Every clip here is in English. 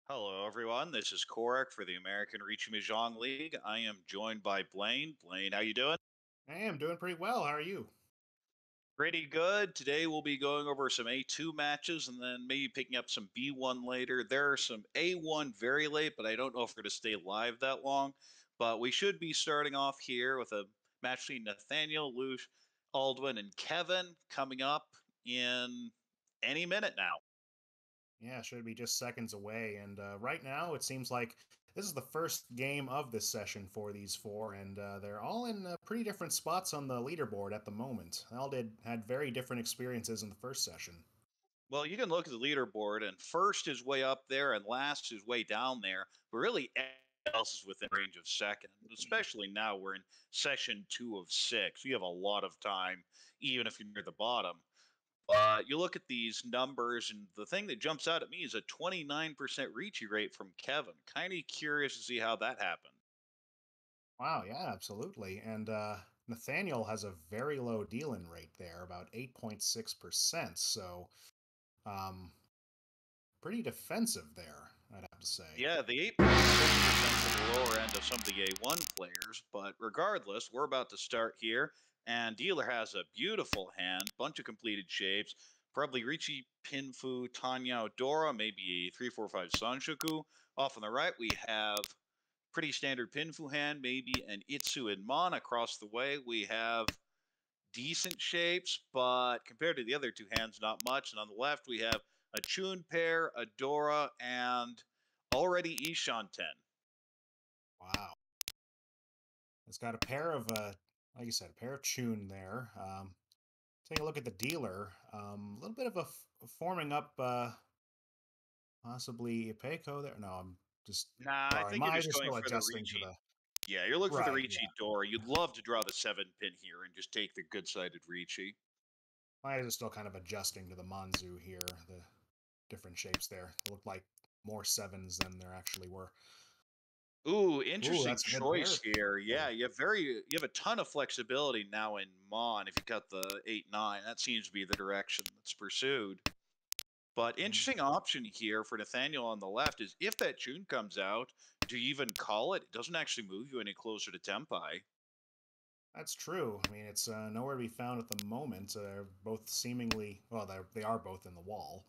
Hello, everyone. This is Korak for the American Reaching Mahjong League. I am joined by Blaine. Blaine, how you doing? Hey, I'm doing pretty well. How are you? Pretty good. Today we'll be going over some A2 matches and then maybe picking up some B1 later. There are some A1 very late, but I don't know if we're going to stay live that long. But we should be starting off here with a match between Nathaniel, Lush, Aldwin, and Kevin coming up in any minute now. Yeah, should be just seconds away. And right now, it seems like this is the first game of this session for these four, and they're all in pretty different spots on the leaderboard at the moment. They all had very different experiences in the first session. Well, you can look at the leaderboard, and first is way up there, and last is way down there. But really, everyone else is within range of second. Especially now, we're in session 2 of 6. You have a lot of time, even if you're near the bottom. But you look at these numbers, and the thing that jumps out at me is a 29% reachy rate from Kevin. Kind of curious to see how that happened. Wow, yeah, absolutely. And Nathaniel has a very low deal-in rate there, about 8.6%. So, um, pretty defensive there, I'd have to say. Yeah, the 8.6% to the lower end of some of the A1 players, but regardless, we're about to start here, and Dealer has a beautiful hand, bunch of completed shapes, probably Ricci, Pinfu, Tanya, Dora, maybe a 345 Sanshoku. Off on the right, we have pretty standard Pinfu hand, maybe an Itsu and Mon. Across the way, we have decent shapes, but compared to the other two hands, not much. And on the left, we have a Chun pair, a Dora, and already Ishanten. Wow. It's got a pair of, like you said, a pair of tune there. Take a look at the dealer. A little bit of a forming up, possibly a Payco there. No, I'm just Nah, I sorry. think My you're eyes just are going still for the adjusting to Ricci. the Yeah, you're looking for the right. Yeah, Ricci Dora. You'd love to draw the 7 pin here and just take the good sided Ricci. my eyes are still kind of adjusting to the Manzu here. The different shapes there. They look like more sevens than there actually were. Ooh, Ooh, interesting that's a good choice pair. here. Yeah, There. you have a ton of flexibility now in Mon if you got the 8-9. That seems to be the direction that's pursued. But Mm, interesting option here for Nathaniel on the left is if that tune comes out, do you even call it? It doesn't actually move you any closer to Tempai. that's true. I mean, it's nowhere to be found at the moment. They're both seemingly well. They are both in the wall.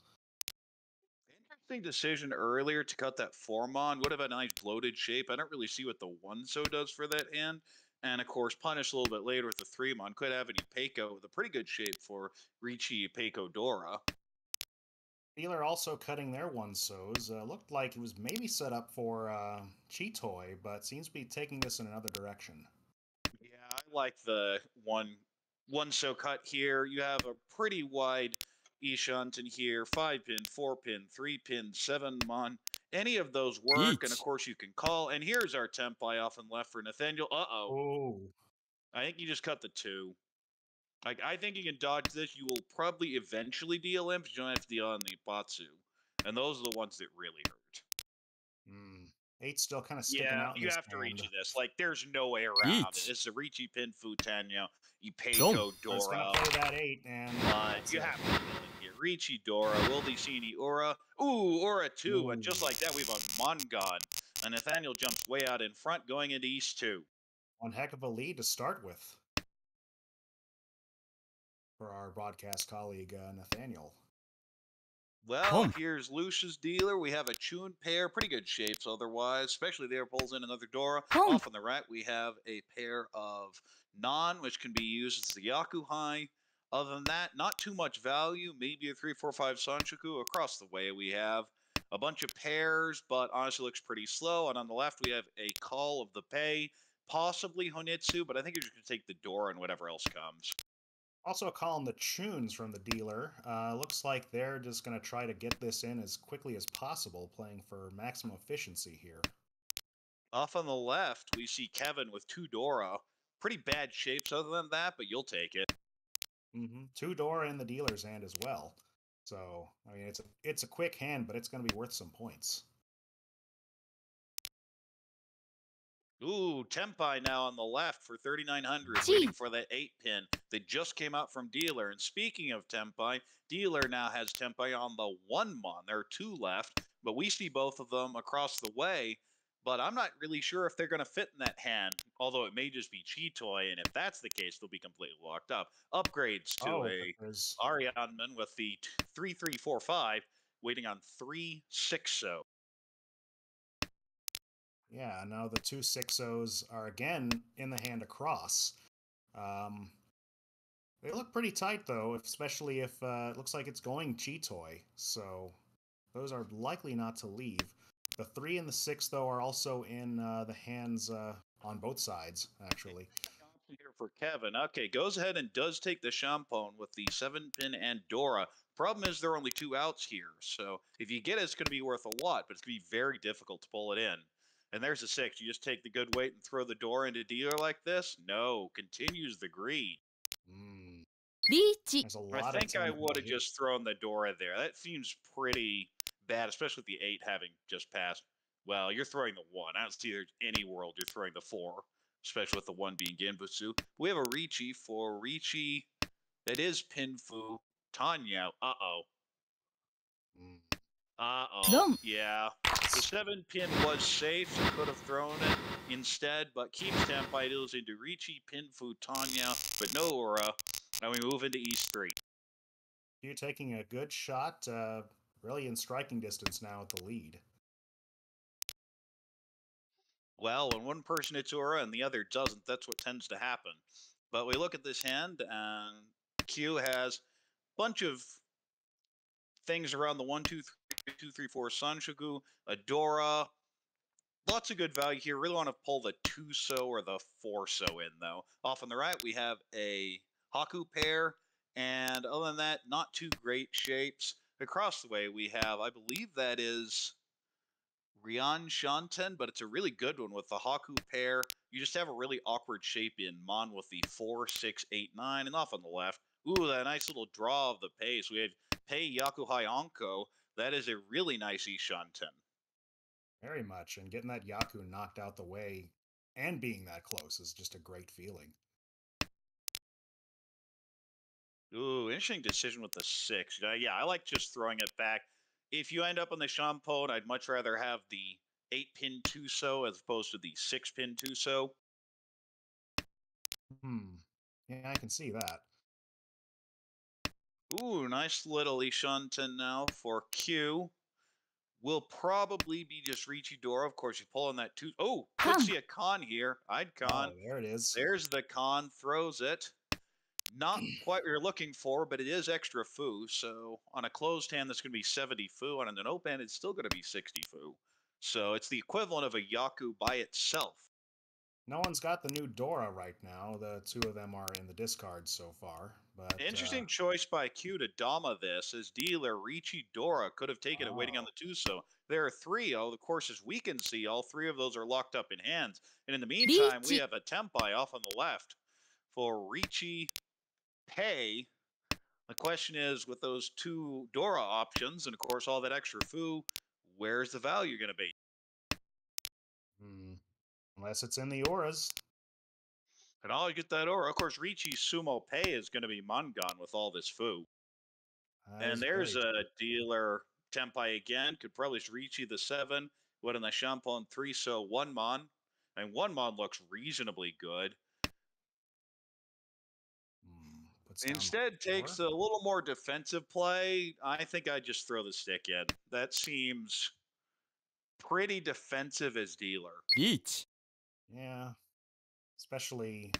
Interesting decision earlier to cut that Formon. Would have a nice bloated shape. I don't really see what the 1-so does for that hand. And of course, punish a little bit later with the 3-mon. Could have any Peiko with a pretty good shape for Ricci Peiko Dora. Dealer also cutting their one so's. Looked like it was maybe set up for Cheetoy, but seems to be taking this in another direction. Yeah, I like the one so cut here. You have a pretty wide Ishunt in here, 5 pin, 4 pin, 3 pin, 7 mon. Any of those work, and of Eat. course you can call. And here's our Tempai off and left for Nathaniel. Uh-oh. Oh, I think you just cut the 2. Like, I think you can dodge this. You will probably eventually deal him, but you don't have to deal on the Batsu. And those are the ones that really hurt. mm. Eight still kind of sticking Yeah, out in you his have to hand. reach this. Like, there's no way around it. Eat. It's a Ricci Pin Futenya, Dom. Ipeiko But it's going to Dora. play that eight, and But that's you it. have to kill it here. Ricci Dora, Wildisini Aura. Ooh, Aura 2. And just Ooh, like that, we have a Mongod. And Nathaniel jumps way out in front, going into East 2. one heck of a lead to start with for our broadcast colleague, Nathaniel. Well, Dom. here's Lucia's dealer. We have a Chun pair, pretty good shapes otherwise, especially there pulls in another Dora. Dom. Off on the right, we have a pair of Non, which can be used as the Yakuhai. Other than that, not too much value. Maybe a 345 Sanchoku. Across the way, we have a bunch of pairs, but honestly looks pretty slow. And on the left, we have a Call of the Pay, possibly Honitsu, but I think you're just going to take the Dora and whatever else comes. Also calling the tunes from the dealer. Looks like they're just going to try to get this in as quickly as possible, playing for maximum efficiency here. Off on the left, we see Kevin with 2 Dora. Pretty bad shapes other than that, but you'll take it. Two Dora in the dealer's hand as well. So I mean, it's a quick hand, but it's going to be worth some points. Ooh, Tempai now on the left for 3,900, waiting Gee. for that 8 pin that just came out from Dealer. And speaking of Tempai, Dealer now has Tempai on the 1-mon. There are 2 left. but we see both of them across the way. But I'm not really sure if they're going to fit in that hand, although it may just be Cheetoy, and if that's the case, they'll be completely locked up. Upgrades to Oh, but a there's Ariadne with the 3-3-4-5, waiting on 3-6-0. yeah. Now the two 6-0s are again in the hand across. Um, they look pretty tight though, especially if it looks like it's going Cheetoy. So those are likely not to leave. The 3 and the 6 though are also in the hands on both sides actually. Option here for Kevin. Okay, goes ahead and does take the Champone with the 7-pin Andorra. Problem is there are only 2 outs here, so if you get it, it's going to be worth a lot, but it's going to be very difficult to pull it in. And there's a 6. You just take the good weight and throw the door into dealer like this? No, continues the greed. Mm, リーチ there's a I lot of think I would have tempo. just thrown the Dora there. That seems pretty bad, especially with the 8 having just passed. Well, you're throwing the 1. I don't see there's any world you're throwing the 4, especially with the 1 being Genbutsu. We have a Ricci for Ricci. That is Pinfu. Tanya. Uh-oh. Mm. Uh-oh. Dum. Yeah. The 7-pin was safe, so could have thrown it instead, but keeps Tempai deals into Ricci, Pinfu, Tanya, but no Aura. And we move into East 3. You're taking a good shot, really in striking distance now at the lead. Well, when one person hits Aura and the other doesn't, that's what tends to happen. But we look at this hand, and Q has a bunch of things around the 1, 2, 3, 2, 3, 4 Sanshoku, Adora. Lots of good value here. Really want to pull the 2-so or the 4-so in, though. Off on the right, we have a Haku pair, and other than that, not too great shapes. Across the way, we have, I believe that is Rian Shanten, but it's a really good one with the Haku pair. You just have a really awkward shape in Mon with the 4, 6, 8, 9, and off on the left. Ooh, that nice little draw of the pace. We have Pei Yakuhai Onko. That is a really nice Ishanten. Very much. And getting that Yaku knocked out the way and being that close is just a great feeling. Ooh, interesting decision with the 6. Yeah, I like just throwing it back. If you end up on the Champone, I'd much rather have the 8-pin 2-so as opposed to the 6-pin 2-so. Yeah, I can see that. Ooh, nice little Ishanten now for Q. Will probably be just Richidora. Of course, you pull on that 2. Oh, could see a con here. I'd con. Oh, there it is. There's the con. Throws it. Not quite what you're looking for, but it is extra foo. So on a closed hand, that's going to be 70 foo. On an open hand, it's still going to be 60 foo. So it's the equivalent of a Yaku by itself. No one's got the new Dora right now. The 2 of them are in the discard so far. But Interesting choice by Q to Dama this, as dealer Ricci Dora could have taken it waiting on the 2. So there are 3. Oh, of course, as we can see, all 3 of those are locked up in hands. And in the meantime, we have a Tempai off on the left for Ricci Pei. The question is, with those 2 Dora options, and of course all that extra foo, where's the value going to be? Unless it's in the auras. And I'll get that aura. Of course, Ricci Sumo Pei is going to be Mangan with all this foo. And there's a dealer Tempai again. Could probably Ricci the 7. What in the Champon 3, so 1 Mon. And 1 Mon looks reasonably good. Instead, takes a little more defensive play. I think I'd just throw the stick in. That seems pretty defensive as dealer. Each. Yeah. Especially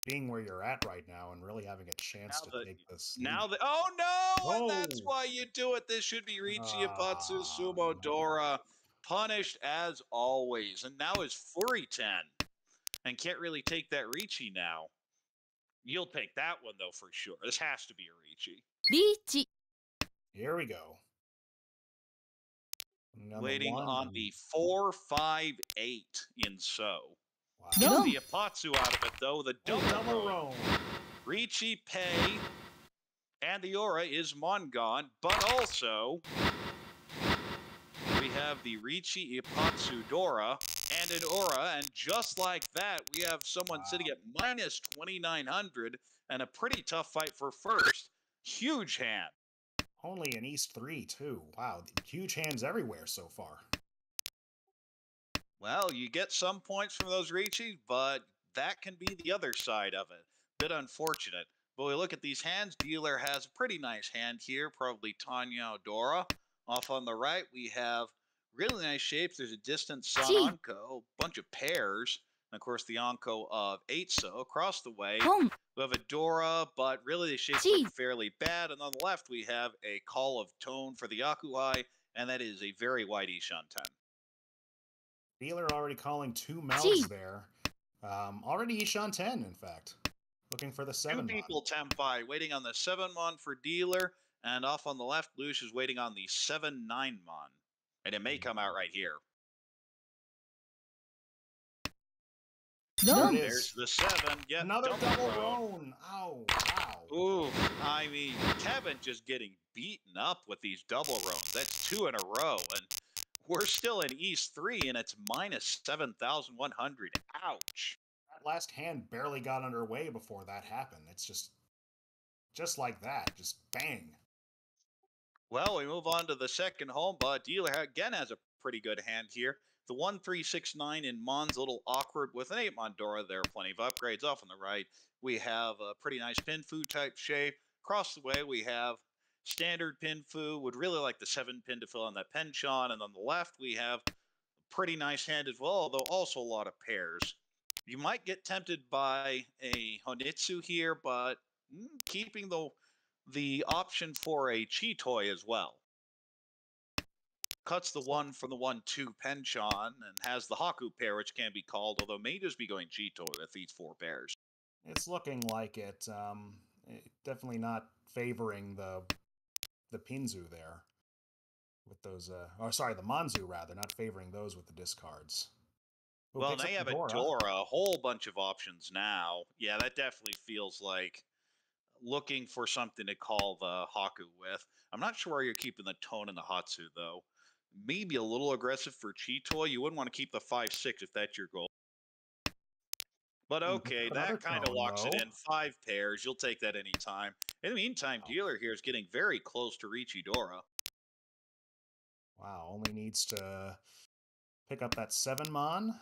being where you're at right now and really having a chance to take this. Oh no! And that's why you do it. This should be Ricci Ipatsu Sumo Dora. Punished as always. And now is Furi 10. And can't really take that Ricci now. You'll take that one, though, for sure. This has to be a Ricci. Ricci. Here we go. Waiting on the 4, 5, 8 in so. Wow. Get the Ipatsu out of it, though. The double roam. Ricci Pei. And the aura is Mongon. But also, we have the Ricci Ipatsu Dora and an aura, and just like that, we have someone sitting at minus 2,900 and a pretty tough fight for first. Huge hand. Only an East 3, too. Wow, huge hands everywhere so far. Well, you get some points from those Ricci, but that can be the other side of it. Bit unfortunate. But we look at these hands. Dealer has a pretty nice hand here, probably Tanya Dora. Off on the right, we have really nice shapes. There's a distant Sun Gee. Onko, bunch of pairs. And of course, the Onko of 8 so across the way. Home. We have a Dora, but really the shapes Gee. look fairly bad. And on the left, we have a Call of Tone for the Yakuhai, and that is a very wide Ishan 10. Dealer already calling 2 Gee. Melds there. Already Ishan 10, in fact. Looking for the 7 Two mon. people Tempai waiting on the 7 mon for Dealer, and off on the left, Lush is waiting on the 7-9 mon. And it may come out right here. There No. it There's is. the 7. Yep, Another double roan. roan. Ow, wow. Ooh, I mean, Kevin just getting beaten up with these double roans. That's 2 in a row, and we're still in East 3, and it's minus 7,100. Ouch. That last hand barely got underway before that happened. It's just like that. Just bang. Well, we move on to the second home, but Dealer again has a pretty good hand here. The 1-3-6-9 in Mon's a little awkward with an 8 Mon Dora. There are plenty of upgrades off on the right. We have a pretty nice pin fu type shape. Across the way, we have standard pin fu. Would really like the 7 pin to fill in that penchant. And on the left, we have a pretty nice hand as well, although also a lot of pairs. You might get tempted by a Honitsu here, but keeping the option for a Chitoy as well. Cuts the 1 from the 1-2 penchant and has the Haku pair, which can be called, although may just be going Chitoy with these 4 pairs. It's looking like it. Definitely not favoring the Pinzu there with those. Or sorry, the Manzu rather, not favoring those with the discards. Ooh, Well, picks now up you have the a Dora, a whole bunch of options now. Yeah, that definitely feels like looking for something to call the Haku with. I'm not sure where you're keeping the Tone and the Hatsu, though. Maybe a little aggressive for Chitoy. You wouldn't want to keep the 5-6 if that's your goal. But Ooh, picks okay, up another that kind of Tone, locks it though. in. 5 pairs. You'll take that anytime. In the meantime, Wow. Dealer here is getting very close to Richie Dora. Wow, only needs to pick up that 7 Mon,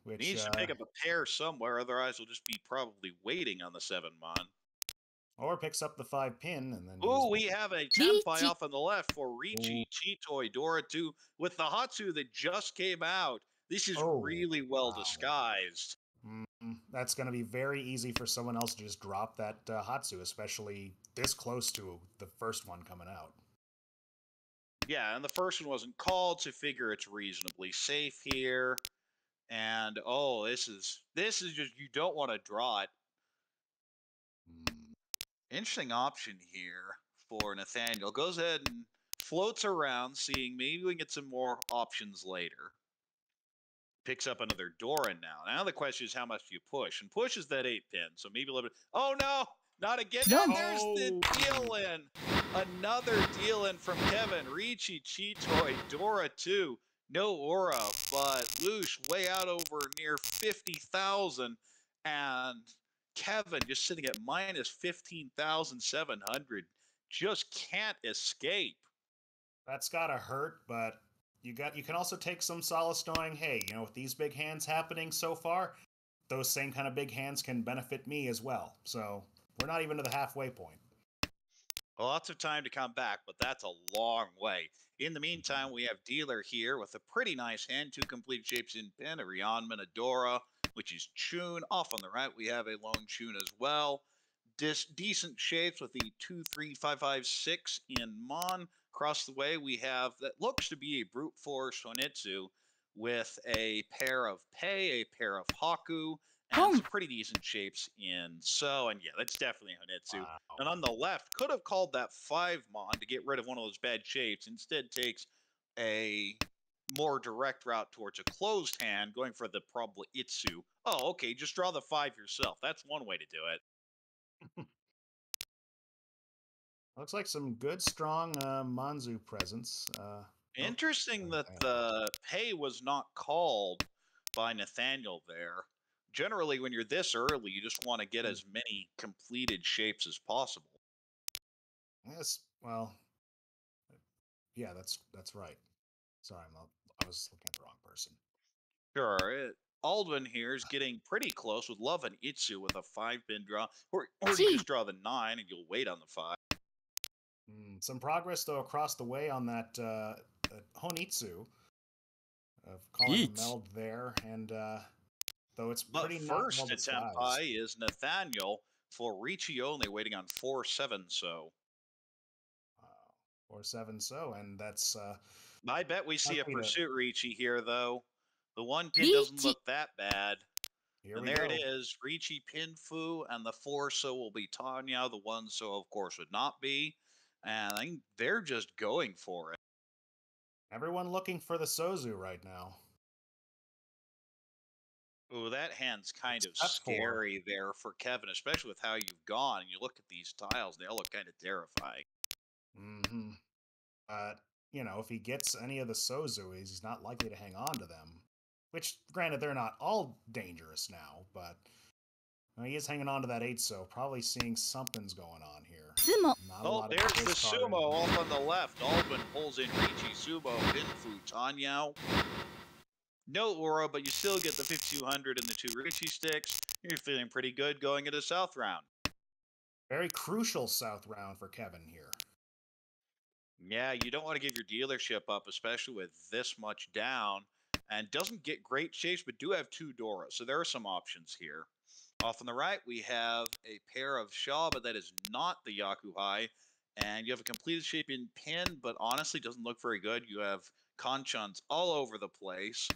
which Needs to pick up a pair somewhere, otherwise he'll just be probably waiting on the 7 mon. or picks up the 5 pin and then. Ooh, we have a Tempai off on the left for Ricci, Chitoy, Dora 2 with the Hatsu that just came out. This is really well disguised. That's going to be very easy for someone else to just drop that Hatsu, especially this close to the first one coming out. Yeah, and the first one wasn't called, so figure it's reasonably safe here. And oh, this is just, you don't want to draw it. Interesting option here for Nathaniel. Goes ahead and floats around, seeing maybe we can get some more options later. Picks up another Dora now. Now the question is how much do you push? And pushes that 8 pin, so maybe a little bit. Oh no, not again. No. And there's the deal in. Another deal in from Kevin. Ricci, Chitoy, Dora 2. No aura, but Lush way out over near 50,000. And Kevin just sitting at minus 15,700. Just can't escape. That's gotta hurt, but you can also take some solace knowing, hey, with these big hands happening so far, those same kind of big hands can benefit me as well. So we're not even to the halfway point. Lots of time to come back, but that's a long way. In the meantime, we have Dealer here with a pretty nice hand, 2 complete shapes in pin, a Rionman, a Dora, which is Chun. Off on the right, we have a lone Chun as well. Decent shapes with the 2-3-5-5-6 in Mon. Across the way, we have that looks to be a brute force Honitsu with a pair of Pei, a pair of Haku, and some pretty decent shapes in So. And yeah, that's definitely Honitsu. Wow. And on the left, could have called that 5 Mon to get rid of one of those bad shapes. Instead takes a more direct route towards a closed hand, going for the probably Itsu. Oh, okay, just draw the 5 yourself. That's one way to do it. Looks like some good, strong Manzu presence. Interesting that the Pei was not called by Nathaniel there. Generally, when you're this early, you just want to get as many completed shapes as possible. Yes, well, Yeah, that's right. Sorry, I was looking at the wrong person. Sure. Aldwin here is getting pretty close with Love and Itsu with a 5-pin draw. Or do you just draw the 9 and you'll wait on the 5? Some progress, though, across the way on that Honitsu of calling a meld there. And though it's But pretty not well first attempt disguised. high is Nathaniel for Ricci only, waiting on 4-7 so. 4-7 so, and that's I bet we see a likely to. pursuit Ricci here, though. The 1 pin doesn't リーチ look that bad. Here And we there go. it is, Ricci pin Fu, and the 4 so will be Tanya. The 1 so, of course, would not be. And I think they're just going for it. Everyone looking for the Sozu right now. Oh, that hand's kind of Except for- scary there for Kevin, especially with how you've gone. And you look at these tiles, they all look kind of terrifying. Mm-hmm. But, if he gets any of the Sozu, he's not likely to hang on to them. Which, granted, they're not all dangerous now, but he is hanging on to that 8 so, probably seeing something's going on here. ツモ Not a Oh, lot of there's the base card in sumo here. off on the left. Aldwin pulls in Ricci, Sumo, Pinfu, Tanyao. No aura, but you still get the 5200 and the 2 Ricci sticks. You're feeling pretty good going into South round. Very crucial South round for Kevin here. Yeah, you don't want to give your dealership up, especially with this much down. And doesn't get great shapes, but do have 2 Doras. So there are some options here. Off on the right, we have a pair of Shaw, but that is not the Yaku High. And you have a completed shape in Pin, but honestly doesn't look very good. You have Conchons all over the place,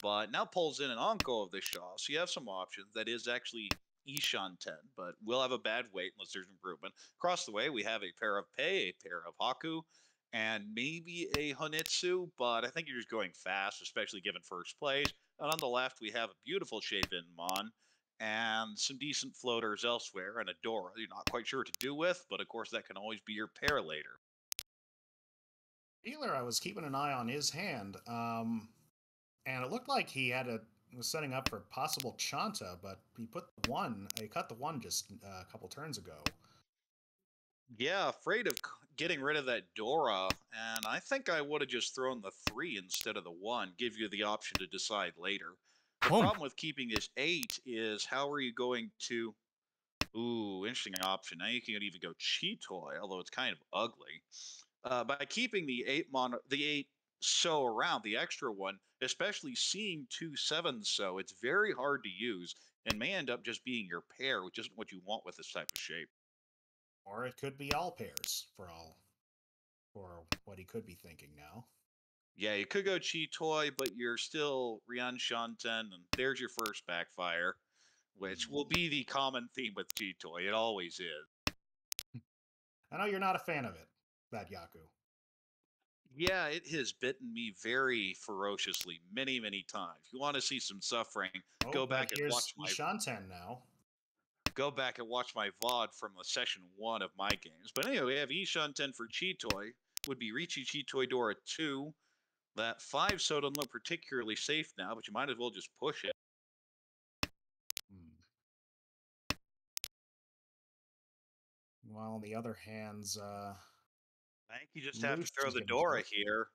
but now pulls in an Anko of the Shaw. So you have some options. That is actually Ishan 10, but will have a bad weight unless there's improvement. Across the way, we have a pair of Pei, a pair of Haku, and maybe a Honitsu, but I think you're just going fast, especially given first place. And on the left, we have a beautiful shape in Mon and some decent floaters elsewhere, and a Dora you're not quite sure what to do with, but of course that can always be your pair later. Dealer, I was keeping an eye on his hand, and it looked like he was setting up for possible Chanta, but he cut the 1 just a couple turns ago. Yeah, afraid of getting rid of that Dora, and I think I would have just thrown the 3 instead of the 1, give you the option to decide later. The problem with keeping this 8 is how are you going to... Ooh, interesting option. Now you can even go Cheetoy, although it's kind of ugly. By keeping the 8 so around, the extra one, especially seeing 2 7s so, it's very hard to use and may end up just being your pair, which isn't what you want with this type of shape. Or it could be all pairs for what he could be thinking now. Yeah, you could go Cheetoy, but you're still Rian Shanten, and there's your first backfire, which will be the common theme with Cheetoy. It always is. I know you're not a fan of it, that Yaku. Yeah, it has bitten me very ferociously many, many times. If you want to see some suffering, go back and watch my Ishanten now. go back and watch my VOD from the session 1 of my games. But anyway, we have Ishanten for Cheetoy, would be Ricci Cheetoy Dora 2. That 5 so doesn't look particularly safe now, but you might as well just push it. While on the other hands, I think you just have to Lush throw is the getting Dora pushed. here.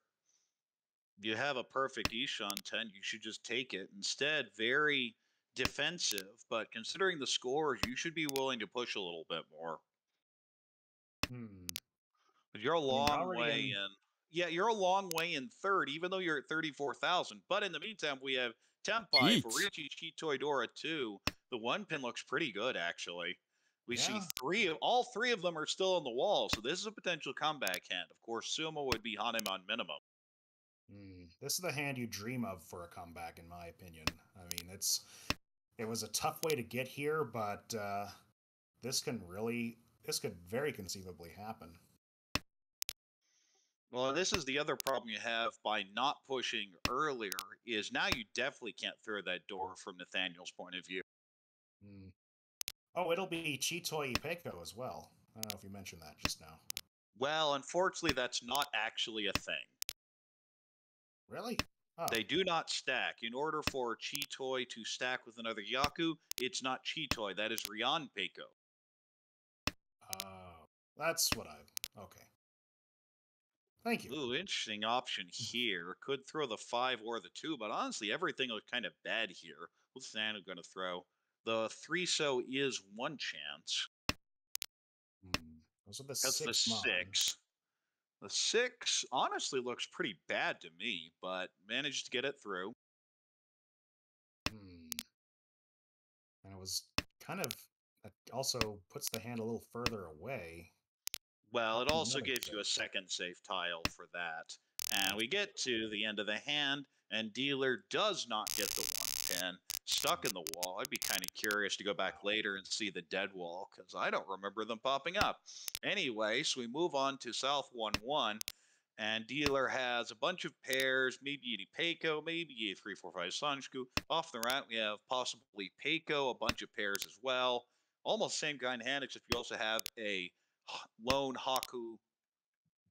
You have a perfect Ishanten, you should just take it. Instead, very defensive, but considering the scores, you should be willing to push a little bit more. But you're a long way in. Yeah, you're a long way in third, even though you're at 34,000. But in the meantime, we have Tempai for Ricci Cheetoy Dora 2. The 1 pin looks pretty good, actually. We see all 3 of them are still on the wall, so this is a potential comeback hand. Of course, Sumo would be Hanem on minimum. This is the hand you dream of for a comeback, in my opinion. I mean, it was a tough way to get here, but this could very conceivably happen. Well, this is the other problem you have by not pushing earlier, is now you definitely can't throw that door from Nathaniel's point of view. Oh, it'll be Cheetoy Ipeko as well. I don't know if you mentioned that just now. Well, unfortunately, that's not actually a thing. Really? Oh. They do not stack. In order for Cheetoy to stack with another Yaku, it's not Cheetoy. That is Rian Peiko. Oh, that's what okay. Thank you. Ooh, interesting option here. Could throw the 5 or the 2, but honestly, everything looks kind of bad here. What's Nano going to throw? The 3 so is one chance. Hmm. Those are the That's the 6 mon. 6. The 6 honestly looks pretty bad to me, but managed to get it through. Hmm. And it was kind of that also puts the hand a little further away. Well, it Dropping also another gives you a 6. second safe tile for that. And That's we get to the end of the hand, and dealer does not get the 1 pin stuck in the wall. I'd be kind of curious to go back wow. later and see the dead wall because I don't remember them popping up. Anyway, so we move on to South 1-1, and dealer has a bunch of pairs, maybe a Peiko, maybe a 3-4-5 Sanshku. Off the right, we have possibly Peiko, a bunch of pairs as well. Almost same kind of hand, except you also have a lone Haku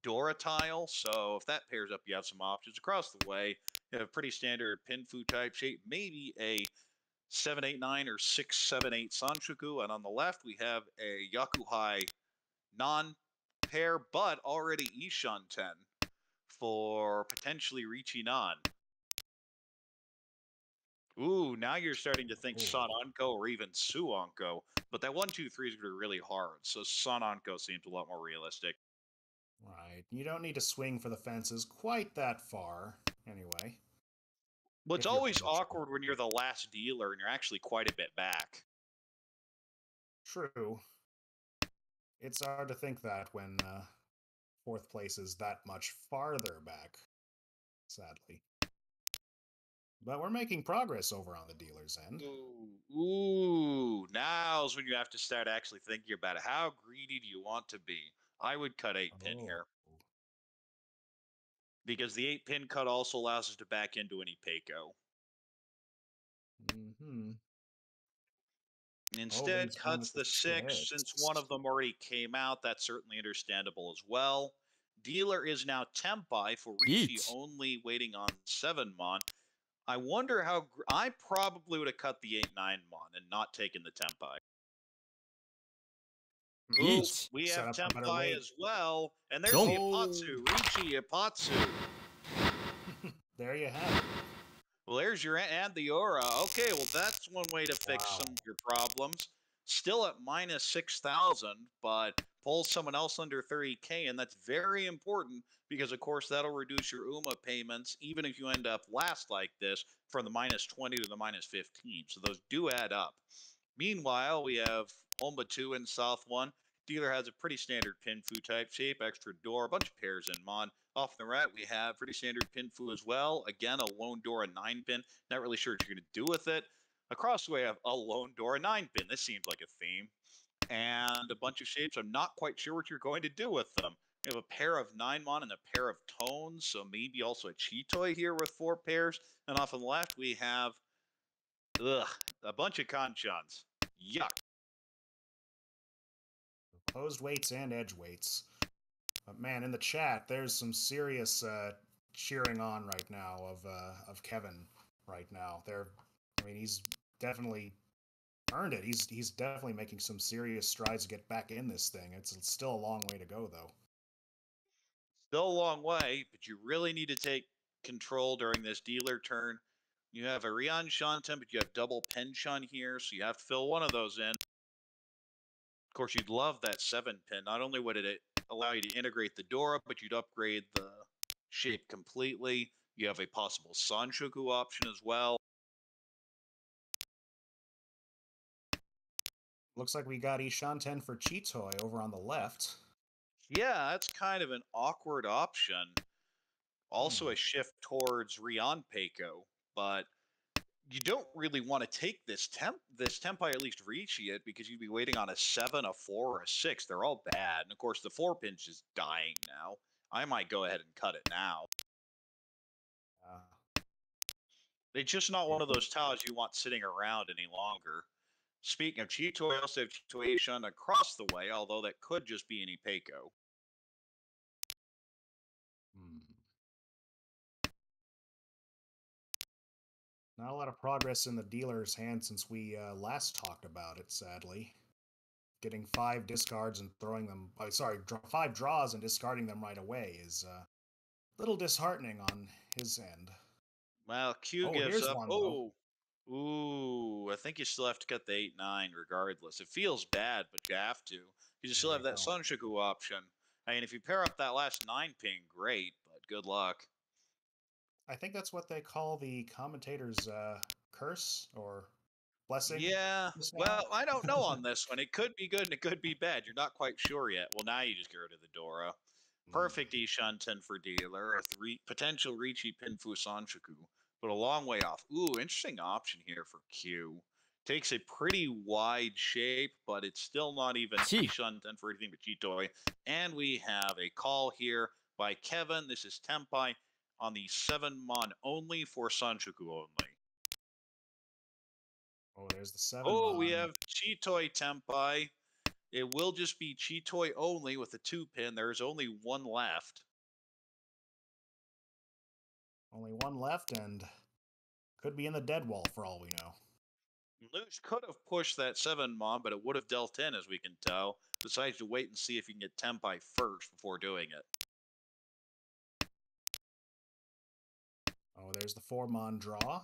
Dora tile. So if that pairs up, you have some options. Across the way, you have a pretty standard Pinfu type shape, maybe a 789 or 678 Sanshuku. And on the left, we have a Yakuhai non pair, but already Ishan 10 for potentially reaching on. Ooh, now you're starting to think Oh, Sanonko or even Suonko, but that 1-2-3 is going to be really hard. So Sanonko seems a lot more realistic. right. You don't need to swing for the fences quite that far, anyway, Well, it's if you're always punishing. awkward when you're the last dealer and you're actually quite a bit back. True. It's hard to think that when fourth place is that much farther back, sadly. But we're making progress over on the dealer's end. Ooh, now's when you have to start actually thinking about it. How greedy do you want to be? I would cut 8 pin Oh. here because the 8 pin cut also allows us to back into any Peiko. Mm-hmm. Instead, Always one cuts with the the 6 since one 6. of them already came out. That's certainly understandable as well. Dealer is now Tempai for Rishi 1、only waiting on 7 mon. I wonder how I probably would have cut the 8-9 mon and not taken the Tempai. Ooh, 1、we Set have up a better Tempai weight. as well. And there's the 4、Oh, Ipatsu, Richi Ipatsu. there you have it. Well, there's your and the aura. Okay, well that's one way to fix Wow. some of your problems. Still at minus 6,000, but pull someone else under 30K, and that's very important because, of course, that'll reduce your UMA payments, even if you end up last like this, from the minus 20 to the minus 15. So those do add up. Meanwhile, we have Homba 2 and South 1. Dealer has a pretty standard Pinfu type shape, extra door, a bunch of pairs in Mon. Off the right, we have pretty standard Pinfu as well. Again, a lone door, a 9-pin. Not really sure what you're going to do with it. Across the way, I have a lone door, a 9-pin. This seems like a theme. And a bunch of shapes. I'm not quite sure what you're going to do with them. We have a pair of 9-mon and a pair of tones, so maybe also a Chitoi here with 4 pairs. And off on the left, we have a bunch of Kanchans. Yuck. Opposed weights and edge weights. But man, in the chat, there's some serious cheering on right now of Kevin right now. I mean, he's definitely earned it. He's definitely making some serious strides to get back in this thing. It's still a long way to go, though. Still a long way, but you really need to take control during this dealer turn. You have a Rian Shanten, but you have double Penchun here, so you have to fill one of those in. Of course, you'd love that 7-pin. Not only would it allow you to integrate the Dora, but you'd upgrade the shape completely. You have a possible Sanshoku option as well. Looks like we got Ishanten for Chitoy over on the left. Yeah, that's kind of an awkward option. Also Hmm. a shift towards Rian Peiko, but you don't really want to take this tempai at least reach it because you'd be waiting on a 7, a 4, or a 6. They're all bad. And of course the 4-pin's is dying now. I might go ahead and cut it now. It's just not one of those tiles you want sitting around any longer. Speaking of Chito, I also have Chitoation across the way, although that could just be any Peiko. Hmm. Not a lot of progress in the dealer's hand since we last talked about it, sadly. Getting 5 discards and throwing them... sorry, 5 draws and discarding them right away is Little disheartening on his end. Well, Q Oh, gives here's up. one, though. Oh, ooh, I think you still have to cut the 8-9 regardless. It feels bad, but you have to. You still There have you that go. Sunshiku option. I mean, if you pair up that last 9 ping, great, but good luck. I think that's what they call the commentator's curse or blessing Yeah, just now. well, I don't know on this one. It could be good and it could be bad. You're not quite sure yet. Well, now you just get rid of the Dora. Perfect Ishan 10 for dealer, a potential Richi Pinfu Sanchoku, but a long way off. Ooh, interesting option here for Q. Takes a pretty wide shape, but it's still not even Ishan 10 for anything but Chitoi. And we have a call here by Kevin. This is Tempai on the 7-mon only for Sanchoku only. Oh, there's the 7 Oh, mon. we have Chitoi Tempai. It will just be Chitoi only with a 2-pin. There's only one left. Only one left, and could be in the dead wall for all we know. Luge could have pushed that 7-mon, but it would have dealt in, as we can tell. Decides to wait and see if you can get Tempai first before doing it. Oh, there's the 4-mon draw.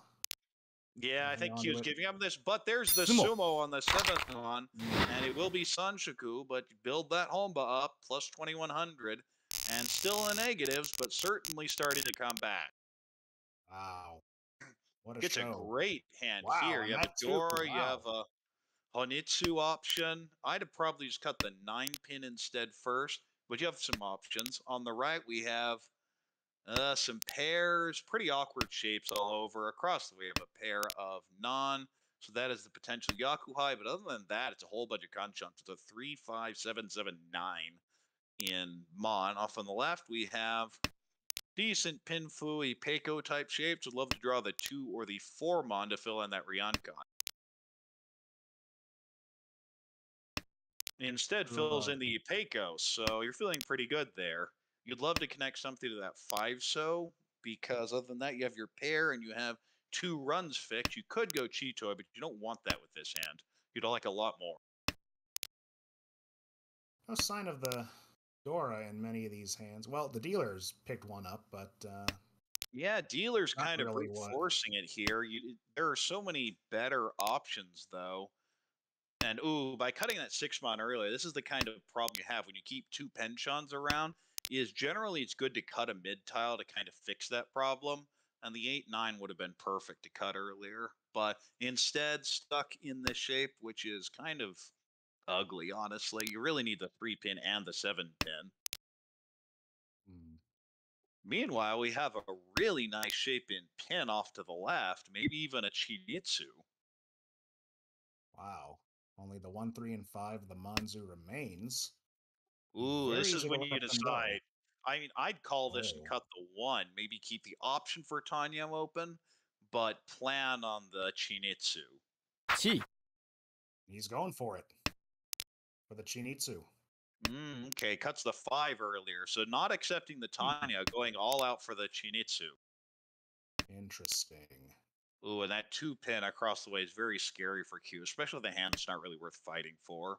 Yeah, I think Hang on Q's to it. giving up this, but there's the Sumo on the 7-mon, and it will be Sanshoku, but you build that Homba up, plus 2100, and still in the negatives, but certainly starting to come back. Wow. What a Gets show. a great hand Wow, here. and You have a that too. Dora, you Wow. have a Honitsu option. I'd have probably just cut the 9-pin instead first, but you have some options. On the right, we have some pairs, pretty awkward shapes all over. Across the way, we have a pair of non, so that is the potential Yakuhai, but other than that, it's a whole bunch of Kanchans with a 3, 5, 7, 7, 9 in Mon. Off on the left, we have decent Pinfui Peiko type shapes. Would love to draw the 2 or the 4 Mon to fill in that Ryankan. Instead fills in the Peiko, so you're feeling pretty good there. You'd love to connect something to that 5-so, because other than that, you have your pair and you have 2 runs fixed. You could go Chitoi, but you don't want that with this hand. You'd like a lot more. No sign of the Dora in many of these hands. Well, the dealers picked one up, but yeah, dealer's not kind of really brute forcing it here. There are so many better options, though. And ooh, by cutting that 6-mon earlier, this is the kind of problem you have when you keep 2 penchants around, is generally it's good to cut a mid-tile to kind of fix that problem. And the 8-9 would have been perfect to cut earlier. But instead, stuck in this shape, which is kind of ugly, honestly. You really need the 3-pin and the 7-pin. Meanwhile, we have a really nice shape in pin off to the left, maybe even a Chinitsu. wow. Only the 1, 3, and 5 of the Manzu remains. Ooh, Very this is easy to when let you them go. decide. I mean, I'd call this and Oh. cut the 1, maybe keep the option for Tanya open, but plan on the Chinitsu. He's going for it. For the Chinitsu. Okay, cuts the 5 earlier, so not accepting the Tanya, going all out for the Chinitsu. Interesting. Ooh, and that 2-pin across the way is very scary for Q, especially the hand's not really worth fighting for.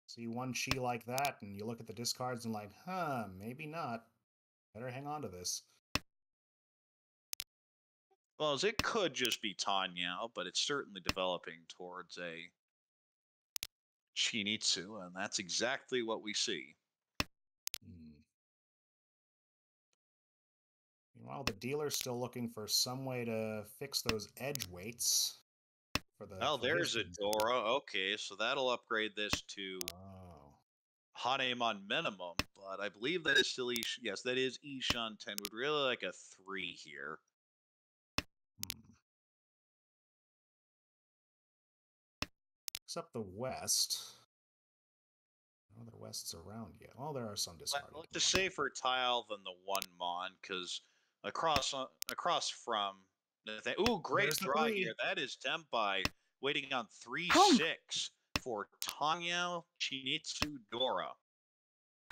See one chi like that, and you look at the discards and like, maybe not. Better hang on to this. Well, as it could just be Tanya, but it's certainly developing towards a Chinitsu, and that's exactly what we see. Meanwhile, the dealer's still looking for some way to fix those edge weights. Well, there's a Dora. Okay, so that'll upgrade this to Hanemon minimum, but I believe that is still yes, that is Ishan 10. Would really like a 3 here. Except the west. No other wests around yet. Well, there are some discarded. Well, it's a safer tile than the 1-mon, because across from ooh, great draw here. That is Tempai waiting on 3-6 for Tanya Chinitsu Dora.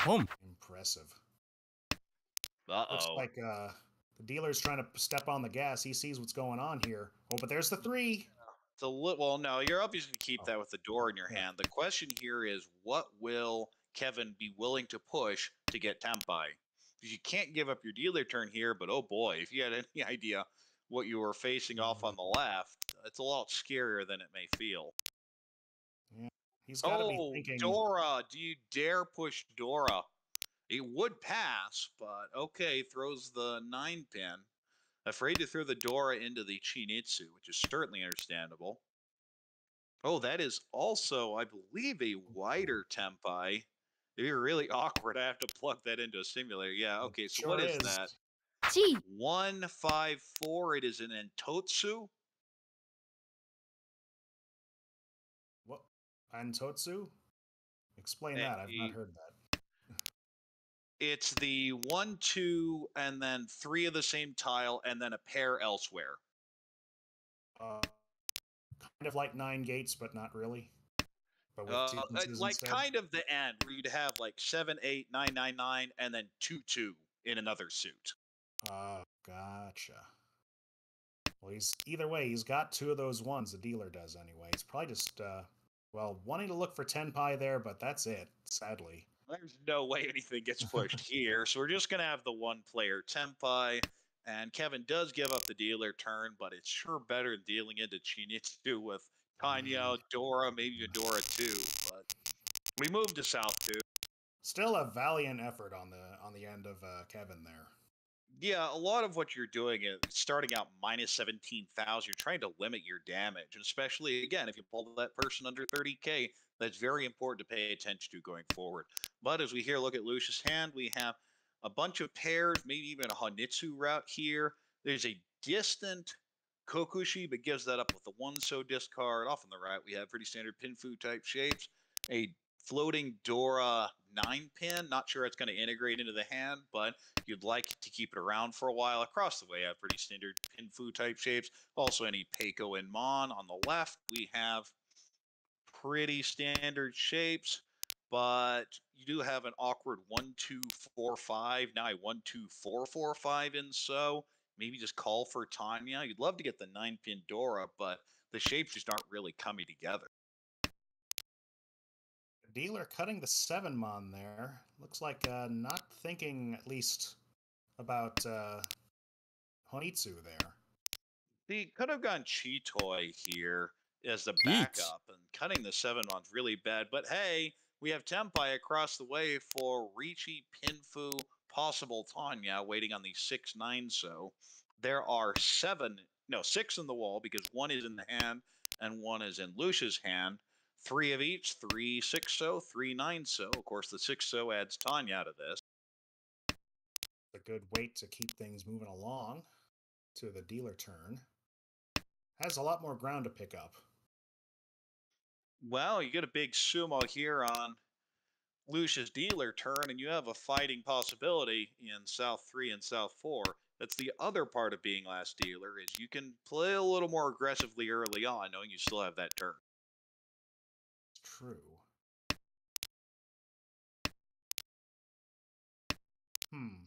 Impressive. Uh-oh. Looks like the dealer's trying to step on the gas. He sees what's going on here. Oh, but there's the 3. Well, no, you're obviously going to keep that with the door in your hand. The question here is, what will Kevin be willing to push to get Tempai. Because you can't give up your dealer turn here, but oh boy, if you had any idea what you were facing off on the left, it's a lot scarier than it may feel. Yeah, he's got to be Oh, thinking. Dora, do you dare push Dora? It would pass, but okay, throws the 9-pin. Afraid to throw the Dora into the Chinitsu, which is certainly understandable. Oh, that is also, I believe, a wider Tempai. It'd be really awkward. I have to plug that into a simulator. Yeah, It okay, so sure what is is. that? 1、154. It is an Entotsu. What? Antotsu? Explain that. I've not heard that. It's the 1, 2, and then 3 of the same tile, and then a pair elsewhere. Kind of like 9 gates, but not really. But with two pieces Like instead. kind of the end where you'd have like 7, 8, 9, 9, 9, and then 2, 2 in another suit. Gotcha. Well, either way, he's got 2 of those ones. The dealer does anyway. He's probably just wanting to look for Tenpai there, but that's it. Sadly. There's no way anything gets pushed here, so we're just gonna have the 1-player Tenpai. And Kevin does give up the dealer turn, but it's sure better than dealing into Chinitsu with Tanya, Dora, maybe a Dora too. But we move to South 2. Still a valiant effort on the end of Kevin there. Yeah, a lot of what you're doing is starting out minus 17,000. You're trying to limit your damage, and especially again, if you pull that person under 30k, that's very important to pay attention to going forward. But as we here look at Lucius' hand, we have a bunch of pairs, maybe even a Honitsu route here. There's a distant Kokushi, but gives that up with the 1-so discard. Off on the right, we have pretty standard Pinfu type shapes. A floating Dora 9-pin. Not sure it's going to integrate into the hand, but you'd like to keep it around for a while. Across the way, I have pretty standard Pinfu type shapes. Also, any Peiko and Mon. On the left, we have pretty standard shapes, but you do have an awkward 1, 2, 4, 5. Now a 1, 2, 4, 4, 5 in so. Maybe just call for Tanya. You'd love to get the 9-pin Dora, but the shapes just aren't really coming together. Dealer cutting the 7-mon there. Looks like not thinking at least about Honitsu there. He could have gone Chitoi here as the Yeet. backup, and cutting the 7-mon's really bad. But hey, we have Tempai across the way for Ricci, Pinfu, possible Tanya waiting on the 6-9. So there are 6 in the wall because 1 is in the hand and 1 is in Lucia's hand. 3 of each, 3 6-so, 3 9-so. Of course, the 6-so adds Tanya to this. A good weight to keep things moving along to the dealer turn. Has a lot more ground to pick up. Well, you get a big sumo here on Lucia's dealer turn, and you have a fighting possibility in South 3 and South 4. That's the other part of being last dealer, is you can play a little more aggressively early on, knowing you still have that turn. True.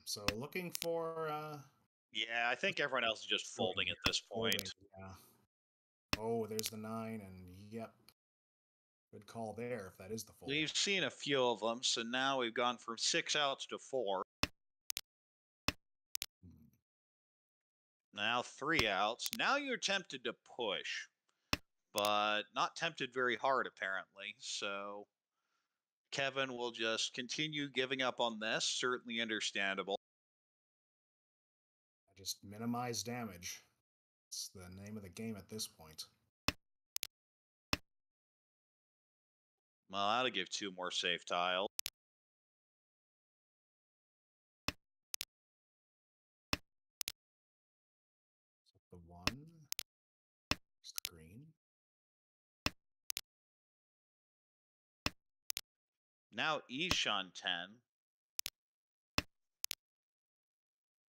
So looking for Yeah, I think everyone else is just folding at this point. folding, yeah. Oh, there's the 9, and yep. Good call there if that is the fold. We've seen a few of them, so now we've gone from 6 outs to 4. Now 3 outs. Now you're tempted to push, but not tempted very hard apparently. So Kevin will just continue giving up on this. Certainly understandable. Just minimize damage. It's the name of the game at this point. Well, that'll give 2 more safe tiles. The 1. Just the green. Now Ishan 10.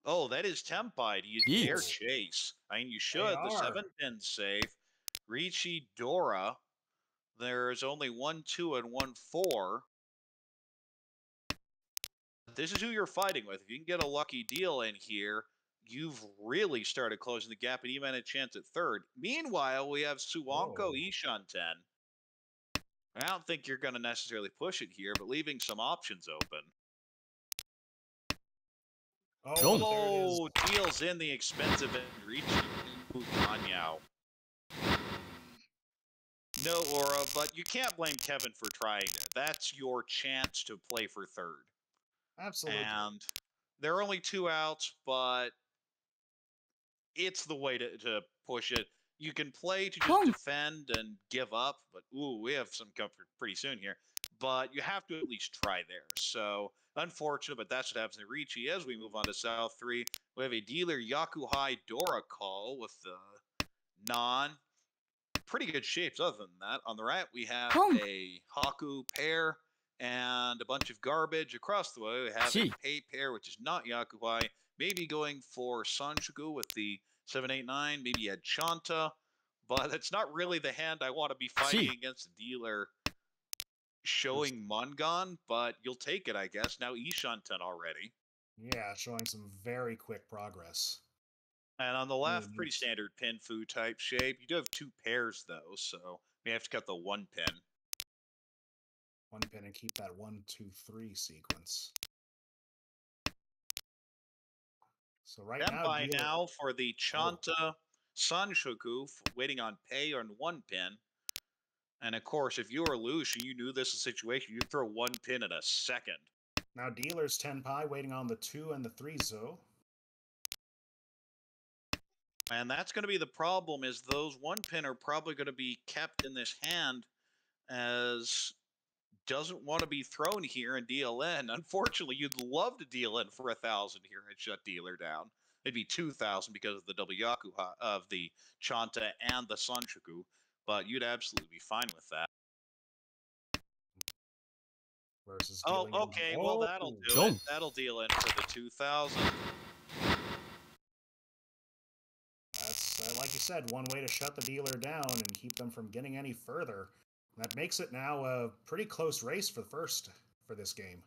Oh, that is Tempai. Do you dare chase? I mean, you should. The 7-pin's safe. Ricci, Dora. There's only 1, 2, and 1, 4. This is who you're fighting with. If you can get a lucky deal in here, you've really started closing the gap and even had a chance at third. Meanwhile, we have Suwanko Ishan 10. I don't think you're going to necessarily push it here, but leaving some options open. Oh, there it is. Oh, deals in the expensive and reaching Kanyao. No aura, but you can't blame Kevin for trying it. That's your chance to play for third. Absolutely. And there are only 2 outs, but it's the way to push it. You can play to just Pong. defend and give up, but ooh, we have some comfort pretty soon here. But you have to at least try there. So unfortunate, but that's what happens in Ricci. As we move on to South 3, we have a dealer Yakuhai Dora call with the non. Pretty good shapes other than that. On the right, we have Pong. a Haku pair and a bunch of garbage. Across the way, we have Chi. a Pei pair, which is not Yakuhai. Maybe going for Sanjuku with the 789. Maybe a Chanta. But it's not really the hand I want to be fighting against a dealer showing Mungon, but you'll take it, I guess. Now Ishanten already. Yeah, showing some very quick progress. And on the left, Mm. pretty standard pin fu type shape. You do have 2 pairs, though, so we have to cut the 1 pin. One pin and keep that 1, 2, 3 sequence. So right And now, by dealer... now, for the Chanta Sanshoku, waiting on Pei on 1 pin. And of course, if you were Lush and you knew this is a situation, you'd throw 1 pin in a second. Now dealer's Tenpai waiting on the 2 and the 3 Zo. And that's going to be the problem, is those 1 pin are probably going to be kept in this hand, as doesn't want to be thrown here in DLN. Unfortunately, you'd love to deal in for 1,000 here and shut dealer down. It'd be 2,000 because of the Wyaku of the Chanta and the Sanshoku, but you'd absolutely be fine with that. Versus Oh, dealing okay. Well, that'll do it. That'll deal in for the 2,000. That's, like you said, one way to shut the dealer down and keep them from getting any further. That makes it now a pretty close race for this game.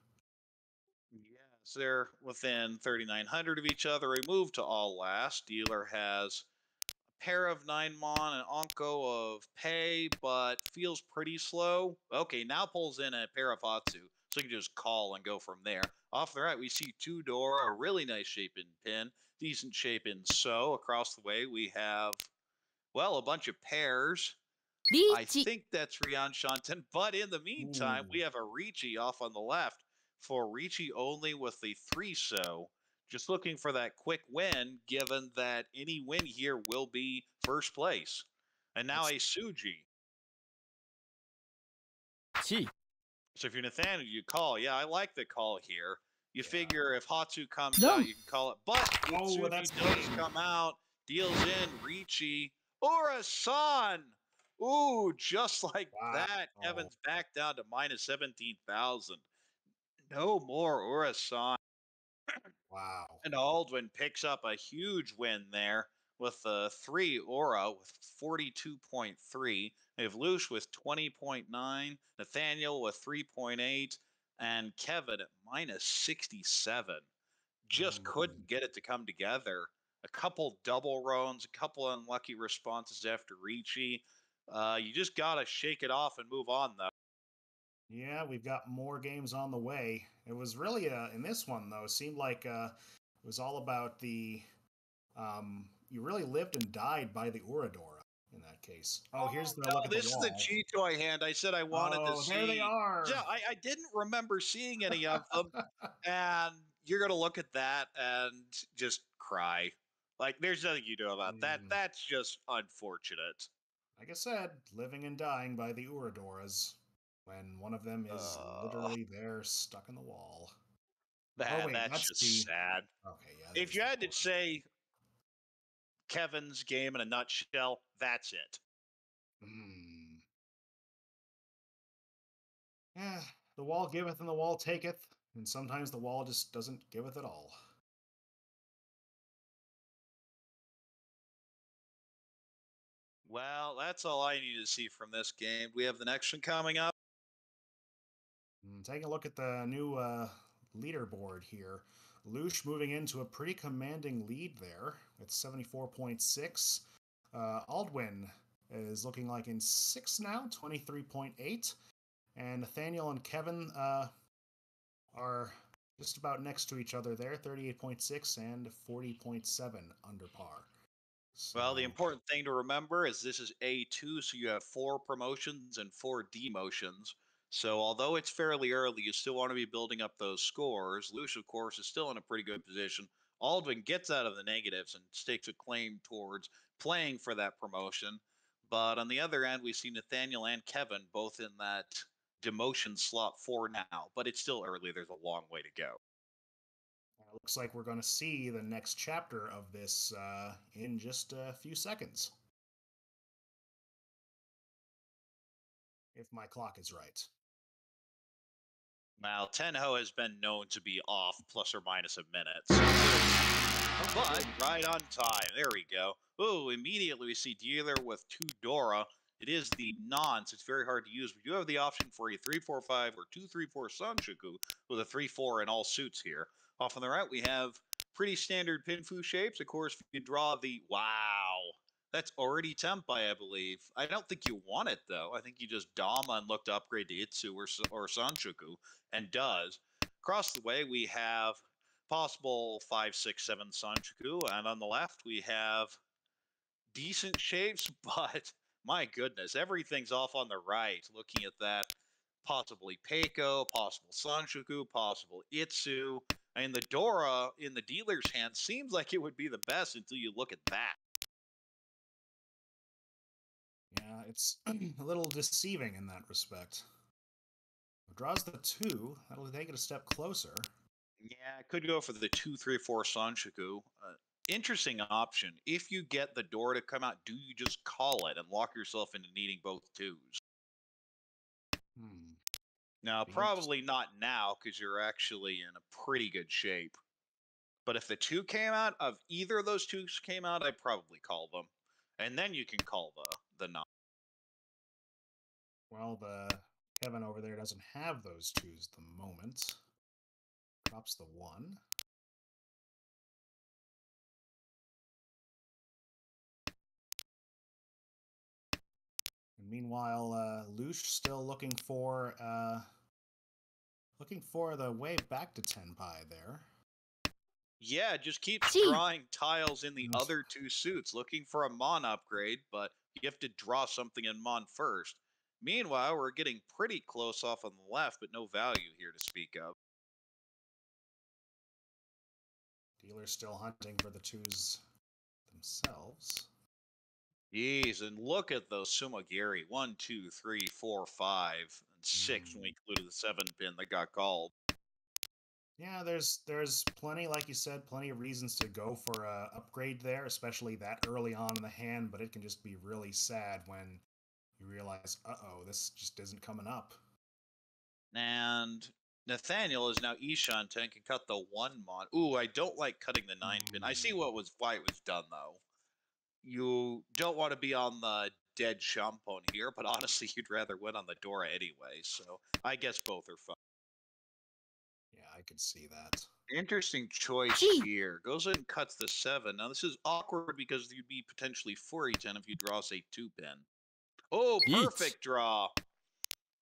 Yes, they're within 3,900 of each other. We move to all last. Dealer has a pair of 9 Mon and Onko of Pei, but feels pretty slow. Okay, now pulls in a pair of Hatsu, so you can just call and go from there. Off the right, we see 2 Dora, a really nice shape in pin, decent shape in So. Across the way, we have, well, a bunch of pairs. I think that's Ryan Shanten, but in the meantime, we have a Ricci off on the left for Ricci only with the 3 So. Just looking for that quick win, given that any win here will be first place. And now a Suji. Chi. So if you're Nathaniel, you call. Yeah, I like the call here. You figure if Hatsu comes No. out, you can call it. But Suji that's does Blane. come out, deals in Ricci. Urasan! Ooh, just like that, Kevin's back down to minus 17,000. No more Urasan. Wow. And Aldwin picks up a huge win there with the 3 Aura with 42.3. They have Lush with 20.9, Nathaniel with 3.8, and Kevin at minus 67. Just couldn't get it to come together. A couple double roans, a couple unlucky responses after Ricci. You just got to shake it off and move on, though. Yeah, we've got more games on the way. It was really, in this one, though, it seemed like it was all about the... you really lived and died by the Uradora in that case. Oh, here's the look at this the is wall. the G-Toy hand I said I wanted to see. There they are. Yeah, I didn't remember seeing any of them. And you're going to look at that and just cry. Like, there's nothing you do about that. That's just unfortunate. Like I said, living and dying by the Uradoras when one of them is literally there stuck in the wall. That's just sad. Okay, yeah. If you had to say Kevin's game in a nutshell, that's it. Yeah, the wall giveth and the wall taketh, and sometimes the wall just doesn't giveth at all. Well, that's all I need to see from this game. We have the next one coming up. Taking a look at the new leaderboard here. Lush moving into a pretty commanding lead there at 74.6. Aldwin is looking like in 6 now, 23.8. And Nathaniel and Kevin are Just about next to each other there, 38.6 and 40.7 under par. Well, the So, important thing to remember is this is A2, so you have 4 promotions and 4 demotions. So, although it's fairly early, you still want to be building up those scores. Luce, of course, is still in a pretty good position. Aldwin gets out of the negatives and stakes a claim towards playing for that promotion. But on the other end, we see Nathaniel and Kevin both in that demotion slot 4 now. But it's still early, there's a long way to go. it looks like we're going to see the next chapter of this in just a few seconds. If my clock is right. Now, Tenho has been known to be off plus or minus a minute, so but right on time. There we go. Oh, immediately we see dealer with 2 Dora. It is the nonce. It's very hard to use. We do have the option for a 3-4-5 or 2-3-4 Sanshoku with a 3-4 in all suits here. Off on the right, we have pretty standard Pinfu shapes. Of course, if you draw the wow. That's already Tempai, I believe. I don't think you want it, though. I think you just Dama and look to upgrade to Itsu or Sanshoku, and does. Across the way, we have possible 5, 6, 7 Sanchoku, and on the left we have decent shapes, but my goodness, everything's off on the right. Looking at that, possibly Peiko, possible Sanchoku, possible Itsu. I mean, the Dora in the dealer's hand seems like it would be the best until you look at that. Yeah, it's a little deceiving in that respect. Draws the 2, that'll take it a step closer. Yeah, could go for the 2-3-4 Sanshoku. Interesting option. If you get the door to come out, do you just call it and lock yourself into needing both twos? Now, probably not now because you're actually in a pretty good shape. But if the 2 came out, of either of those 2s came out, I'd probably call them. And then you can call the 9. Well, the Kevin over there doesn't have those 2s at the moment. Drops the 1. And meanwhile, Lush still looking for the way back to Tenpai there. Yeah, just keeps drawing tiles in the other 2 suits, looking for a Mon upgrade, but you have to draw something in Mon first. Meanwhile, we're getting pretty close off on the left, but no value here to speak of. Dealer's still hunting for the 2s themselves. Jeez, and look at those Sumagiri. 1, 2, 3, 4, 5, and 6 when we included the 7 pin that got called. Yeah, there's plenty, like you said, plenty of reasons to go for a upgrade there, especially that early on in the hand, but it can just be really sad when you realize, uh-oh, this just isn't coming up. And Nathaniel is now Ishan and can cut the 1 Mon. Ooh, I don't like cutting the 9 pin. I see why it was done, though. You don't want to be on the dead Shampon here, but honestly, you'd rather win on the Dora anyway, so I guess both are fine. Yeah, I could see that. Interesting choice here. Goes in and cuts the 7. Now, this is awkward because you'd be potentially 4-10 if you draw, say, 2 pin. Oh, perfect draw.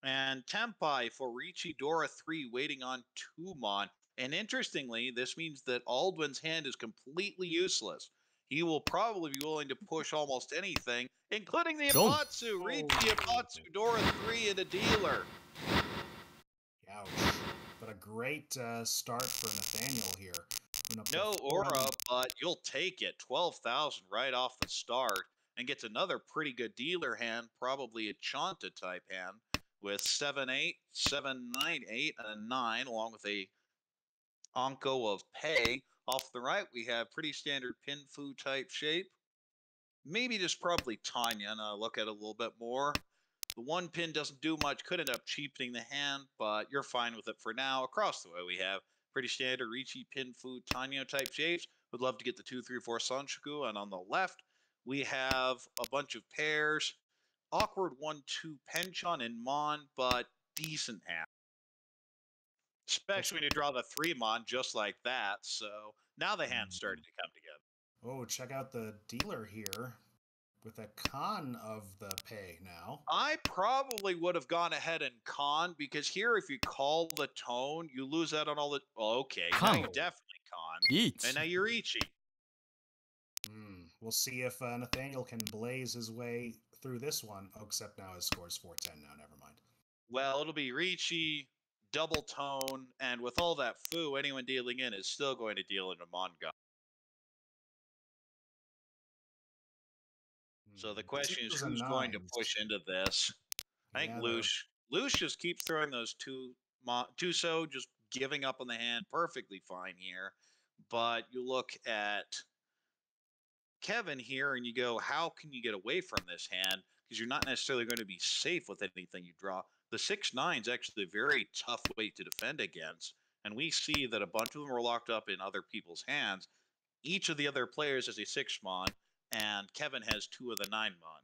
And Tempai for Richi Dora 3 waiting on 2 Mon. And interestingly, this means that Aldwin's hand is completely useless. He will probably be willing to push almost anything, including the Apatsu. Richi Apatsu Dora 3 and a dealer. Ouch. But a great start for Nathaniel here. No aura, but you'll take it. 12,000 right off the start. And gets another pretty good dealer hand, probably a Chanta type hand, with 7-8, 7-9-8, and a 9, along with a Anko of Pei. Off the right, we have pretty standard Pinfu type shape. Maybe just probably Tanya, and I'll look at it a little bit more. The 1 pin doesn't do much, could end up cheapening the hand, but you're fine with it for now. Across the way, we have pretty standard Richi, Pinfu, Tanya type shapes. Would love to get the 2-3-4 Sanshoku, and on the left, we have a bunch of pairs. Awkward 1-2 Penchon and Mon, but decent hand. Especially when you draw the 3 Mon just like that, so now the hand's starting to come together. Oh, check out the dealer here. with a con of the pay now. I probably would have gone ahead and con, because here, if you call the tone, you lose out on all the. Well, okay, now Con. you definitely con, and 1 now you're Ichi. We'll see if Nathaniel can blaze his way through this one. Oh, except now his score's 410 now. Never mind. Well, it'll be Ricci, double tone, and with all that foo, anyone dealing in is still going to deal into Mongun. So the question is, Twos and who's going to nines. push into this? I think Yeah, Lush just keeps throwing those two so just giving up on the hand, perfectly fine here. But you look at Kevin here and you go, how can you get away from this hand? Because you're not necessarily going to be safe with anything you draw. The 6-9 is actually a very tough way to defend against. And we see that a bunch of them are locked up in other people's hands. Each of the other players has a 6-mon, and Kevin has 2 of the 9-mon.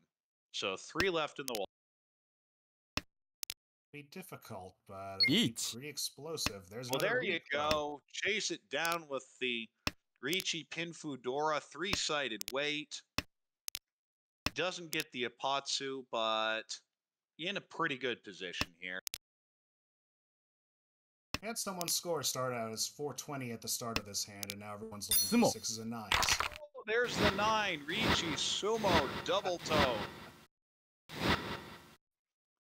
So 3 left in the wall. be difficult, but it'll be Each. pretty explosive. There's Well, another there you weak, though. go. Chase it down with the Ricci Pinfudora, 3-sided weight. Doesn't get the Apatsu, but in a pretty good position here. We had someone's score start out as 420 at the start of this hand, and now everyone's looking Sumo. for 6s and 9s. Oh, there's the 9. Ricci Sumo double toe.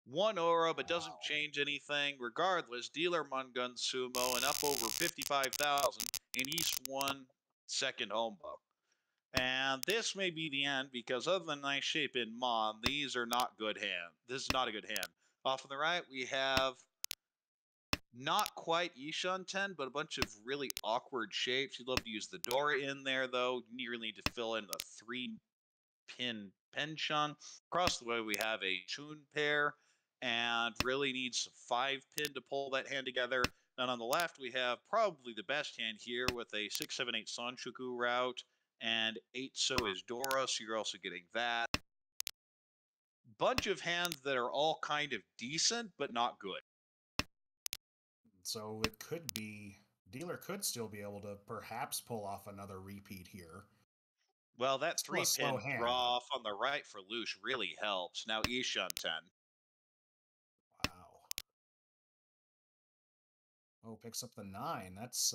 1 aura, but doesn't change anything. Regardless, dealer Mungun Sumo and up over 55,000 in East 1 second home book. And this may be the end, because other than nice shape in Mon, these are not good hand. This is not a good hand. Off on the right, we have not quite Ishan 10, but a bunch of really awkward shapes. You'd love to use the Dora in there, though. You really need to fill in the 3-pin Penshun. Across the way, we have a Chun pair, and really needs 5-pin to pull that hand together. And on the left, we have probably the best hand here with a 6-7-8 Sanshuku route, and 8 so is Dora, so you're also getting that. Bunch of hands that are all kind of decent, but not good. So it could be... Dealer could still be able to perhaps pull off another repeat here. Well, that Still a slow 3-pin hand, draw though. off on the right for Lush really helps. Now Ishan 10. Wow. Oh, picks up the 9. That's,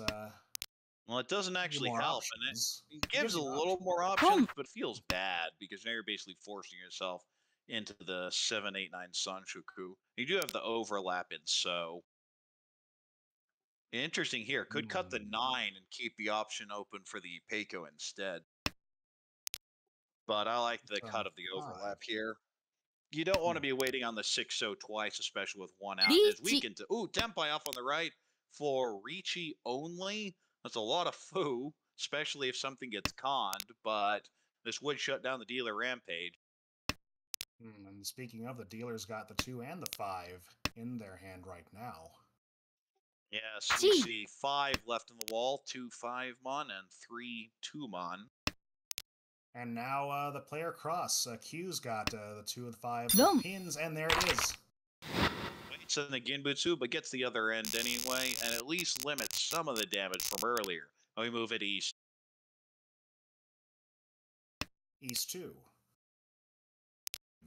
Well, it doesn't actually more help, options. and it gives a you little more options, but it feels bad, because now you're basically forcing yourself into the 7-8-9 Sanshuku. You do have the overlap in So. Interesting here. Could cut the 9 and keep the option open for the Peiko instead. But I like the cut of the overlap here. You don't want to be waiting on the 6-0 twice, especially with 1 out. As we can... Ooh, Tempai off on the right for Ricci only. That's a lot of foo, especially if something gets conned, but this would shut down the dealer Rampage. And speaking of, the dealer's got the 2 and the 5 in their hand right now. Yes, we see 5 left in the wall, 2 5-mon and 3 2-mon. And now the player cross. Q's got the 2 and 5 Dum. pins, and there it is. Waits on the Genbutsu, but gets the other end anyway, and at least limits some of the damage from earlier. We move it east. East 2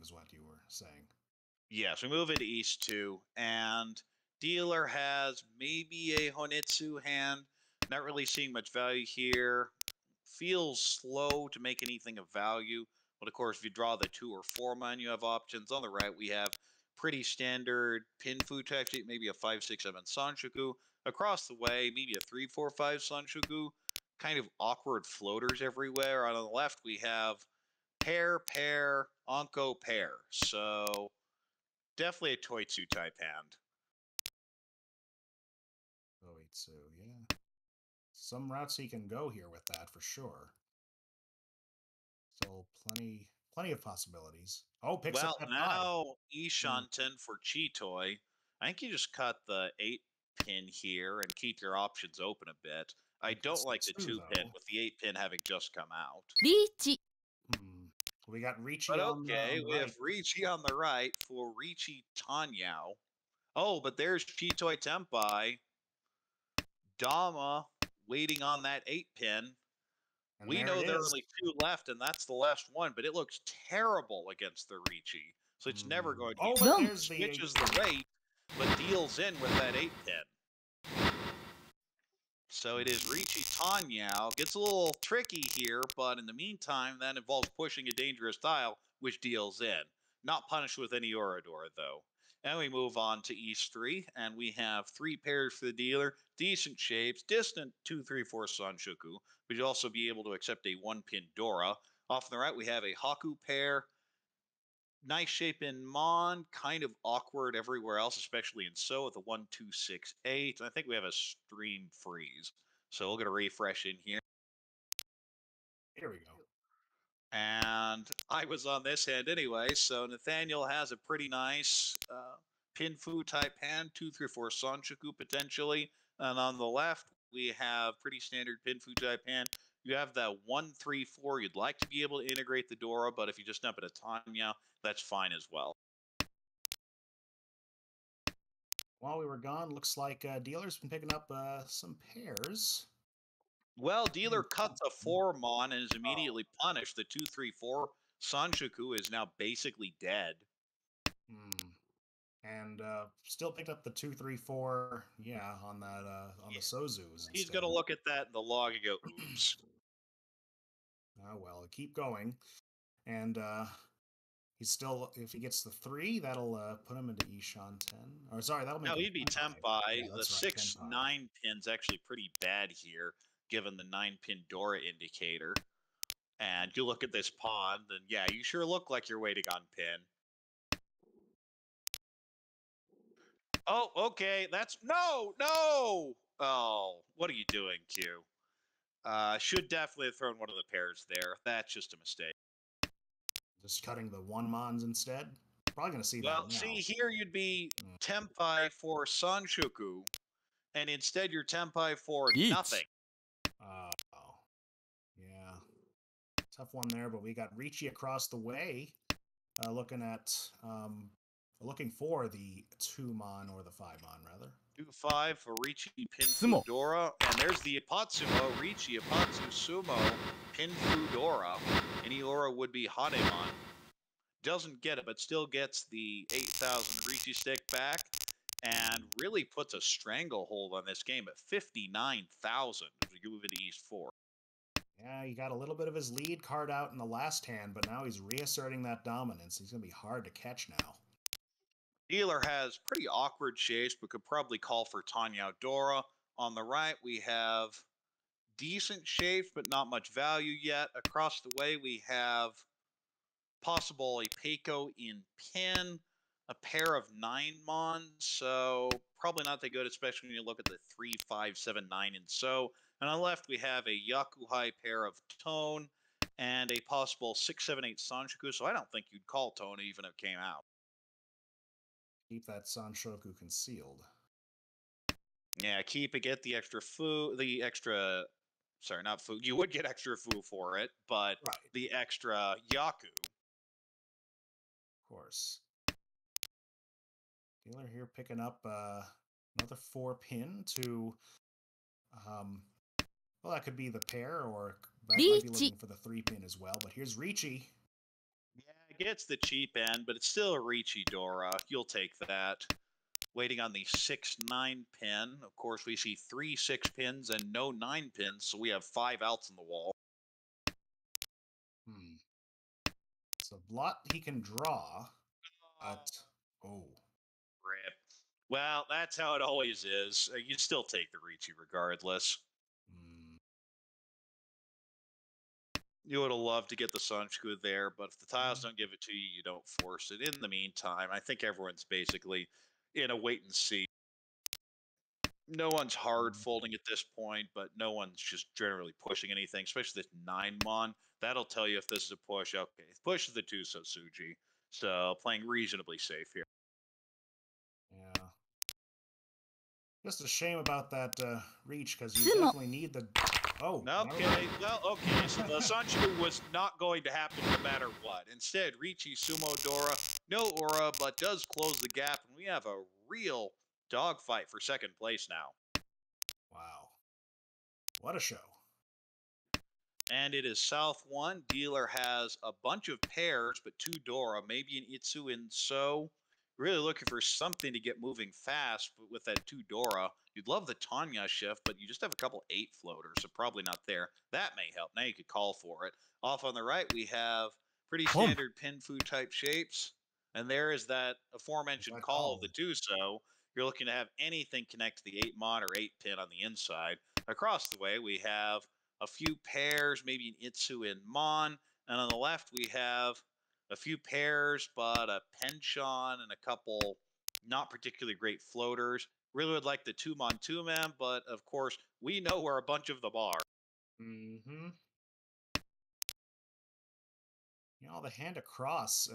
is what you were saying. Yes, we move it east 2, and dealer has maybe a Honitsu hand. Not really seeing much value here. Feels slow to make anything of value. But of course, if you draw the 2 or 4-mon, you have options. On the right, we have pretty standard Pinfu type shape, maybe a 5-6-7 Sanshuku. Across the way, maybe a 3-4-5 Sanshuku. Kind of awkward floaters everywhere. On the left, we have pair, Anko, pair. So definitely a Toitsu type hand. Oh, 8-2, yeah. Some routes he can go here with that for sure. Still plenty of possibilities. Oh, picks up that 5. Now Ishan 10 for Chitoy. I think you just cut the 8-pin here and keep your options open a bit. I don't like the 2-pin with the 8-pin having just come out. リーチ We got Ricci But on okay, the we right. have Ricci on the right for Ricci Tanyao. Oh, but there's Chitoy Tempai. Dama waiting on that 8-pin. And We there know it there are is. only 2 left, and that's the last one, but it looks terrible against the Ricci. So it's never going to be. Oh, Boom. but there's the Switches the rate, but deals in with that 8-pin. So it is Ricci Tanyao. Gets a little tricky here, but in the meantime, that involves pushing a dangerous tile, which deals in. Not punished with any Orador, though. And we move on to East 3, and we have 3 pairs for the dealer. Decent shapes, distant 2-3-4 Sanshoku, but you'll also be able to accept a 1-pin Dora. Off on the right, we have a Haku pair. Nice shape in Mon, kind of awkward everywhere else, especially in So with a 1-2-6-8. I think we have a stream freeze. So we'll get a refresh in here. Here we go. And I was on this hand anyway, so Nathaniel has a pretty nice Pinfu type hand, 2-3-4 Sanshoku potentially. And on the left, we have pretty standard Pinfu type hand. You have that 1-3-4. You'd like to be able to integrate the Dora, but if you just dump it a Tanya, that's fine as well. While we were gone, looks like dealer's been picking up some pairs. Well, dealer cuts a 4-mon and is immediately punished. The 2-3-4 Sanshoku is now basically dead. And still picked up the 2-3-4, yeah, on that on the Sozus. He's gonna look at that in the log and go, oops. Oh well, keep going. And he's still, if he gets the 3, that'll put him into Ishan 10. Or sorry, that'll make No, him he'd be Tenpai. Tenpai. Yeah, The that's right, 6-9 pin's actually pretty bad here, given the 9-pin Dora indicator. And you look at this pawn, then yeah, you sure look like you're waiting on pin. Oh, okay, that's no. Oh, what are you doing, Q? Should definitely have thrown one of the pairs there. That's just a mistake. Just cutting the 1-mons instead. Probably going to see Well, that now. see, here you'd be Tenpai for Sanshoku, and instead you're Tenpai for nothing. Oh. Yeah. Tough one there, but we got Ricci across the way. Looking for the 2-mon or the 5-mon, rather. 2-5 for Ricci Pinfu Dora. And there's the Ipatsumo, Ricci Ipatsu Sumo, Pinfu Dora. Any aura would be Hanemon. Doesn't get it, but still gets the 8,000 Ricci stick back. And really puts a stranglehold on this game at 59,000 as we move into East 4. Yeah, he got a little bit of his lead card out in the last hand, but now he's reasserting that dominance. He's going to be hard to catch now. Dealer has pretty awkward shapes, but could probably call for Tanya Dora. On the right, we have decent shapes, but not much value yet. Across the way, we have possible a Peiko in pin, a pair of 9-mons, so probably not that good, especially when you look at the 3, 5, 7, 9, and so. And on the left, we have a Yakuhai pair of Tone and a possible 6, 7, 8 Sanshoku, so I don't think you'd call Tone even if it came out. Keep that Sanshoku concealed. Yeah, keep it, get the extra sorry, not food. You would get extra food for it, but right. The extra Yaku. Of course. Dealer here picking up another 4-pin to, well, that could be the pair, or that might be looking for the 3-pin as well. But here's Ricci. Yeah, it gets the cheap end, but it's still a Ricci Dora. You'll take that. Waiting on the 6-9 pin. Of course, we see 3 6 pins and no 9 pins, so we have 5 outs on the wall. It's a blot he can draw, but Rip. Well, that's how it always is. You still take the Ricci regardless. You would have loved to get the Sanshoku there, but if the tiles don't give it to you, you don't force it. In the meantime, I think everyone's basically in a wait and see. No one's hard folding at this point, but no one's just generally pushing anything, especially this 9-mon. That'll tell you if this is a push. Okay, push is the 2 Sosuji. So playing reasonably safe here. Yeah. Just a shame about that reach, because you definitely need the... Oh, okay. Well, okay. So the Sanshoku was not going to happen no matter what. Instead, Ricci Sumo Dora, no aura, but does close the gap, and we have a real dogfight for second place now. Wow. What a show. And it is South 1. Dealer has a bunch of pairs, but 2 Dora, maybe an Itsu and So. Really looking for something to get moving fast, but with that 2 Dora, you'd love the Tanya shift, but you just have a couple 8 floaters, so probably not there. That may help. Now you could call for it. Off on the right, we have pretty Home. standard pin food type shapes. And there is that aforementioned That call of the call. 2 So. You're looking to have anything connect to the 8 mon or 8 pin on the inside. Across the way, we have a few pairs, maybe an Itsu and Mon. And on the left, we have a few pairs, but a Penchon and a couple not particularly great floaters. Really would like the 2 Mon 2 Man, but of course, we know where a bunch of them are. Mm-hmm. You know, the hand across,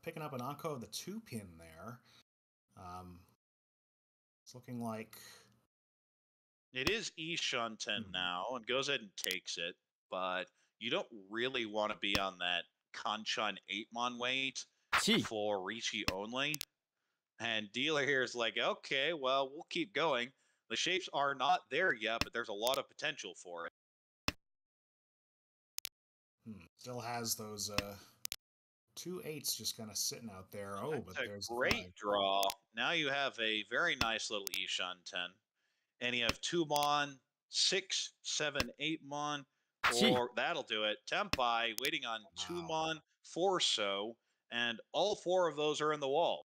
picking up an Anko of the 2-pin there. It's looking like... It is Ishunten now and goes ahead and takes it, but you don't really want to be on that Kanchan 8 Mon wait Chi. for Rishi only. And dealer here is like, okay, well, we'll keep going. The shapes are not there yet, but there's a lot of potential for it. Still has those 2 8s just kind of sitting out there. Oh, That's but a there's great 5. draw. Now you have a very nice little Ishan 10. And you have 2 Mon, 6, 7, 8 Mon, Chi. or that'll do it. Tempai waiting on 2 Wow. Mon, 4 So, and all 4 of those are in the wall.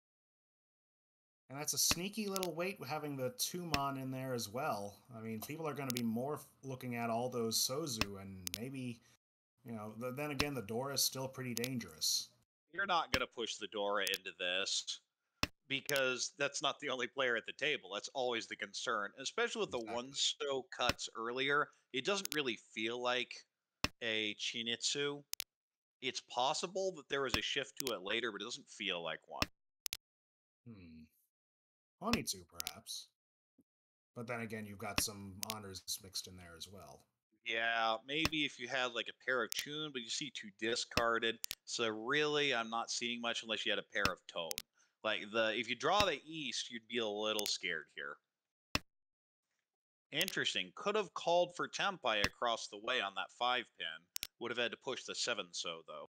And that's a sneaky little wait having the 2-mon in there as well. I mean, people are going to be more looking at all those Sozu, and maybe, you know, then again, the Dora is still pretty dangerous. You're not going to push the Dora into this because that's not the only player at the table. That's always the concern, especially with the Exactly. 1 So cuts earlier. It doesn't really feel like a Chinitsu. It's possible that there was a shift to it later, but it doesn't feel like one. Onitsu, perhaps. But then again, you've got some honors mixed in there as well. Yeah, maybe if you had like a pair of Tune, but you see 2 discarded. So really, I'm not seeing much unless you had a pair of Tone. Like if you draw the East, you'd be a little scared here. Interesting. Could have called for Tempai across the way on that 5 pin. Would have had to push the 7 So though.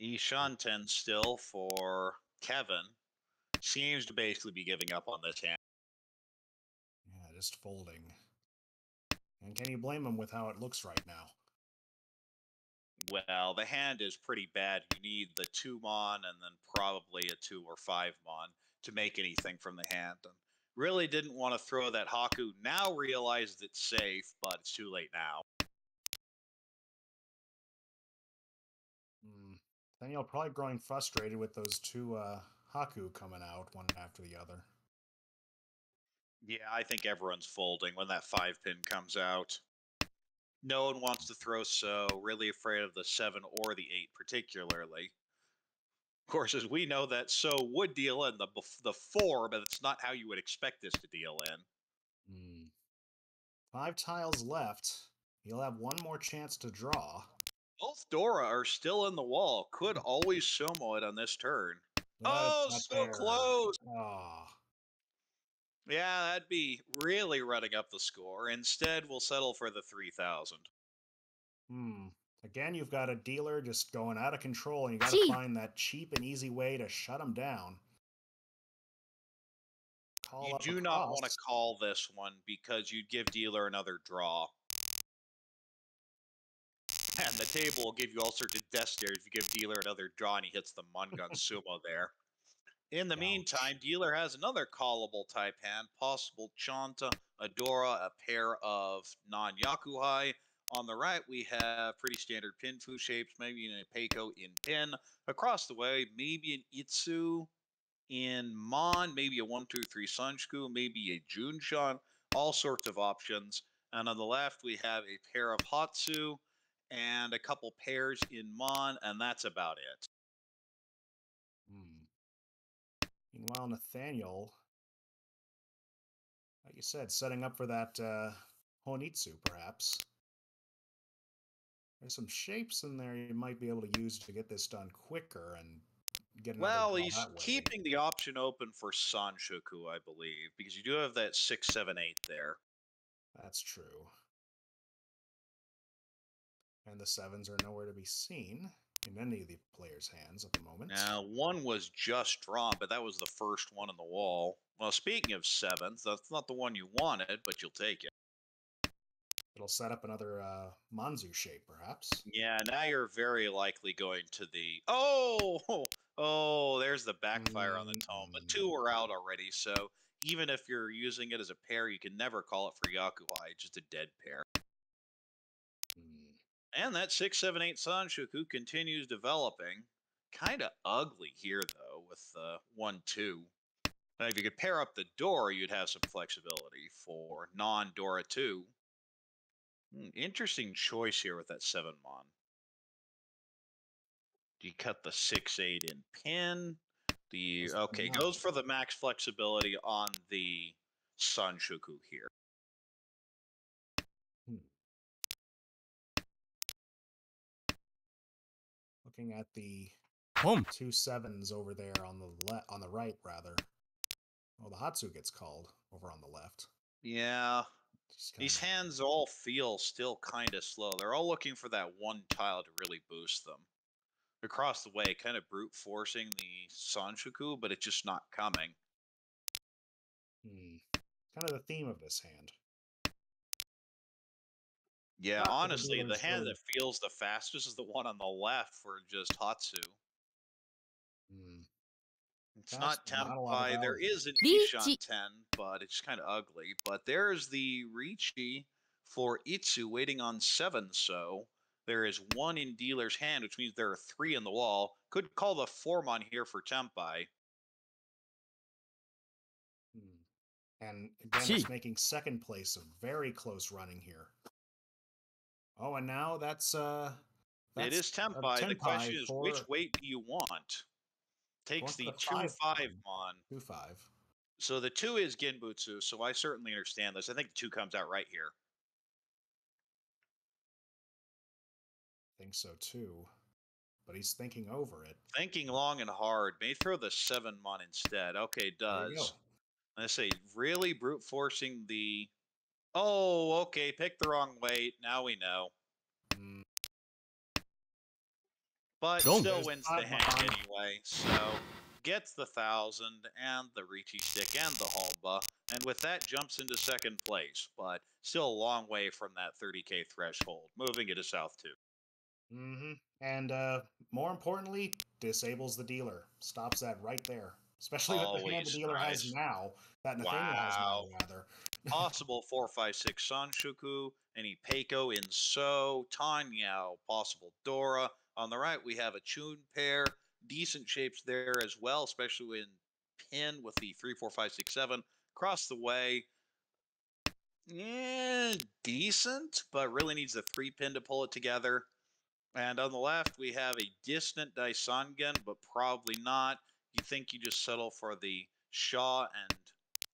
Ishanten still for Kevin. Seems to basically be giving up on this hand. Yeah, just folding. And can you blame him with how it looks right now? Well, the hand is pretty bad. You need the 2 Mon and then probably a 2 or 5 Mon to make anything from the hand. And really didn't want to throw that Haku. Now realized it's safe, but it's too late now. Daniel probably growing frustrated with those 2 Haku coming out one after the other. Yeah, I think everyone's folding when that 5 pin comes out. No one wants to throw So, really afraid of the 7 or the 8 particularly. Of course, as we know, that So would deal in the 4, but it's not how you would expect this to deal in. 5 tiles left. He'll have one more chance to draw. Both Dora are still in the wall. Could always Somo it on this turn. Oh, so close! Oh. Yeah, that'd be really running up the score. Instead, we'll settle for the 3,000. Again, you've got a dealer just going out of control, and you got to find that cheap and easy way to shut him down. You do not want to call this one because you'd give dealer another draw. And the table will give you all sorts of death stares if you give dealer another draw and he hits the Mungun Sumo there. In the meantime, dealer has another callable type hand, possible Chanta, Adora, a pair of non-Yakuhai. On the right, we have pretty standard Pinfu shapes, maybe an Peiko in Pin. Across the way, maybe an Itsu in Mon, maybe a 1-2-3 Sunshu, maybe a Junshan, all sorts of options. And on the left, we have a pair of Hatsu and a couple pairs in Mon, and that's about it. Meanwhile, Nathaniel, like you said, setting up for that Honitsu, perhaps. There's some shapes in there you might be able to use to get this done quicker, and get another Well, draw he's that way. keeping the option open for Sanshoku, I believe, because you do have that 6, 7, 8 there. That's true. And the 7s are nowhere to be seen in any of the players' hands at the moment. Now, 1 was just drawn, but that was the first one on the wall. Well, speaking of 7s, that's not the one you wanted, but you'll take it. It'll set up another Manzu shape, perhaps. Yeah, now you're very likely going to the... Oh, there's the backfire on the tome. But 2 were out already, so even if you're using it as a pair, you can never call it for Yakuhai. It's just a dead pair. And that 6, 7, 8 Sanshoku continues developing. Kind of ugly here, though, with 1, 2. Now, if you could pair up the door, you'd have some flexibility for non-Dora 2. Interesting choice here with that 7-mon. Do you cut the 6, 8 in pin? Okay, goes for the max flexibility on the Sanshoku here. Looking at the 2 7s over there on the right, rather. Oh, the Hatsu gets called over on the left. Yeah. These hands all feel still kind of slow. They're all looking for that one tile to really boost them. Across the way, kind of brute forcing the Sanshoku, but it's just not coming. Kind of the theme of this hand. Yeah, honestly, the hand that feels the fastest is the one on the left for just Hatsu. It's not Tempai. There is an Ishan 10, but it's kind of ugly. But there's the Richi for Itsu waiting on 7, so there is 1 in dealer's hand, which means there are 3 in the wall. Could call the 4-mon here for Tempai. And again, it's making second place, a very close running here. Oh, and now that's it is Tempai. The question is, which weight do you want? Takes the 2-5-mon. 2-5. So the 2 is Genbutsu, so I certainly understand this. I think the 2 comes out right here. I think so too. But he's thinking over it. Thinking long and hard. May throw the 7-mon instead. Okay, does. I say, really brute forcing the... Oh, okay, pick the wrong weight. Now we know. But still wins the hand anyway, so gets the 1,000 and the Richi stick and the Homba, and with that jumps into second place, but still a long way from that 30k threshold, moving it to South 2. And more importantly, disables the dealer. Stops that right there. Especially with the hand the dealer has now. That Nathaniel has now, rather. Possible 4, 5, 6 Sanshoku, any Peiko in So, Tanyao, possible Dora. On the right, we have a Chun pair. Decent shapes there as well, especially in pin with the 3, 4, 5, 6, 7. Across the way, decent, but really needs the 3 pin to pull it together. And on the left, we have a distant Daisangen, but probably not. You think you just settle for the Shaw and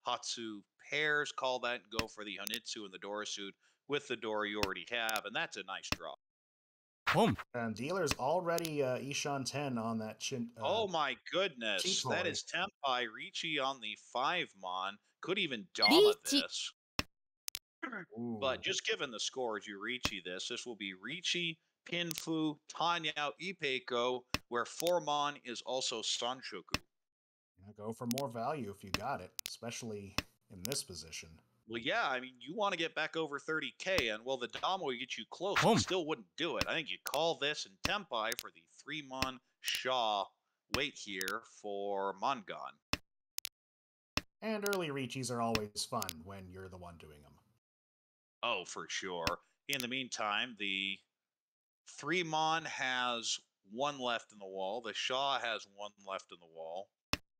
Hatsu pairs, call that, and go for the Honitsu and the Dora suit with the Dora you already have, and that's a nice draw. And dealer's already Ishan 10 on that chin. Oh my goodness, that is Tempai Richi on the 5-mon. Could even Dama this. But just given the scores, you Richi this will be Richi, Pinfu, Tanyao, Ipeiko, where 4-mon is also Sanshoku. Go for more value if you got it, especially in this position. Well, yeah, I mean, you want to get back over 30k, and, well, the Dama will get you close, but still wouldn't do it. I think you call this and Tempai for the 3-mon Shaw wait here for Mongon. And early Richis are always fun when you're the one doing them. Oh, for sure. In the meantime, the 3-mon has 1 left in the wall. The Shaw has 1 left in the wall.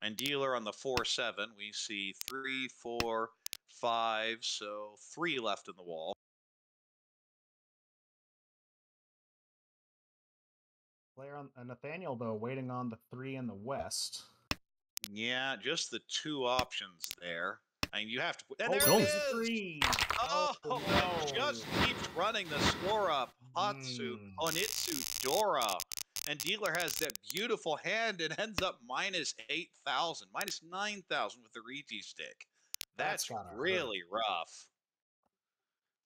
And dealer on the 4-7, we see 3, 4, 5, so 3 left in the wall. Player on Nathaniel, though, waiting on the 3 in the west. Yeah, just the 2 options there. I mean, you have to put... And there it is! 3. Oh, no. It just keeps running the score up. Hatsu, Onitsu, Dora. And dealer has that beautiful hand and ends up minus 8,000, minus 9,000 with the Ricci stick. That's That's gotta hurt. really rough.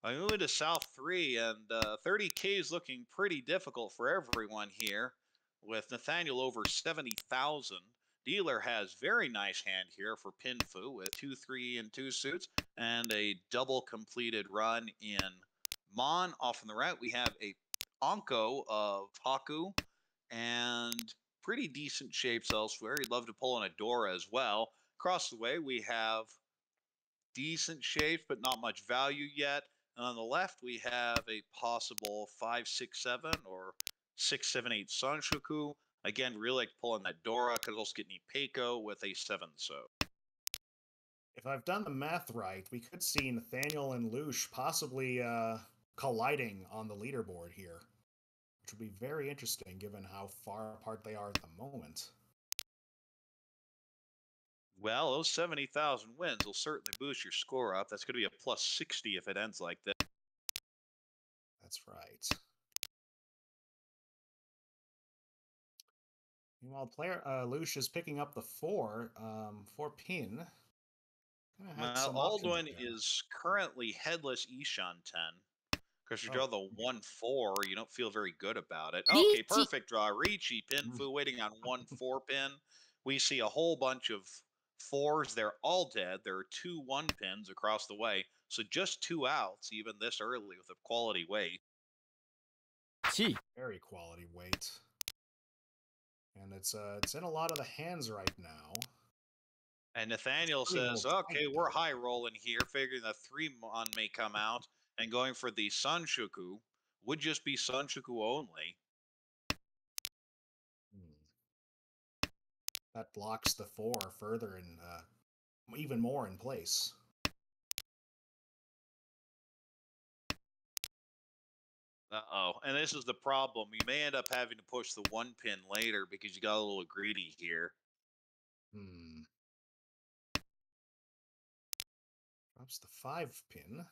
I move into South 3, and 30K is looking pretty difficult for everyone here, with Nathaniel over 70,000. Dealer has very nice hand here for Pinfu with 2, 3, and 2 suits, and a double completed run in Mon. Off on the right, we have a Onko of Haku, and pretty decent shapes elsewhere. He'd love to pull in a Dora as well. Across the way, we have decent shapes, but not much value yet. And on the left, we have a possible 567 or 678 Sanshoku. Again, really like pulling that Dora. Could also get Nipeko with a 7 so. If I've done the math right, we could see Nathaniel and Lush possibly colliding on the leaderboard here, which would be very interesting given how far apart they are at the moment. Well, those 70,000 wins will certainly boost your score up. That's going to be a plus 60 if it ends like this. That's right. Meanwhile, player Lush is picking up the 4 pin. Well, Aldwin is currently headless Ishan 10. Because you draw the 1-4, you don't feel very good about it. Okay, perfect draw. Ricci, Pinfu waiting on 1-4 pin. We see a whole bunch of 4s. They're all dead. There are 2 1 pins across the way. So just 2 outs, even this early, with a quality weight. Very quality weight. And it's in a lot of the hands right now. And Nathaniel says, okay, we're high rolling here, figuring the 3-mon may come out, and going for the Sanshoku would just be Sanshoku only. That blocks the 4 further and even more in place. Uh-oh. And this is the problem. You may end up having to push the 1 pin later because you got a little greedy here. Drops the 5 pin.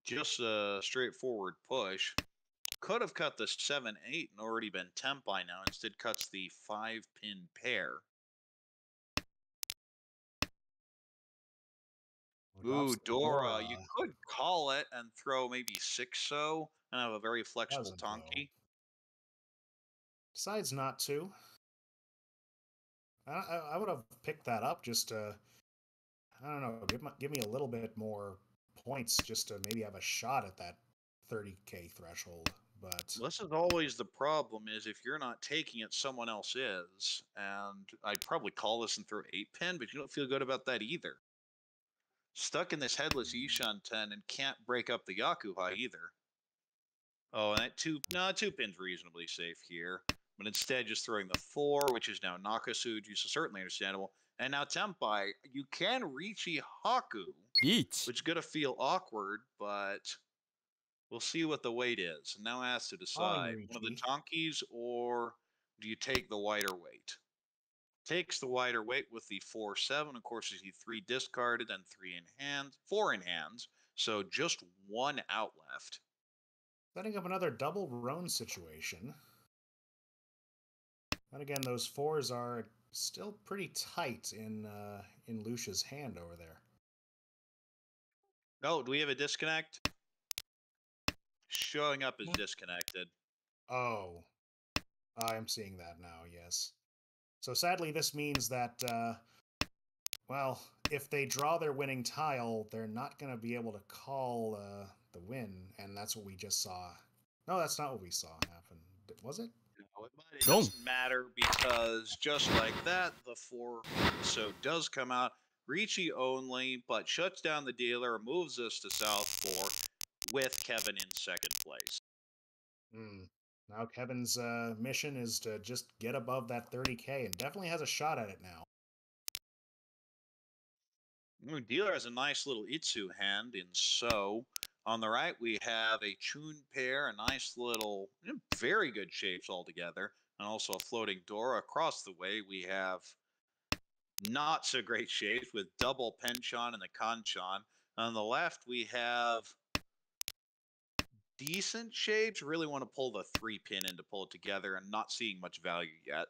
Just a straightforward push. Could have cut the 7-8 and already been temp by now. Instead cuts the 5-pin pair. Ooh, Dora. You could call it and throw maybe 6 so and have a very flexible Tonki. Decides not to. I would have picked that up just to, I don't know, give me a little bit more points just to maybe have a shot at that 30K threshold. But this is always the problem, is if you're not taking it, someone else is. And I'd probably call this and throw 8-pin, but you don't feel good about that either. Stuck in this headless Ishan 10 and can't break up the Yakuhai either. Oh, and that 2-pin's reasonably safe here. But instead, just throwing the 4, which is now Nakasuji, so certainly understandable. And now Tempai, you can Ricci Haku, which is going to feel awkward, but we'll see what the weight is. And now has to decide, one of the Tonkis, or do you take the wider weight? Takes the wider weight with the 4-7. Of course, you see 3 discarded and 4 in hands. So just 1 out left. Setting up another double roan situation. And again, those 4s are still pretty tight in Lucia's hand over there. Oh, do we have a disconnect? Showing up as disconnected. Oh, I'm seeing that now, yes. So sadly, this means that, well, if they draw their winning tile, they're not going to be able to call the win, and that's what we just saw. No, that's not what we saw happen. Was it? No, it doesn't matter, because just like that, the 4 so does come out. Ricci only, but shuts down the dealer, moves us to South 4 with Kevin in second place. Now Kevin's mission is to just get above that 30K, and definitely has a shot at it now. Dealer has a nice little Itsu hand in So. On the right, we have a Chun pair, a nice little, very good shapes altogether, and also a floating Dora. Across the way, we have not so great shapes with double Penchon and the Kanchan. On the left, we have decent shapes. Really want to pull the 3-pin in to pull it together and not seeing much value yet.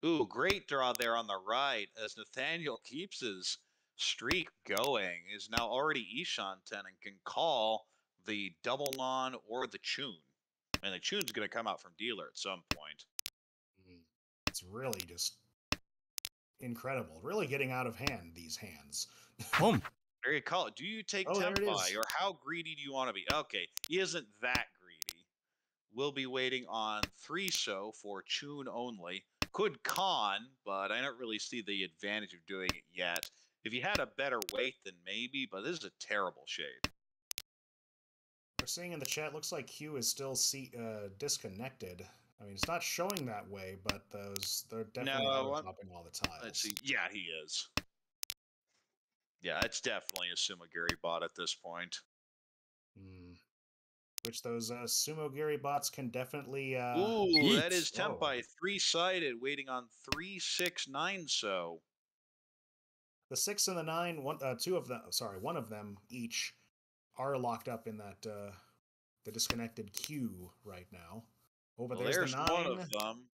Ooh, great draw there on the right as Nathaniel keeps his streak going. Is now already Ishanten and can call the double non or the tune. And the tune's going to come out from dealer at some point. It's really just incredible. Really getting out of hand, these hands. There you call it. Do you take Oh, there it Tempai, is. or how greedy do you want to be? Okay, he isn't that greedy. We'll be waiting on 3-so for tune only. Could con, but I don't really see the advantage of doing it yet. If you had a better weight, then maybe, but this is a terrible shape. We're seeing in the chat, looks like Q is still disconnected. I mean, it's not showing that way, but they're definitely dropping all the tiles. Let's see. Yeah, he is. Yeah, it's definitely a Sumagiri bot at this point. Which those Sumagiri bots can definitely... Ooh, that is Tempai, 3-sided, waiting on 3, 6, 9-so. The 6 and the 9, one of them each are locked up in that the disconnected queue right now. Oh, but Well, there's the 9. One of them.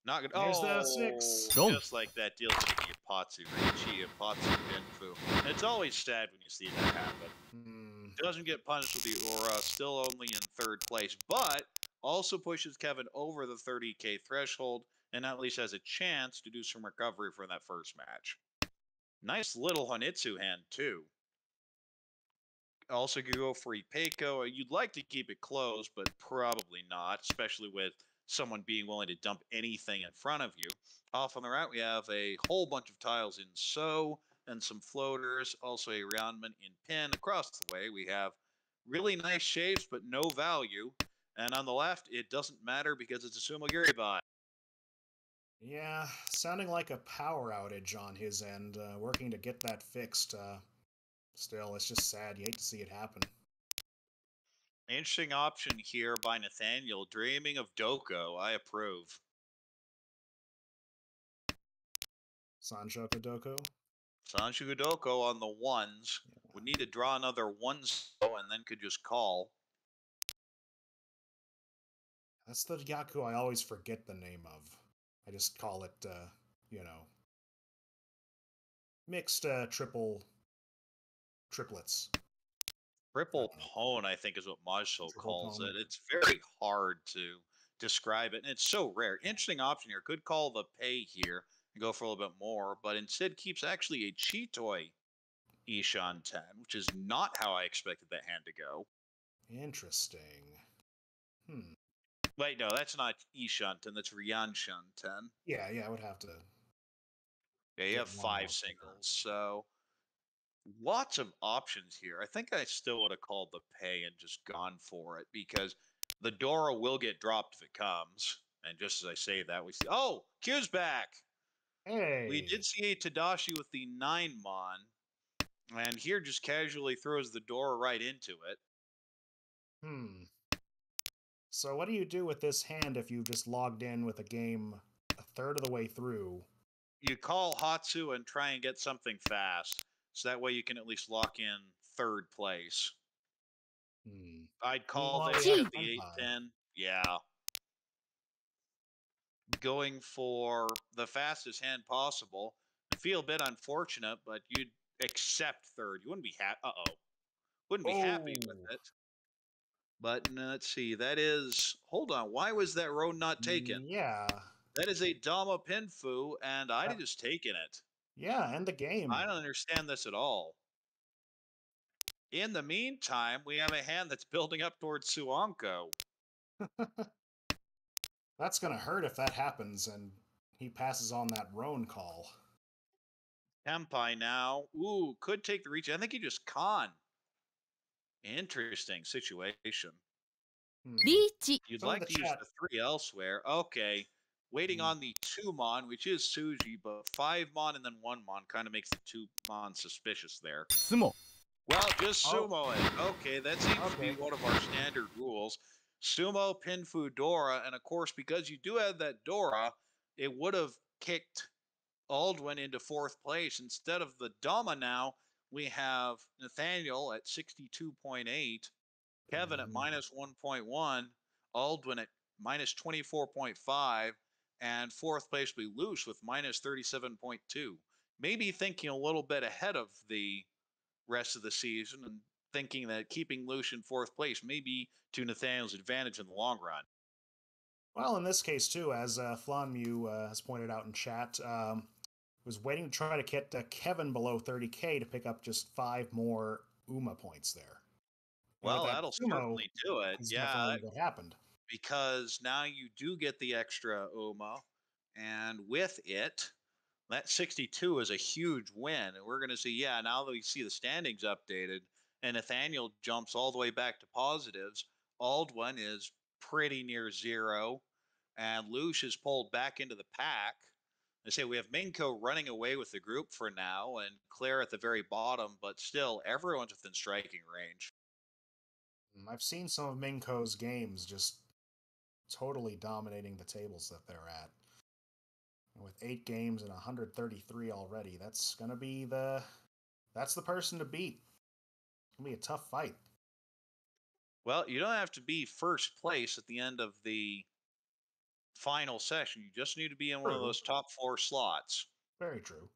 Not good. There's the 6. Just like that deal's gonna be a Potsu Richi, a Potsu Benfu. And it's always sad when you see that happen. Doesn't get punished with the Aura, still only in 3rd place, but also pushes Kevin over the 30k threshold and at least has a chance to do some recovery from that first match. Nice little Honitsu hand, too. Also could go for Ipeiko. You'd like to keep it close, but probably not, especially with someone being willing to dump anything in front of you. Off on the right, we have a whole bunch of tiles in So and some floaters, also a roundman in Pin. Across the way, we have really nice shapes, but no value. And on the left, it doesn't matter because it's a Sumagiri bot. Yeah, sounding like a power outage on his end, working to get that fixed. Still, it's just sad. You hate to see it happen. Interesting option here by Nathaniel, dreaming of Doko. I approve. Sancho Kodoko? Sancho Kodoko on the 1s. Yeah. Would need to draw another 1-so and then could just call. That's the Yaku I always forget the name of. I just call it, mixed triplets. Triple Pone, I think, is what Majso calls it. It's very hard to describe it, and it's so rare. Interesting option here. Could call the pay here and go for a little bit more, but instead keeps actually a Chitoi Ishanten, which is not how I expected that hand to go. Interesting. Wait, no, that's not Ishanten. That's Ryanshanten. Yeah, I would have to. Yeah, you have 5 singles, so lots of options here. I think I still would have called the pay and just gone for it because the Dora will get dropped if it comes. And just as I say that, we see, oh, Q's back. Hey. We did see a Tadashi with the 9-mon, and here just casually throws the Dora right into it. So what do you do with this hand if you just logged in with a game a third of the way through? You call Hatsu and try and get something fast. So that way you can at least lock in 3rd place. I'd call this at the 8-10. Yeah. Going for the fastest hand possible. I feel a bit unfortunate, but you'd accept 3rd. You wouldn't be happy. Wouldn't be happy with it. But let's see. That is... Hold on. Why was that road not taken? Yeah. That is a Dama Pinfu, and I'd have just taken it. Yeah, end the game. I don't understand this at all. In the meantime, we have a hand that's building up towards Suanko. That's going to hurt if that happens, and he passes on that Roan call. Tempai now. Ooh, could take the reach. I think he just con. Interesting situation. You'd like to use the 3 elsewhere. Okay. Waiting on the 2-mon, which is Suji, but 5-mon and then 1-mon kind of makes the 2-mon suspicious there. Sumo. Well, just sumo it. Okay, that seems to be one of our standard rules. Sumo, Pinfu, Dora, and of course, because you do have that Dora, it would have kicked Aldwin into fourth place. Instead of the Dama now, we have Nathaniel at 62.8, Kevin at Mhm. minus 1.1, Aldwin at minus 24.5, and fourth place we Luce with minus 37.2. Maybe thinking a little bit ahead of the rest of the season and thinking that keeping Luce in fourth place may be to Nathaniel's advantage in the long run. Well, in this case too, as Flanmu has pointed out in chat, was waiting to try to get Kevin below 30K to pick up just 5 more UMA points there. And with Well, that that'll sumo, certainly do it. is Yeah, definitely what happened. because now you do get the extra UMA, and with it, that 62 is a huge win. And we're going to see, yeah, now that we see the standings updated and Nathaniel jumps all the way back to positives, Aldwin is pretty near zero, and Luce is pulled back into the pack. I say we have Minko running away with the group for now, and Claire at the very bottom, but still, everyone's within striking range. I've seen some of Minko's games just totally dominating the tables that they're at. With 8 games and 133 already, that's the person to beat. It's gonna be a tough fight. Well, you don't have to be first place at the end of the final session. You just need to be in one of True. those top four slots. Very true.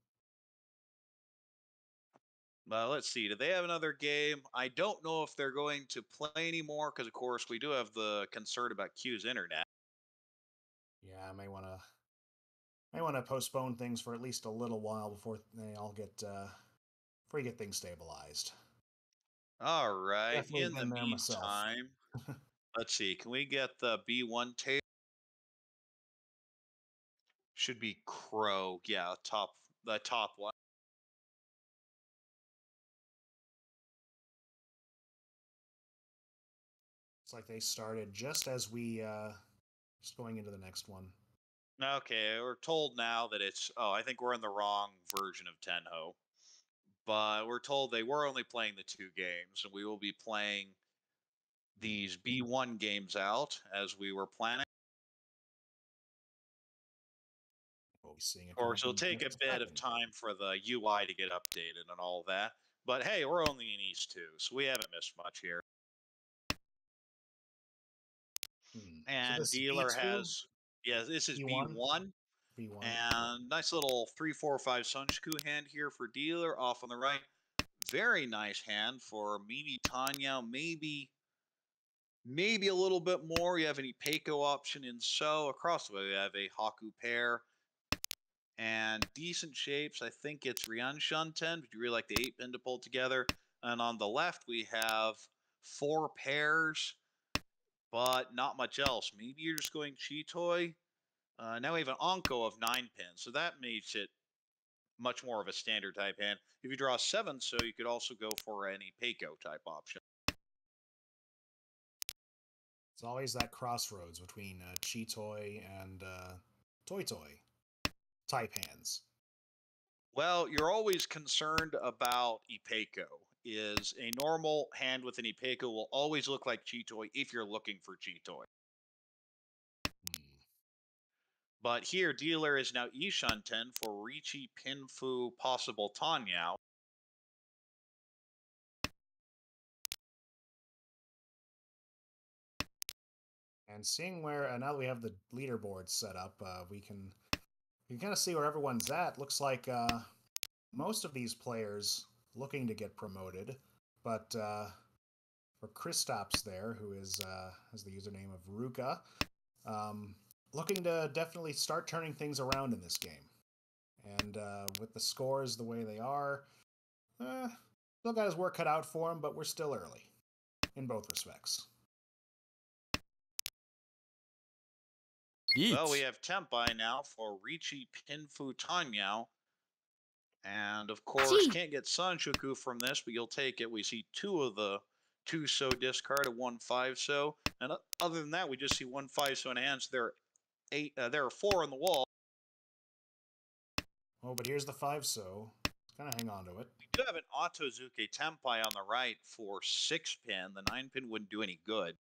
Let's see. Do they have another game? I don't know if they're going to play anymore because, of course, we do have the concern about Q's internet. Yeah, I may want to postpone things for at least a little while before they all get before you get things stabilized. All right. Definitely In the been there myself. meantime, let's see. Can we get the B1 table? Should be Crow. Yeah, the top one. It's like they started just as we just going into the next one. Okay, we're told now that it's. Oh, I think we're in the wrong version of Tenho. But we're told they were only playing the 2 games, and we will be playing these B1 games out as we were planning. We'll be seeing Of it coming course, up it'll in take a just bit of second. time for the UI to get updated and all that. But hey, we're only in East 2, so we haven't missed much here. So And this is Dealer B2, has, yeah, this is B1, B1. B1. And nice little 3-4-5 Sunshiku hand here for Dealer off on the right. Very nice hand for Mimi Tanya. Maybe a little bit more. You have any Peiko option in So. Across the way, we have a Haku pair. And decent shapes. I think it's Rian Shunten, but you really like the 8-pin to pull together. And on the left, we have 4 pairs, but not much else. Maybe you're just going Chitoy. Now we have an Anko of 9 pins, so that makes it much more of a standard type hand. If you draw 7, so you could also go for any Peiko type option. It's always that crossroads between Chitoy and Toy Toy type hands. Well, you're always concerned about Ipeco. Is a normal hand with an Ipeco will always look like Chitoy if you're looking for Chitoy. But here, Dealer is now Ishunten for Richi, Pinfu, possible Tanyao. And seeing where now that we have the leaderboard set up, we can kind of see where everyone's at. Looks like most of these players looking to get promoted, but for Kristaps there, who is has the username of Ruka, looking to definitely start turning things around in this game. And with the scores the way they are, still got his work cut out for him, but we're still early in both respects. Well, we have Tempai now for Richi, Pinfu, Tanyao. And of course, can't get Sanshoku from this, but you'll take it. We see 2 of the 2 So discard, a 1-5 So. And other than that, we just see 1-5 So in hands. There are 4 on the wall. Oh, but here's the 5 So. Kind of hang on to it. We do have an Otozuke Tempai on the right for 6-pin. The 9-pin wouldn't do any good.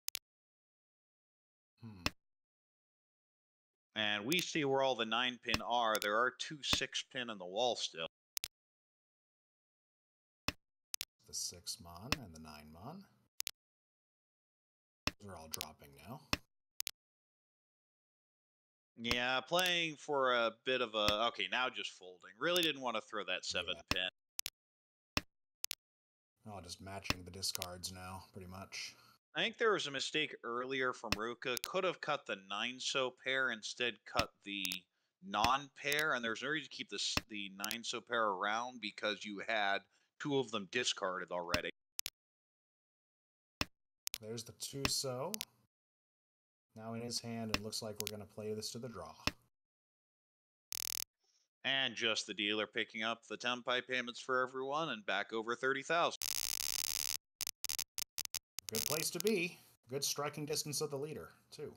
And we see where all the 9-pin are. There are 2 6-pin in the wall still. The 6 mon and the 9 mon. They're all dropping now. Yeah, playing for a bit of a... Okay, now just folding. Really didn't want to throw that 7-pin. Oh, just matching the discards now, pretty much. I think there was a mistake earlier from Ruka. Could have cut the 9-so pair, instead cut the non-pair, and there's no reason to keep the 9-so pair around because you had 2 of them discarded already. There's the 2-so. Now in his hand, it looks like we're going to play this to the draw. And just the dealer picking up the Tempai payments for everyone and back over 30,000. Good place to be. Good striking distance of the leader, too.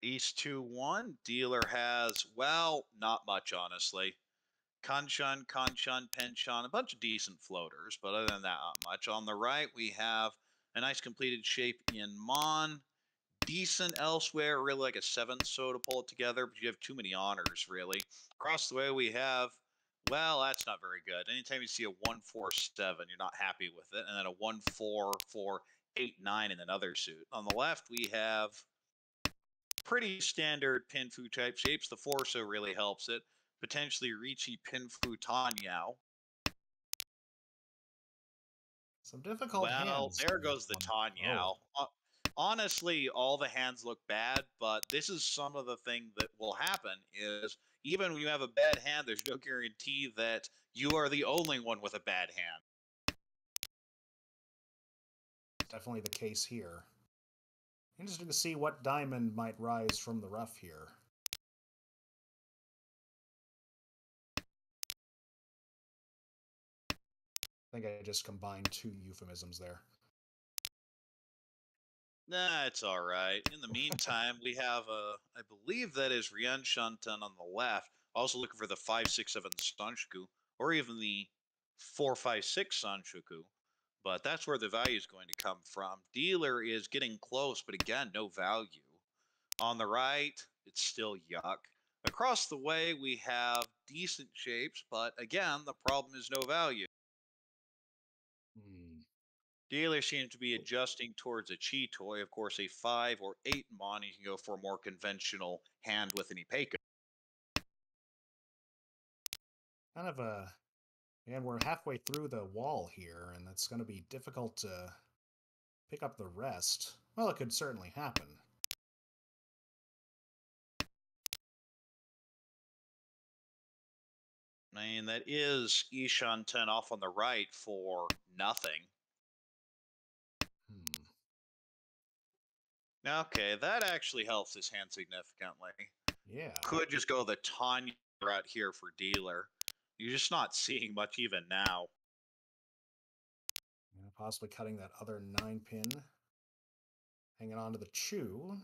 East 2-1. Dealer has, well, not much, honestly. Kanchan, Penchon, a bunch of decent floaters, but other than that, not much. On the right, we have a nice completed shape in Mon. Decent elsewhere, really like a 7-so to pull it together, but you have too many honors, really. Across the way, we have, well, that's not very good. Anytime you see a 1-4-7, you're not happy with it, and then a 1-4-4-8-9 in another suit. On the left, we have pretty standard Pinfu type shapes. The 4-so really helps it. Potentially Ricci, Pinfu, Tanyao. Some difficult hands. Well, there goes the Tanyao. Oh. Honestly, all the hands look bad, but this is some of the thing that will happen is even when you have a bad hand, there's no guarantee that you are the only one with a bad hand. Definitely the case here. Interesting to see what diamond might rise from the rough here. I think I just combined 2 euphemisms there. Nah, it's all right. In the meantime, we have I believe that is Rian Shantan on the left. Also looking for the 5-6-7 Sanshoku, or even the 4-5-6 Sanshoku. But that's where the value is going to come from. Dealer is getting close, but again, no value. On the right, it's still yuck. Across the way, we have decent shapes, but again, the problem is no value. Dealer seems to be adjusting towards a chi toy. Of course, a 5 or 8 mon, you can go for a more conventional hand with an Ipeco. Kind of a... And we're halfway through the wall here, and it's going to be difficult to pick up the rest. Well, it could certainly happen. I mean, that is Ishan 10 off on the right for nothing. Okay, that actually helps his hand significantly. Yeah. Could just go the Tanya route here for dealer. You're just not seeing much even now. Yeah, possibly cutting that other 9-pin. Hanging on to the Chu.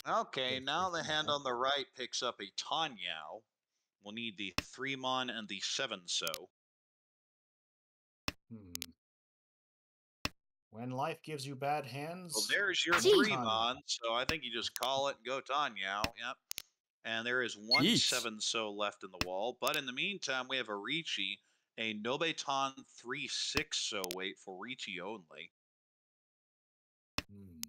Okay, now the hand on the right picks up a Tanyao. We'll need the 3-mon and the 7-so. When life gives you bad hands... Well, there's your 3-mon, so I think you just call it and go Tanyao. Yep. And there is one 7-so left in the wall. But in the meantime, we have a Ricci, a Nobetan 3-6-so weight for Ricci only. And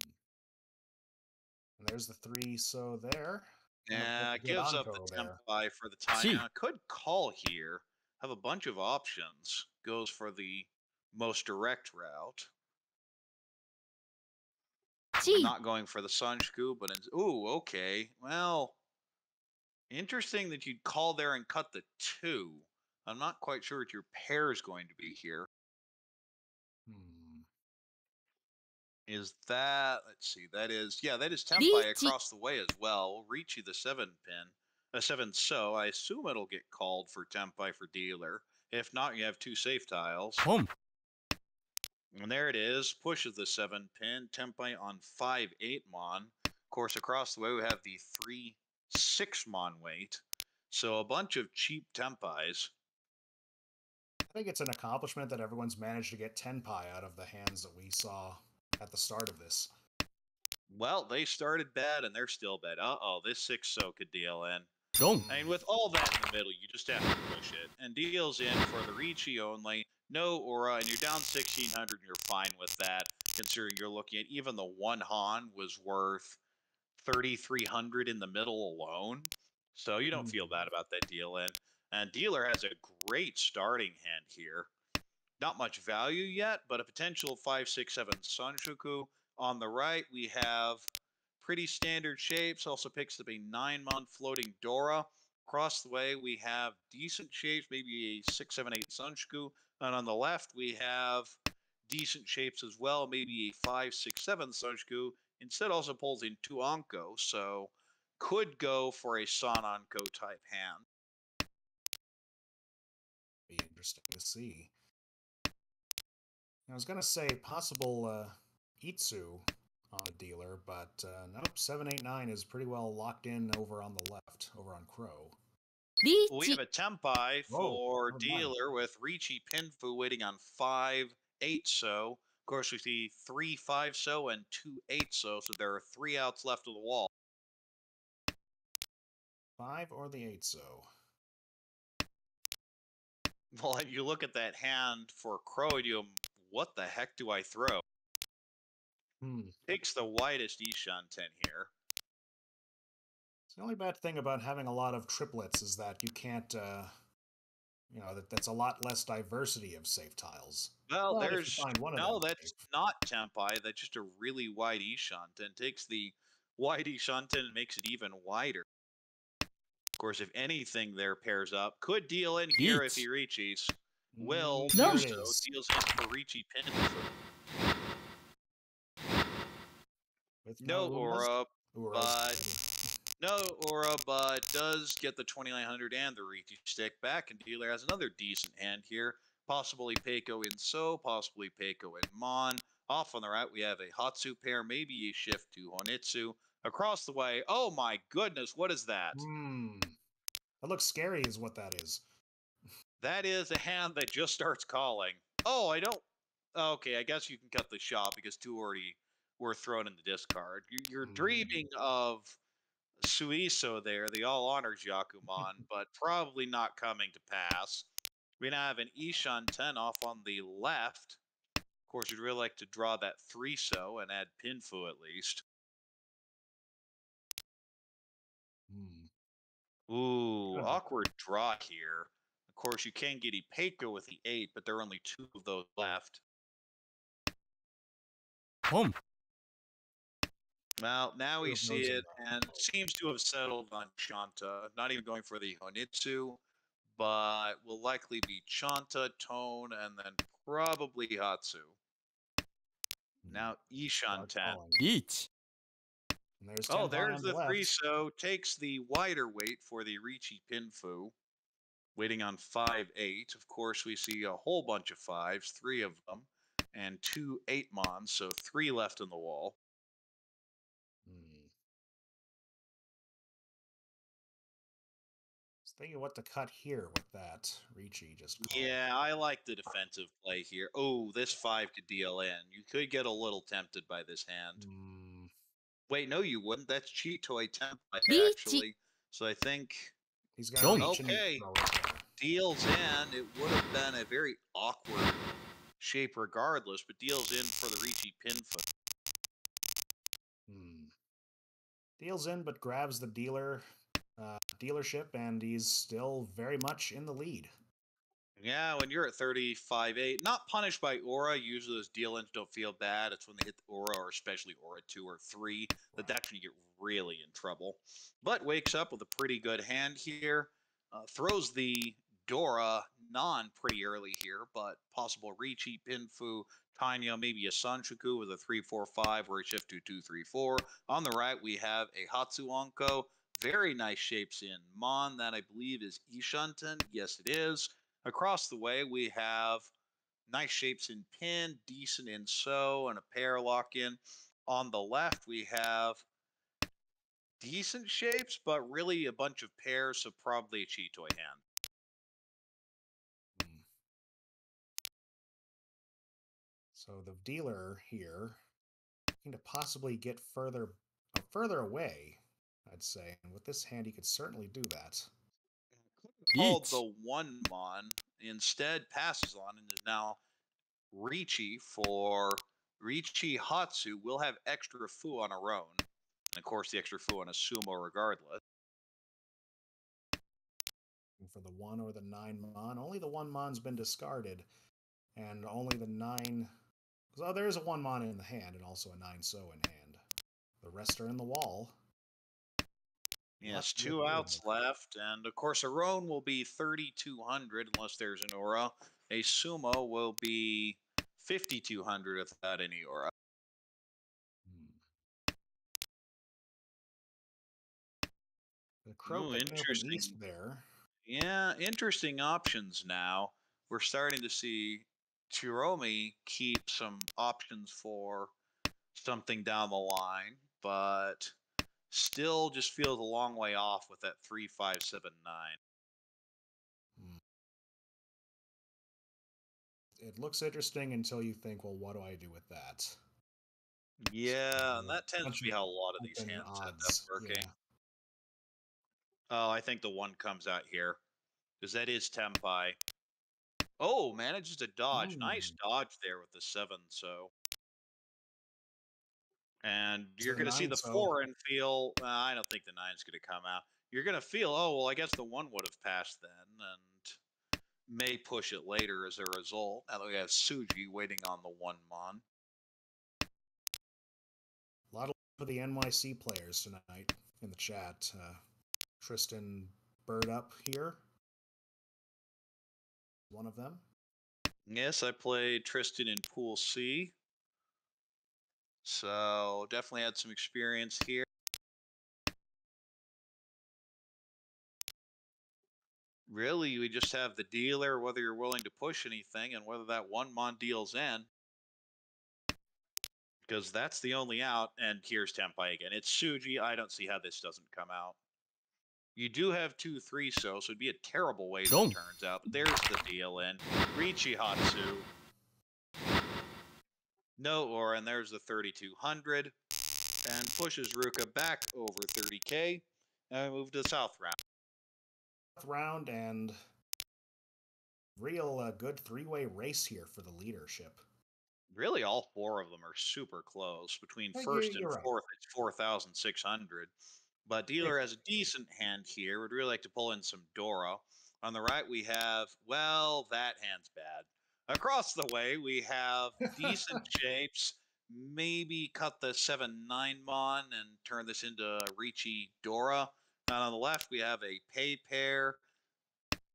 there's the 3-so there. Yeah, gives up the Tempai for the Tanya. Could call here. Have a bunch of options. Goes for the most direct route. Not going for the Sanshoku, but ooh, okay. Well, interesting that you'd call there and cut the 2. I'm not quite sure what your pair is going to be here. Is that, let's see, that is Tempai across the way as well. Ricci the 7-pin, a 7-so. I assume it'll get called for Tempai for dealer. If not, you have 2 safe tiles. And there it is, pushes the 7-pin, Tempai on 5-8 mon. Of course, across the way we have the 3-6 mon weight. So a bunch of cheap Tempais. I think it's an accomplishment that everyone's managed to get Tenpai out of the hands that we saw at the start of this. Well, they started bad and they're still bad. Uh-oh, this 6-so could deal in. Dong. I mean, with all that in the middle, you just have to push it. And deals in for the Ricci only. No aura, and you're down 1,600, and you're fine with that, considering you're looking at even the one Han was worth 3,300 in the middle alone. So you don't feel bad about that deal in. And dealer has a great starting hand here. Not much value yet, but a potential 5, 6, 7 Sanshoku. On the right, we have pretty standard shapes. Also picks up a 9-month floating Dora. Across the way, we have decent shapes, maybe a 6, 7, 8 Sanshoku. And on the left, we have decent shapes as well, maybe a 5, 6, 7 Sanshoku. Instead, also pulls in 2 Anko, so could go for a San Anko type hand. Be interesting to see. I was gonna say possible Itsu on a dealer, but nope. 789 is pretty well locked in over on the left, over on Crow. We have a Tempai for Whoa, dealer with Ricci Pinfu waiting on 5, 8-so. Of course, we see 3 5-so and 2 8-so, so there are 3 outs left of the wall. 5 or the 8-so. Well, you look at that hand for Crow and you, what the heck do I throw? Takes the widest Ishan 10 here. The only bad thing about having a lot of triplets is that you can't, that's a lot less diversity of safe tiles. Well, But there's no, that's safe. not Tempai. That's just a really wide Ishanten. Takes the wide Ishanten and makes it even wider. Of course, if anything there pairs up, could deal in here if he reaches. Will No. so deals in for Ricci Pin. With No aura, but does get the 2,900 and the Ricci stick back, and dealer has another decent hand here. Possibly Peiko in So, possibly Peiko in Mon. Off on the right, we have a Hatsu pair, maybe a shift to Honitsu. Across the way, oh my goodness, what is that? That looks scary is what that is. That is a hand that just starts calling. Oh, I don't... Okay, I guess you can cut the shot because 2 already were thrown in the discard. You're dreaming of Suiso there, the All Honors Yakuman, but probably not coming to pass. We now have an Ishan 10 off on the left. Of course, you'd really like to draw that 3-so and add Pinfu at least. Ooh, awkward draw here. Of course, you can get Ipeco with the 8, but there are only 2 of those left. Well, now we see it, and seems to have settled on Shanta. Not even going for the Honitsu, but will likely be Chanta, Tone, and then probably Hatsu. Now Ishan 10. There's there's the 3-so. Takes the wider weight for the Ricci Pinfu. Waiting on 5-8. Of course, we see a whole bunch of 5s, 3 of them, and 2 8-mons, so 3 left in the wall. Thinking what to cut here with that. Ricci just called. Yeah, I like the defensive play here. Oh, this 5 could deal in. You could get a little tempted by this hand. Wait, no, you wouldn't. That's Cheat Toy Template, actually. So I think... He's got okay. Deals in. It would have been a very awkward shape regardless, but deals in for the Ricci Pinfoot. Deals in, but grabs the dealership, and he's still very much in the lead. Yeah, when you're at 35-8, not punished by Aura, usually those deal-ins don't feel bad. It's when they hit the Aura, or especially Aura 2 or 3, that's when you get really in trouble. But wakes up with a pretty good hand here. Throws the Dora non pretty early here, but possible Ricci, Pinfu, Tanya, maybe a Sanshoku with a 3-4-5 or a shift to 2-3-4. On the right, we have a Hatsuanko. Very nice shapes in Mon. That I believe is Ishanten. Yes, it is. Across the way, we have nice shapes in Pin, decent in So, and a pair lock-in. On the left, we have decent shapes, but really a bunch of pairs, so probably a Cheat-Toy hand. So the dealer here Looking to possibly get further away, I'd say. And with this hand, he could certainly do that. Called 1 the one mon, instead passes on and is now Ricci for Ricci Hatsu will have extra fu on her own. And of course, the extra fu on a sumo regardless. And for the 1 or the 9 mon, only the 1 mon's been discarded. And only the 9. So there is a 1 mon in the hand and also a 9 so in hand. The rest are in the wall. Yes, 2 outs left. And of course, a roan will be 3,200 unless there's an aura. A sumo will be 5,200 without any aura. The crow picking up an east there. Yeah, interesting options now. We're starting to see Chiromi keep some options for something down the line, but still just feels a long way off with that 3,579. It looks interesting until you think, well, what do I do with that? Yeah, and that tends to be how a lot of these hands end up working. Yeah. Oh, I think the 1 comes out here, because that is Tempai. Oh, manages to dodge. Nice dodge there with the 7, so. And you're going to see the 4 and feel, I don't think the 9's going to come out. You're going to feel, oh, well, I guess the 1 would have passed then, and may push it later as a result. Now that we have Suji waiting on the 1 mon. A lot of for the NYC players tonight in the chat. Tristan Bird up here. One of them. Yes, I played Tristan in Pool C. So definitely had some experience here. Really, we just have the dealer, whether you're willing to push anything and whether that 1 mon deals in. Because that's the only out, and here's Tempai again. It's Suji. I don't see how this doesn't come out. You do have 2-3 so it'd be a terrible way as it turns out. But there's the deal in. Ricci Hatsu. No aura, and there's the 3,200. And pushes Ruka back over 30k. And we move to the south round. Round and real good 3-way race here for the leadership. Really, all 4 of them are super close. Between first and fourth, it's 4,600. But dealer has a decent hand here. Would really like to pull in some Dora. On the right, we have, well, that hand's bad. Across the way, we have decent shapes. Maybe cut the 7-9 mon and turn this into Ricci Dora. And on the left, we have a pay pair.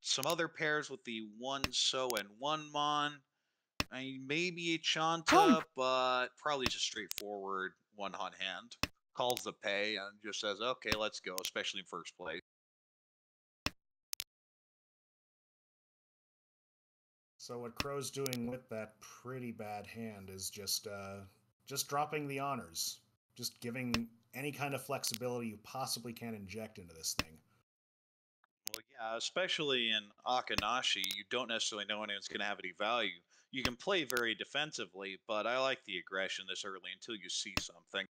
Some other pairs with the 1 so and 1 mon. I mean, maybe a Chanta, but probably just straightforward 1 hot hand. Calls the pay and just says, okay, let's go, especially in first place. So what Crow's doing with that pretty bad hand is just dropping the honors. Just giving any kind of flexibility you possibly can inject into this thing. Well, yeah, especially in Akanashi, you don't necessarily know anyone's going to have any value. You can play very defensively, but I like the aggression this early until you see something.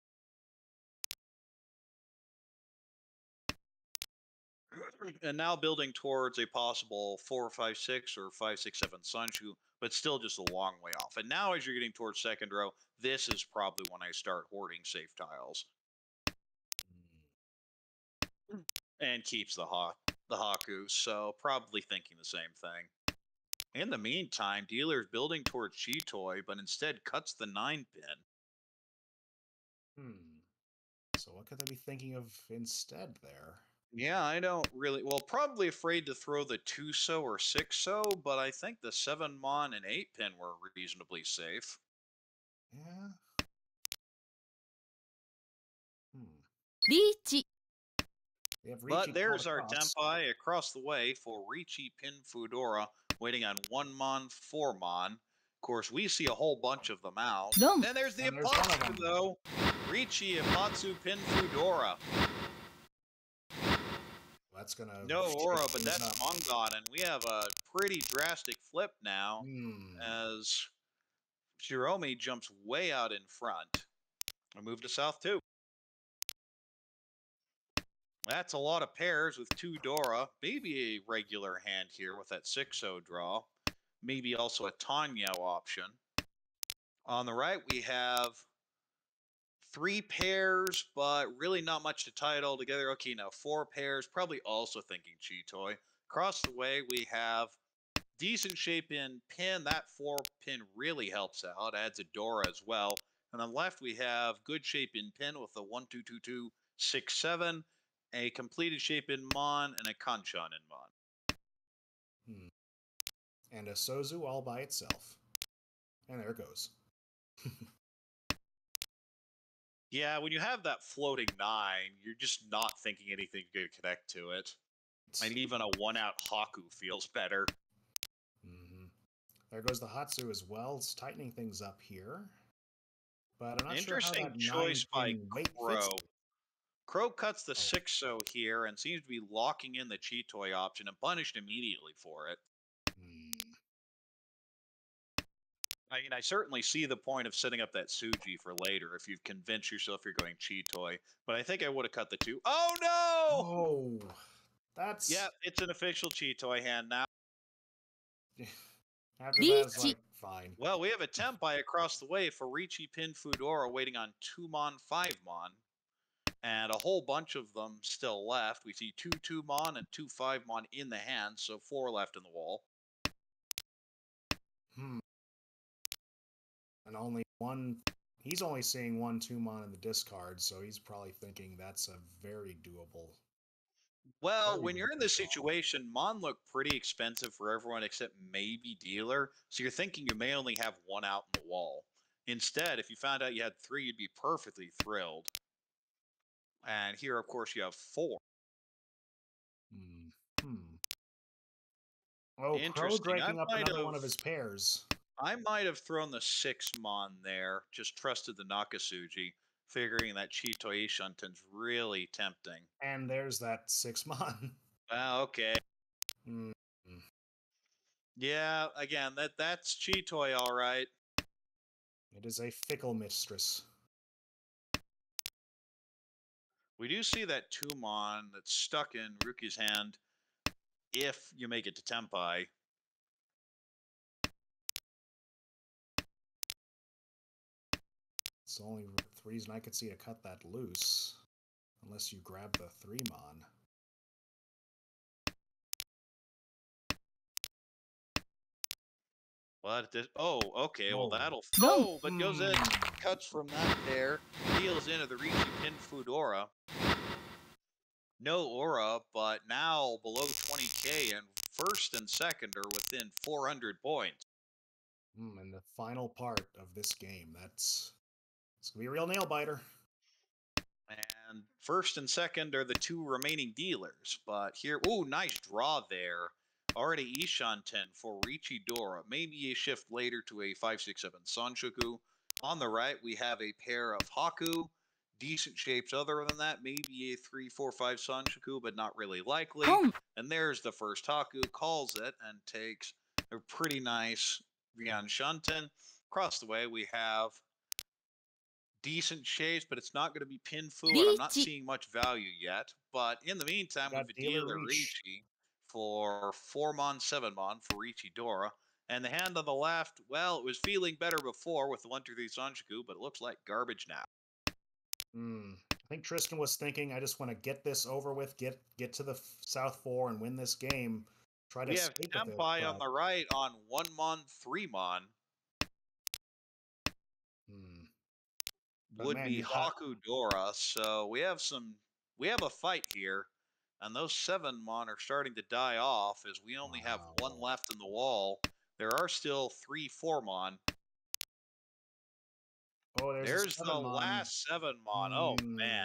And now building towards a possible 4-5-6 or 5-6-7 Sunshu, but still just a long way off. And now as you're getting towards second row, this is probably when I start hoarding safe tiles. And keeps the Haku, so probably thinking the same thing. In the meantime, dealer's building towards Chitoi, but instead cuts the 9-pin. So what could they be thinking of instead there? Yeah, I don't really... Well, probably afraid to throw the 2 so or 6 so, but I think the 7 mon and 8-pin were reasonably safe. Yeah. Ricci. But there's our Tempai across the way for Ricci Pin Fudora, waiting on 1 mon, 4 mon. Of course, we see a whole bunch of them out. Then there's the Apatsu, though. Ricci Apatsu Pin Fudora. That's gonna... No aura, but that's Mongon, and we have a pretty drastic flip now, as Shiromi jumps way out in front. I move to South 2. That's a lot of pairs with 2 Dora. Maybe a regular hand here with that 6-0 draw. Maybe also a Tanyo option. On the right, we have 3 pairs, but really not much to tie it all together. Okay, now 4 pairs, probably also thinking Chitoy. Across the way, we have decent shape in pin. That 4 pin really helps out, adds a Dora as well. And on the left, we have good shape in pin with a 1, 2, 2, 2, 6, 7, a completed shape in Mon, and a Kanchan in Mon. And a Sozu all by itself. And there it goes. Yeah, when you have that floating 9, you're just not thinking anything good to connect to it. And even a 1-out Haku feels better. There goes the Hatsu as well. It's tightening things up here. But I'm not sure how Interesting that choice by weight Crow. fits. Crow cuts the 6-0 here and seems to be locking in the Chitoy option and punished immediately for it. I mean, I certainly see the point of setting up that Suji for later if you've convinced yourself you're going Chitoy, but I think I would have cut the 2. Oh, no! Oh, that's... Yeah, it's an official Chitoy hand now. After that, it's like, fine. Well, we have a Tempai across the way for Richie Pin Fudora waiting on 2-mon, 5-mon. And a whole bunch of them still left. We see 2 2-mon and 2 5-mon in the hand, so 4 left in the wall. And only one... He's only seeing 1 2-mon in the discard, so he's probably thinking that's a very doable... Well, when you're in this situation, Mon look pretty expensive for everyone except maybe Dealer, so you're thinking you may only have 1 out in the wall. Instead, if you found out you had 3, you'd be perfectly thrilled. And here, of course, you have 4. Oh, Crow breaking up another one of his pairs. I might have thrown the 6-mon there, just trusted the Nakasuji, figuring that Chitoy Ishunten's really tempting. And there's that 6-mon. Okay. Yeah, again, that's Chitoy, all right. It is a fickle mistress. We do see that 2-mon that's stuck in Ruki's hand if you make it to Tempai. It's the only reason I could see to cut that loose. Unless you grab the 3-mon. What? Oh, okay. Oh. Well, that'll... Oh, but goes in, cuts from that pair, deals into the Richie Pin Fudora. No aura, but now below 20k, and first and second are within 400 points. And the final part of this game, it's gonna be a real nail biter. And first and second are the 2 remaining dealers, but here, oh, nice draw there. Already Ishunten for Richidora, maybe a shift later to a 5-6-7 Sanshoku. On the right, we have a pair of Haku. Decent shapes other than that, maybe a 3-4-5 Sanshoku, but not really likely. And there's the first Haku, calls it, and takes a pretty nice Ryan Shunten. Across the way, we have decent shapes, but it's not going to be Pinfu, and I'm not seeing much value yet. But in the meantime, we have a dealer Richie for 4-mon, 7-mon for Richidora. And the hand on the left, well, it was feeling better before with the 1-2-3 Sanshoku, but it looks like garbage now. I think Tristan was thinking, I just want to get this over with, get to the South 4 and win this game. Try to escape with it. Tempai on the right on 1-mon, 3-mon. Would be Haku Dora, so we have a fight here, and those 7-mon are starting to die off as we only have 1 left in the wall. There are still 3 4-mon. Oh, there's the last 7-mon. Oh man,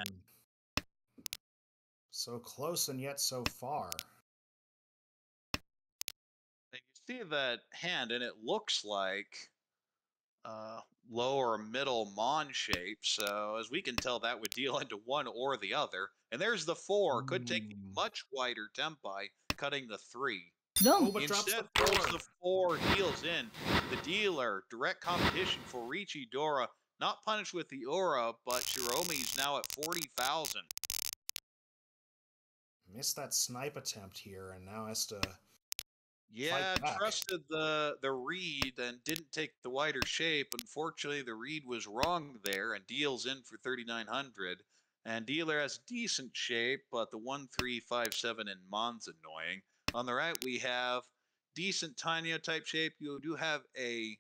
so close and yet so far. And you see that hand, and it looks like lower middle mon shape, so as we can tell, that would deal into one or the other. And there's the 4, could take the much wider Tempai, cutting the 3. Instead, throws the 4, deals in. The dealer, direct competition for Richidora, not punished with the aura, but Shiromi's now at 40,000. Missed that snipe attempt here, and now has to Yeah, fight back. trusted the read and didn't take the wider shape. Unfortunately, the read was wrong there, and deals in for 3,900. And dealer has decent shape, but the 1-3-5-7 in Mon's annoying. On the right, we have decent Tanya type shape. You do have a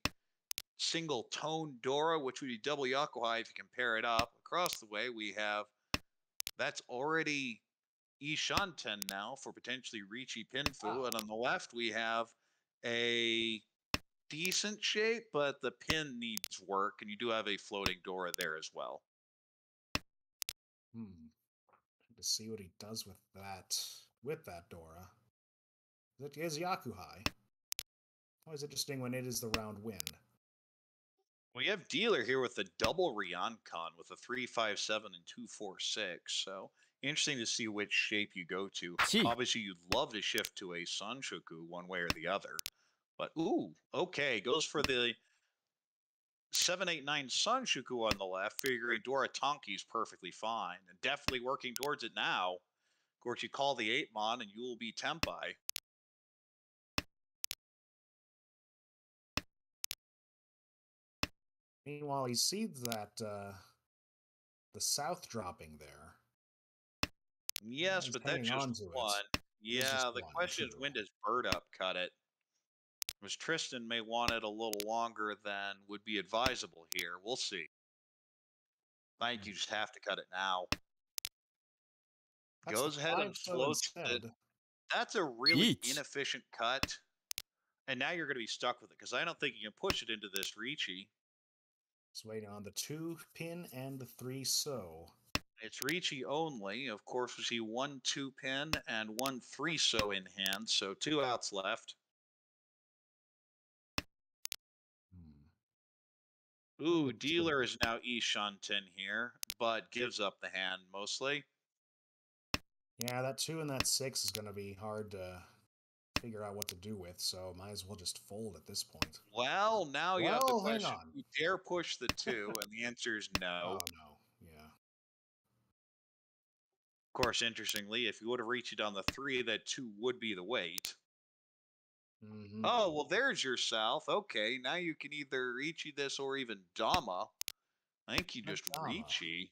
single tone Dora, which would be double Yakuhai if you compare it up. Across the way, we have that's already Ishanten now for potentially Ricci Pinfu. Wow. And on the left, we have a decent shape, but the pin needs work, and you do have a floating Dora there as well. To see what he does with that Dora. It is Yakuhai. Always interesting when it is the round wind. We have dealer here with a double Ryoncon with a 3-5-7 and 2-4-6. So interesting to see which shape you go to. Gee. Obviously, you'd love to shift to a Sanshoku one way or the other. But ooh, okay, goes for the 7-8-9 Sanshoku on the left, figuring Dora Tonki's perfectly fine, and definitely working towards it now. Of course, you call the 8-mon, and you will be Tempai. Meanwhile, he sees that the south dropping there. Yes, He's but that's hanging just on to it. one. It is Yeah, just the one, question is, true. when does Bird Up cut it? Because Tristan may want it a little longer than would be advisable here. We'll see. I think you just have to cut it now. That's Goes the ahead 5 and so floats it. instead. That's a really Yeet. inefficient cut. And now you're going to be stuck with it, because I don't think you can push it into this Ricci. Just waiting on the 2 pin and the 3 so. It's Ricci only. Of course, we see 1 2-pin and 1 3 so in hand, so 2 outs left. Ooh, Good dealer two. is now Ishanten here, but gives up the hand mostly. Yeah, that 2 and that 6 is going to be hard to figure out what to do with, so might as well just fold at this point. Well, now you have the Well, hang question, on. you dare push the 2, and the answer is no. Oh, no. Yeah. Of course, interestingly, if you would have reached it on the 3, that 2 would be the weight. Mm-hmm. Oh, well, there's your south. Okay, now you can either Ricci this or even Dama. I think you just Dama. Ricci.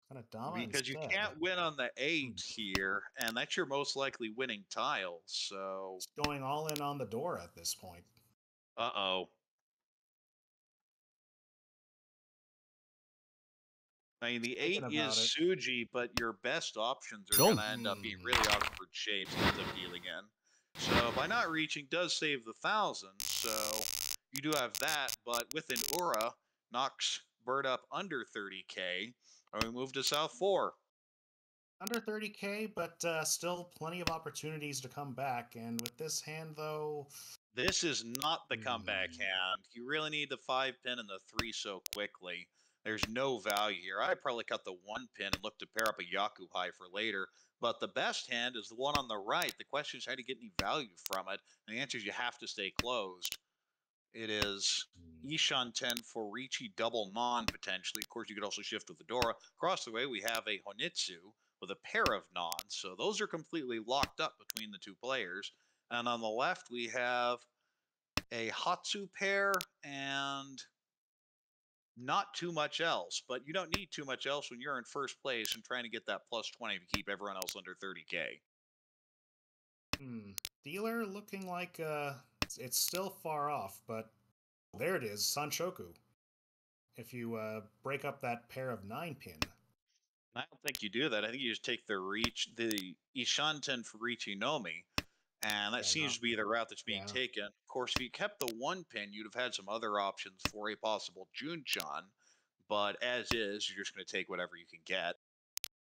Kind of Dama Because you instead. can't win on the 8 here, and that's your most likely winning tile, so... It's going all in on the door at this point. Uh-oh. I mean, the 8 is Suji, but your best options are going to end up being really awkward shapes he ends up dealing in. So by not reaching does save the 1,000, so you do have that, but with an aura, knocks Bird up under 30k, and we move to South 4. Under 30k, but still plenty of opportunities to come back. And with this hand, though... This is not the comeback hand. You really need the 5-pin and the 3 so quickly. There's no value here. I'd probably cut the 1 pin and look to pair up a Yakuhai for later. But the best hand is the one on the right. The question is how to get any value from it. And the answer is you have to stay closed. It is Ishanten for Ricci double non, potentially. Of course, you could also shift with the Dora. Across the way, we have a Honitsu with a pair of nons. So those are completely locked up between the 2 players. And on the left, we have a Hatsu pair and not too much else. But you don't need too much else when you're in first place and trying to get that plus 20 to keep everyone else under 30k. Dealer looking like it's still far off, but there it is, Sanshoku. If you break up that pair of 9-pin. I don't think you do that. I think you just take the Ishanten for Richinomi, and that seems to be the route that's being taken. Of course, if you kept the 1 pin, you'd have had some other options for a possible Junchan, but as is, you're just going to take whatever you can get.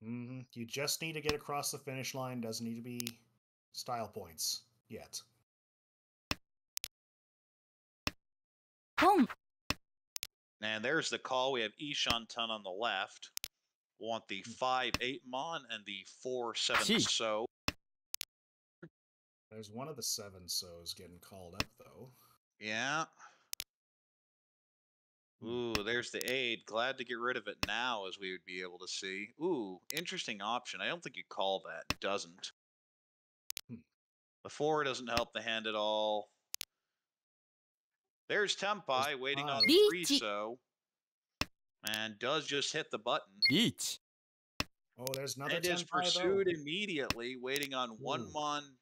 You just need to get across the finish line. Doesn't need to be style points yet. Home. And there's the call. We have Ishanten on the left. We want the 5-8 mon and the 4-7 so. There's one of the 7 so's getting called up, though. Yeah. Hmm. Ooh, there's the aid. Glad to get rid of it now, as we would be able to see. Ooh, interesting option. I don't think you call that. It doesn't. Hmm. The 4 doesn't help the hand at all. There's There's Tempai waiting on five. the 3 リーチ so, and does just hit the button. リーチ Oh, there's another And is tenpai though. pursued immediately, waiting on one Ooh. mon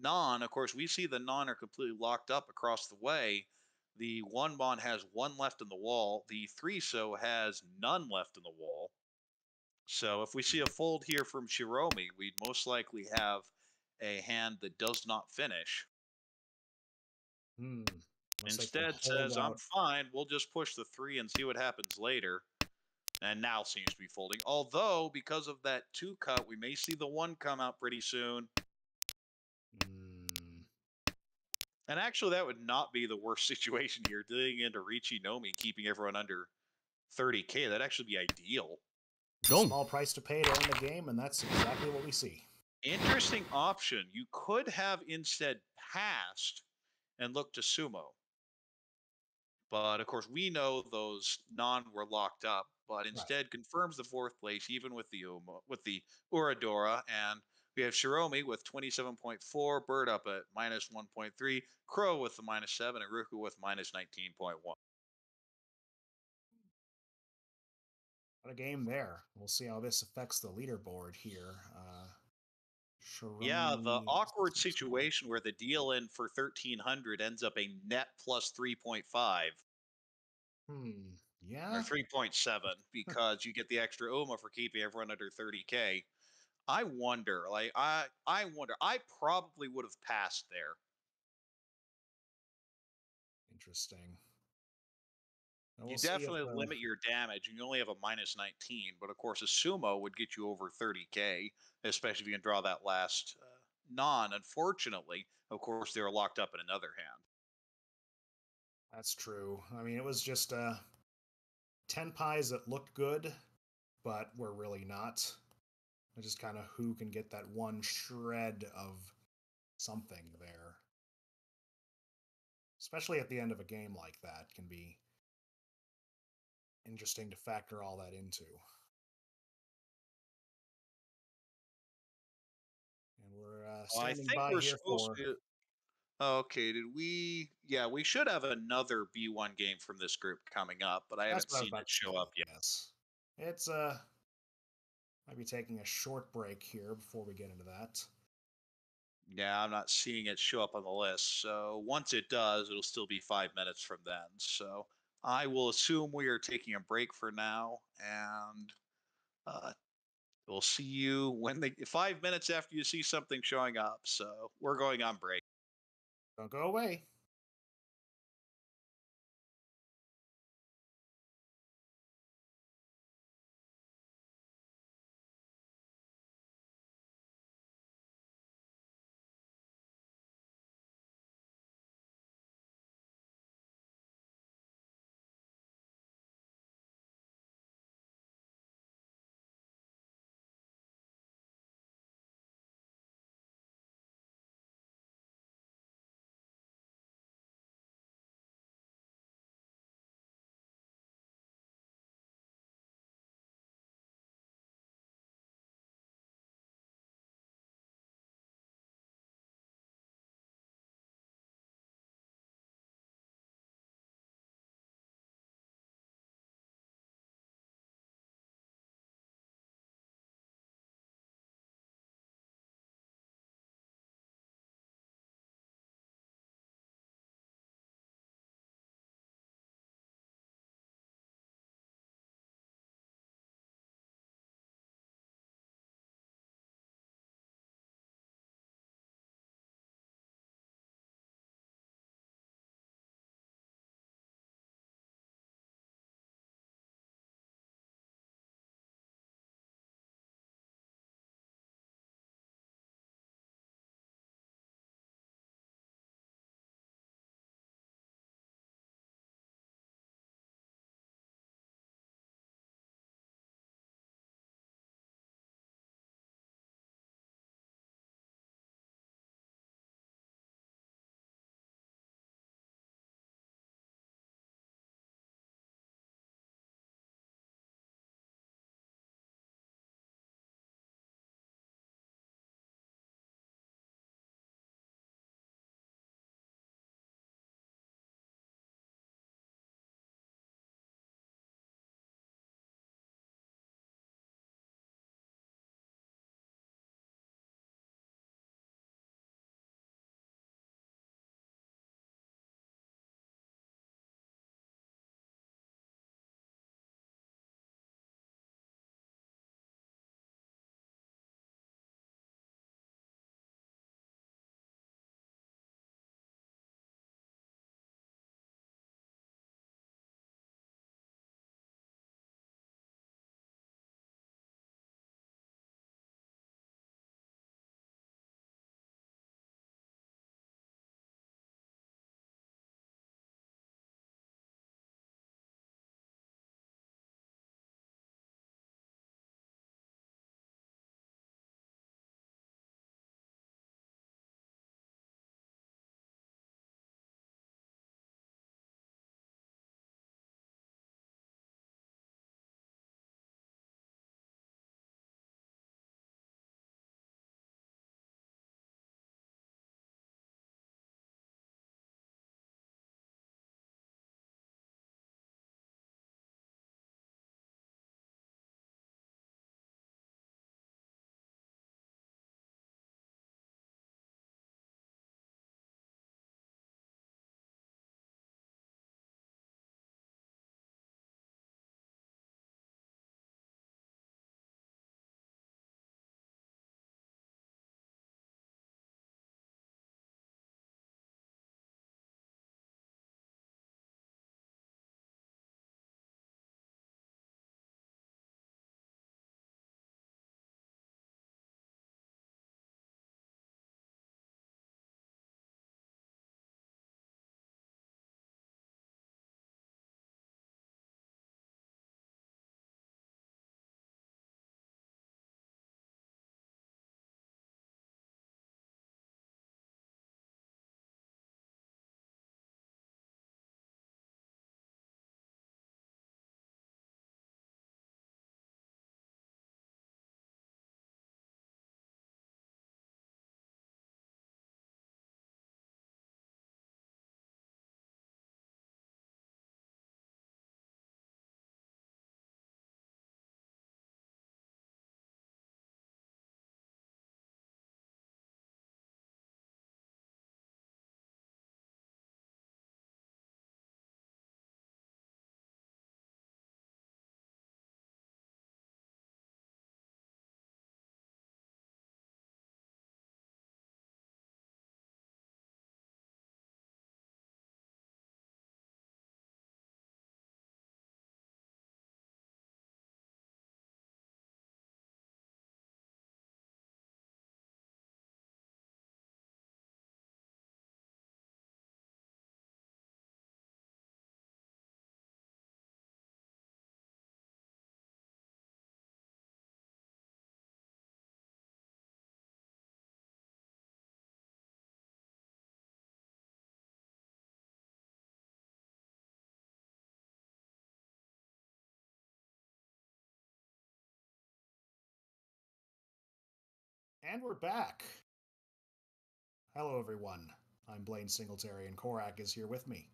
non. Of course, we see the non are completely locked up across the way. The one mon has one left in the wall. The 3 so has none left in the wall. So if we see a fold here from Shiromi, we'd most likely have a hand that does not finish. Hmm. Looks like they Instead hold says, I'm out. fine, we'll just push the 3 and see what happens later. And now seems to be folding. Although, because of that 2 cut, we may see the 1 come out pretty soon. Hmm. And actually, that would not be the worst situation here. Digging into Ricci Nomi, keeping everyone under 30K, that'd actually be ideal. ドン Small price to pay to end the game, and that's exactly what we see. Interesting option. You could have instead passed and looked to sumo. But of course, we know those non were locked up, but Right. instead confirms the 4th place, even with the Uradora. And we have Shiromi with 27.4, Bird up at minus 1.3, Crow with the -7, and Ruku with minus 19.1. What a game there. We'll see how this affects the leaderboard here. Yeah, the Shirumi awkward 6-1. situation where the deal in for 1300 ends up a net plus 3.5 Hmm. or Yeah. 3.7 because you get the extra UMA for keeping everyone under 30K. I wonder, I wonder. I probably would have passed there. Interesting. And You we'll see if definitely limit your damage, and you only have a minus 19. But of course, a sumo would get you over 30K, especially if you can draw that last non. Unfortunately, of course, they were locked up in another hand. that's true. I mean, it was just 10 pies that looked good, but were really not. It's just kind of who can get that one shred of something there. Especially at the end of a game like that, can be interesting to factor all that into. And we're I standing think by we're here supposed for. to. Okay, did we? Yeah, we should have another B1 game from this group coming up, but I That's haven't what I was seen it about to show say. up yet. Yes, it's might be taking a short break here before we get into that. Yeah, I'm not seeing it show up on the list. So once it does, it'll still be 5 minutes from then. So I will assume we are taking a break for now, and uh, we'll see you when 5 minutes after you see something showing up. So we're going on break. Don't go away. And we're back. Hello, everyone. I'm Blane Singletary, and Korak is here with me.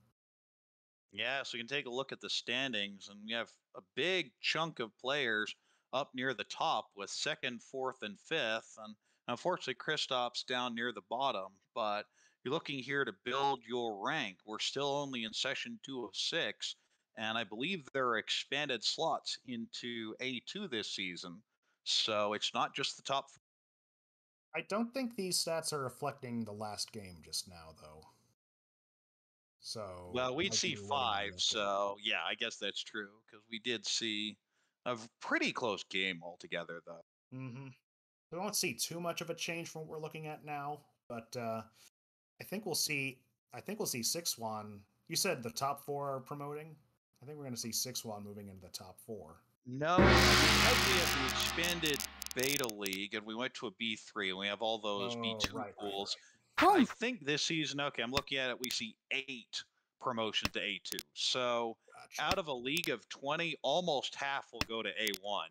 Yeah, so you can take a look at the standings, and we have a big chunk of players up near the top with second, fourth, and fifth. And unfortunately, Kristaps down near the bottom. But you're looking here to build your rank. We're still only in session 2 of 6, and I believe there are expanded slots into A2 this season. So it's not just the top. I don't think these stats are reflecting the last game just now, though. So, Well, we'd might see be waiting on 5, the update. so yeah, I guess that's true because we did see a pretty close game altogether, though. Mm-hmm. We won't see too much of a change from what we're looking at now, but I think we'll see. I think we'll see Six One. You said the top four are promoting. I think we're going to see Six One moving into the top four. No, because we have the expanded beta league and we went to a B3 and we have all those B2 Right. pools. I Boom. think this season, okay, I'm looking at it, we see 8 promotions to A2. So Gotcha. out of a league of 20, almost half will go to A1.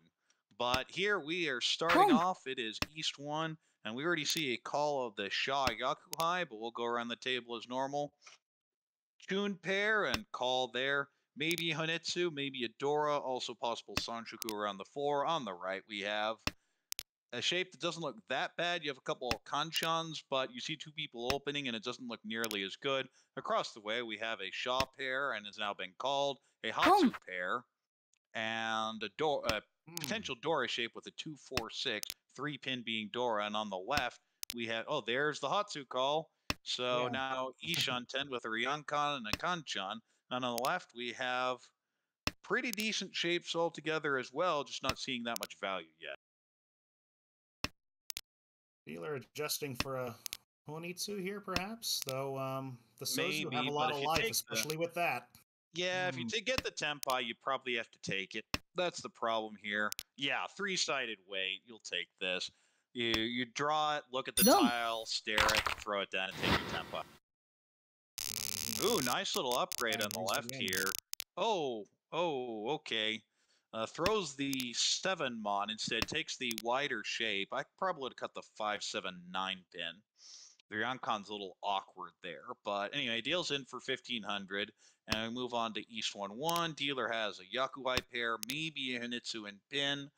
But here we are starting Boom. off. It is East 1, and we already see a call of the Sha Yakuhai, but we'll go around the table as normal. Tune pair and call there. Maybe Honetsu, maybe Adora, also possible Sanshoku around the 4. On the right, we have a shape that doesn't look that bad. You have a couple of Kanchans, but you see 2 people opening, and it doesn't look nearly as good. Across the way, we have a Shaw pair, and it's now been called a Hatsu Boom. pair, and a potential Dora shape with a 2-4-6, 3-pin being Dora, and on the left, we have, oh, there's the Hatsu call. So Yeah. now Ishan 10 with a Ryankan and a Kanchan. And on the left, we have pretty decent shapes altogether as well, just not seeing that much value yet. Dealer adjusting for a Honitsu here, perhaps. Though the Sozu have Maybe, a but lot of if you life, take the especially with that. if you get the Tempai, you probably have to take it. That's the problem here. Yeah, 3-sided weight. You'll take this. You draw it, look at the Boom. tile, stare at it, throw it down, and take your Tempai. Ooh, nice little upgrade And on the there's the left game. here. Oh, okay. Throws the 7 mon instead, takes the wider shape. I probably would have cut the 5-7-9 pin. The Yonkon's a little awkward there, but anyway, deals in for 1,500, and we move on to East 1-1. Dealer has a Yakuai pair, maybe a Hinitsu and pin.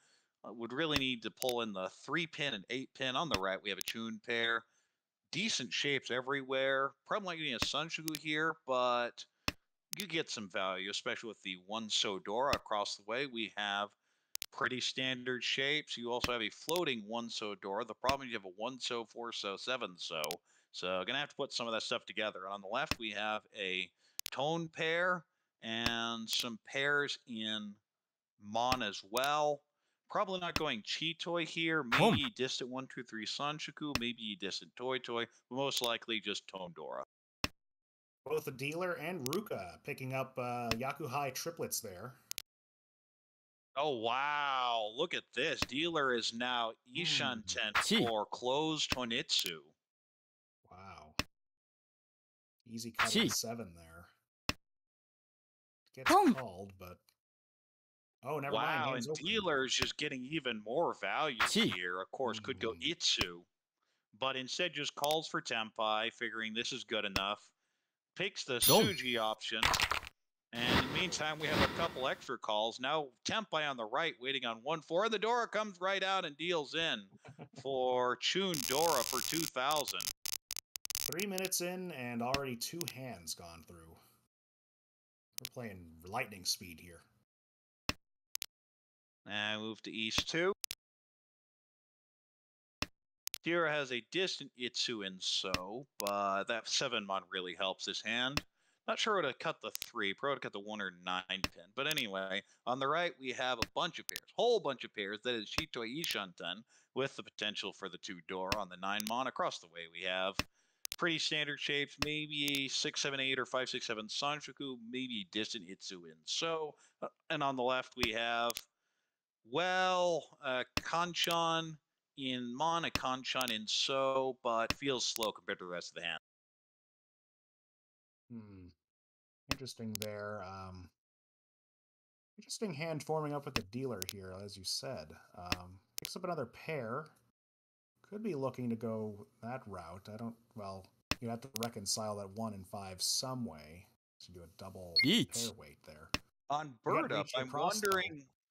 Would really need to pull in the 3-pin and 8-pin. On the right, we have a Chun pair. Decent shapes everywhere. Probably not getting a Sunshugu here, but you get some value, especially with the 1 Sodora across the way. We have pretty standard shapes. You also have a floating 1 Sodora. The problem is you have a 1 So, 4 So, 7 So. So gonna have to put some of that stuff together. On the left, we have a tone pair and some pairs in Mon as well. Probably not going Chitoi here. Maybe Distant 123 Sanshoku, maybe Distant Toy Toy, but most likely just Tondora. Both the dealer and Ruka picking up Yakuhai triplets there. Oh, wow. Look at this. Dealer is now Ishan 10 Chi. for closed Honitsu. Wow. Easy cut Chi. at 7 there. Gets Boom. called, but... Oh, never mind. Wow, Hands and open. Dealer's just getting even more value Chi. here. Of course, could go Itsu, but instead just calls for Tempai, figuring this is good enough. Picks the Boom. Suji option. And in the meantime, we have a couple extra calls. Now Tempai on the right, waiting on 1-4. The Dora comes right out and deals in for Chun Dora for 2,000. 3 minutes in and already 2 hands gone through. We're playing lightning speed here. And move to East 2. Tira has a distant Itsu in So, but that 7 mon really helps this hand. Not sure what to cut the 3, probably to cut the 1 or 9 pin. But anyway, on the right, we have a bunch of pairs, whole bunch of pairs. That is Shitoi Ishanten with the potential for the 2 Dora on the 9 mon. Across the way, we have pretty standard shapes, maybe 6-7-8 or 5-6-7 Sanshoku, maybe distant Itsu in So. And on the left, we have, well, Kanchan in Mon, a Kanchan in So, but feels slow compared to the rest of the hand. Interesting there. Interesting hand forming up with the dealer here, as you said. Picks up another pair. could be looking to go that route. I don't, well, you have to reconcile that 1 and 5 some way to do a double pair weight there. On You got bird up, Ricci across, though.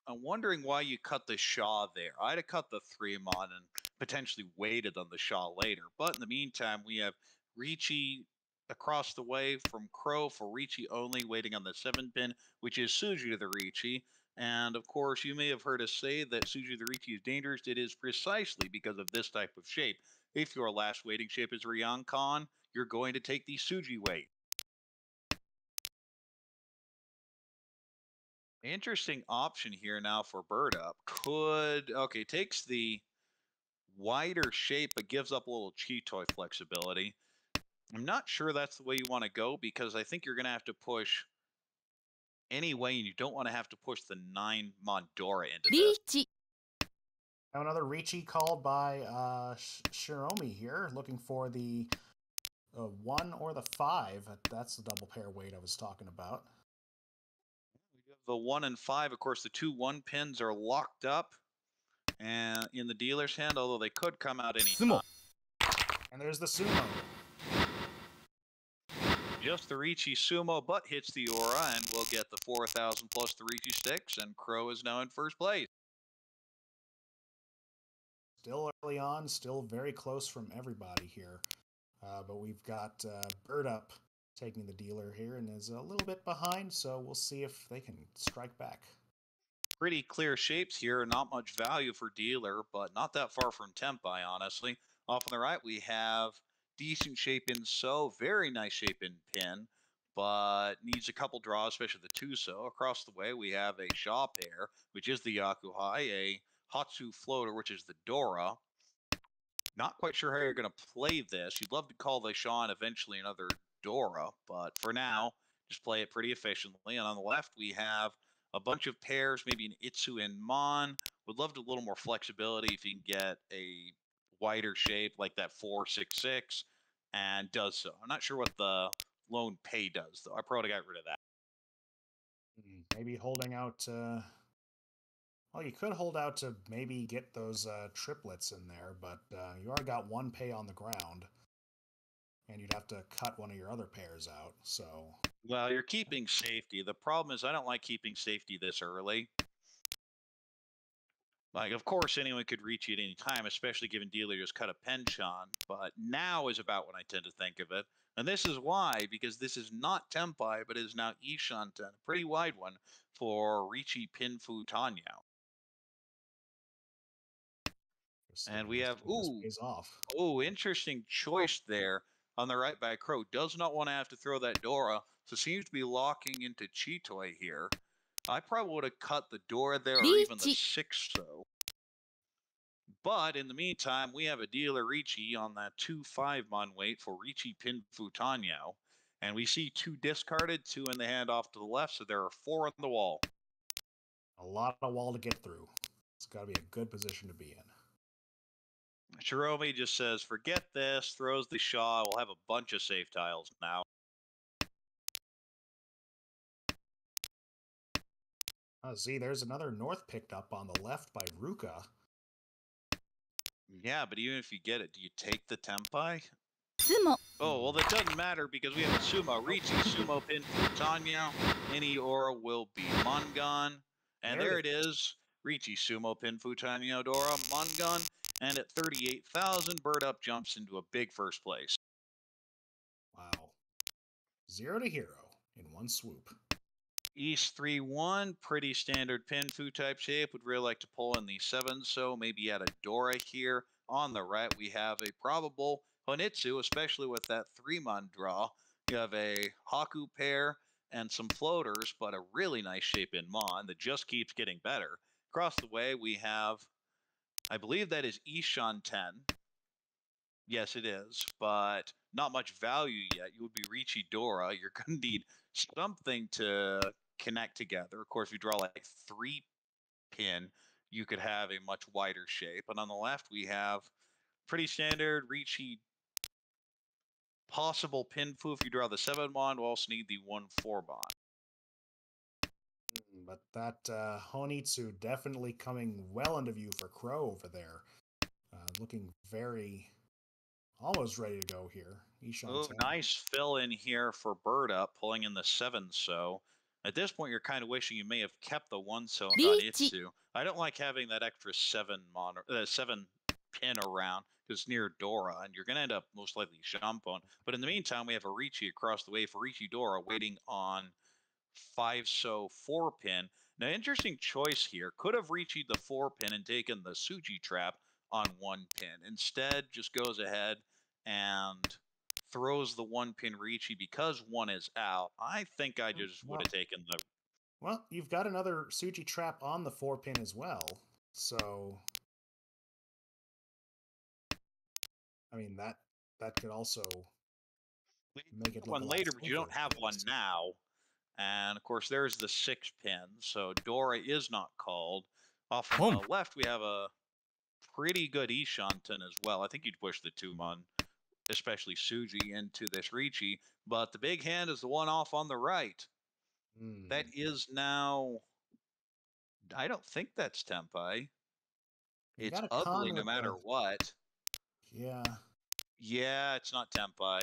I'm wondering why you cut the Shaw there. I'd have cut the 3-mon and potentially waited on the Shaw later. But in the meantime, we have Ricci across the way from Crow for Ricci only, waiting on the 7-pin, which is Suju the Ricci. And of course, you may have heard us say that Suju the Ricci is dangerous. It is precisely because of this type of shape. If your last waiting shape is Ryankan, you're going to take the Suji weight. Interesting option here now for bird up. Takes the wider shape but gives up a little Cheetoy flexibility. I'm not sure that's the way you want to go because I think you're going to have to push anyway, and you don't want to have to push the 9 Mondora into this. リーチ Now another Ricci called by Shiromi here, looking for the 1 or the 5. That's the double pair weight I was talking about. The 1 and 5, of course, the 2 1-pins are locked up and in the dealer's hand, although they could come out any time. And there's the Sumo. Just the Ricci Sumo, but hits the Aura, and we'll get the 4,000 plus the Ricci sticks, and Crow is now in first place. Still early on, still very close from everybody here. But we've got Bird Up taking the dealer here and is a little bit behind, so we'll see if they can strike back. Pretty clear shapes here, not much value for dealer, but not that far from Tempai, honestly. Off on the right, we have decent shape in So, very nice shape in Pin, but needs a couple draws, especially the 2 So. Across the way, we have a Shaw pair, which is the Yakuhai, a Hatsu floater, which is the Dora. Not quite sure how you're going to play this. You'd love to call the Shaw and eventually another Dora, but for now, just play it pretty efficiently. And on the left, we have a bunch of pairs, maybe an Itsu and Mon. Would love a little more flexibility if you can get a wider shape like that 466 and does so. I'm not sure what the Lone Pay does, though. I probably got rid of that. Maybe holding out... well, you could hold out to maybe get those triplets in there, but you already got 1 pay on the ground. And you'd have to cut one of your other pairs out, so... Well, you're keeping safety. The problem is I don't like keeping safety this early. Like, of course, anyone could reach you at any time, especially given dealer just cut a penchant, but now is about when I tend to think of it. And this is why, because this is not Tempai, but is now Ishanten, a pretty wide one for Ricci Pinfu Tanyao. And we have, interesting choice there on the right by Crow. Does not want to have to throw that Dora, so seems to be locking into Cheetoy here. I probably would have cut the Dora there or even the 6 So. But in the meantime, we have a dealer Ricci on that 2-5-mon weight for Ricci Pinfu Tanyao. And we see 2 discarded, 2 in the hand off to the left, so there are 4 on the wall. A lot of wall to get through. It's got to be a good position to be in. Shiromi just says, forget this, throws the Shaw. We'll have a bunch of safe tiles now. See, there's another North picked up on the left by Ruka. Yeah, but even if you get it, do you take the Tempai? Sumo. Oh, well, that doesn't matter because we have a Sumo. Ricci, Sumo, Pin, Tanya. Any Aura will be Mongon. And there it is. Ricci, Sumo, Pin, Futanya, Dora, Mongon. And at 38,000, Bird Up jumps into a big first place. Wow. 0 to hero in one swoop. East 3-1, pretty standard Pinfu type shape. Would really like to pull in the 7, so maybe add a Dora here. On the right, we have a probable Honitsu, especially with that 3-mon draw. You have a Haku pair and some floaters, but a really nice shape in Mon that just keeps getting better. Across the way, we have, I believe that is Ishan 10. Yes, it is, but not much value yet. You would be Ricci Dora. You're going to need something to connect together. Of course, if you draw like 3 pin, you could have a much wider shape. And on the left, we have pretty standard Ricci possible Pinfu. If you draw the 7-mon, we'll also need the 1-4-mon. But that Honitsu definitely coming well into view for Crow over there. Looking very almost ready to go here. Ishan Oh, 10. nice fill in here for Bird Up, pulling in the 7-so. At this point, you're kind of wishing you may have kept the 1-so on リーチ Itsu. I don't like having that extra 7 pin around because it's near Dora, and you're going to end up most likely Shampon. But in the meantime, we have a Ricci across the way for Ricci Dora waiting on 5-so 4-pin. Now, interesting choice here. Could have Ricci the 4-pin and taken the Suji trap on 1-pin. Instead, just goes ahead and throws the 1-pin Ricci because 1 is out. I think I just would have taken the... Well, you've got another Suji trap on the 4-pin as well. So, I mean, that could also make it look one a lot later, but you safer, don't have at one least. now. And of course, there's the 6-pin. So Dora is not called. Off on the left, we have a pretty good Ishanten as well. I think you'd push the 2-mon, especially Suji, into this Ricci. But the big hand is the one off on the right. That is now... I don't think that's Tempai. You It's got a ugly con no with matter the... what. Yeah. Yeah, it's not Tempai.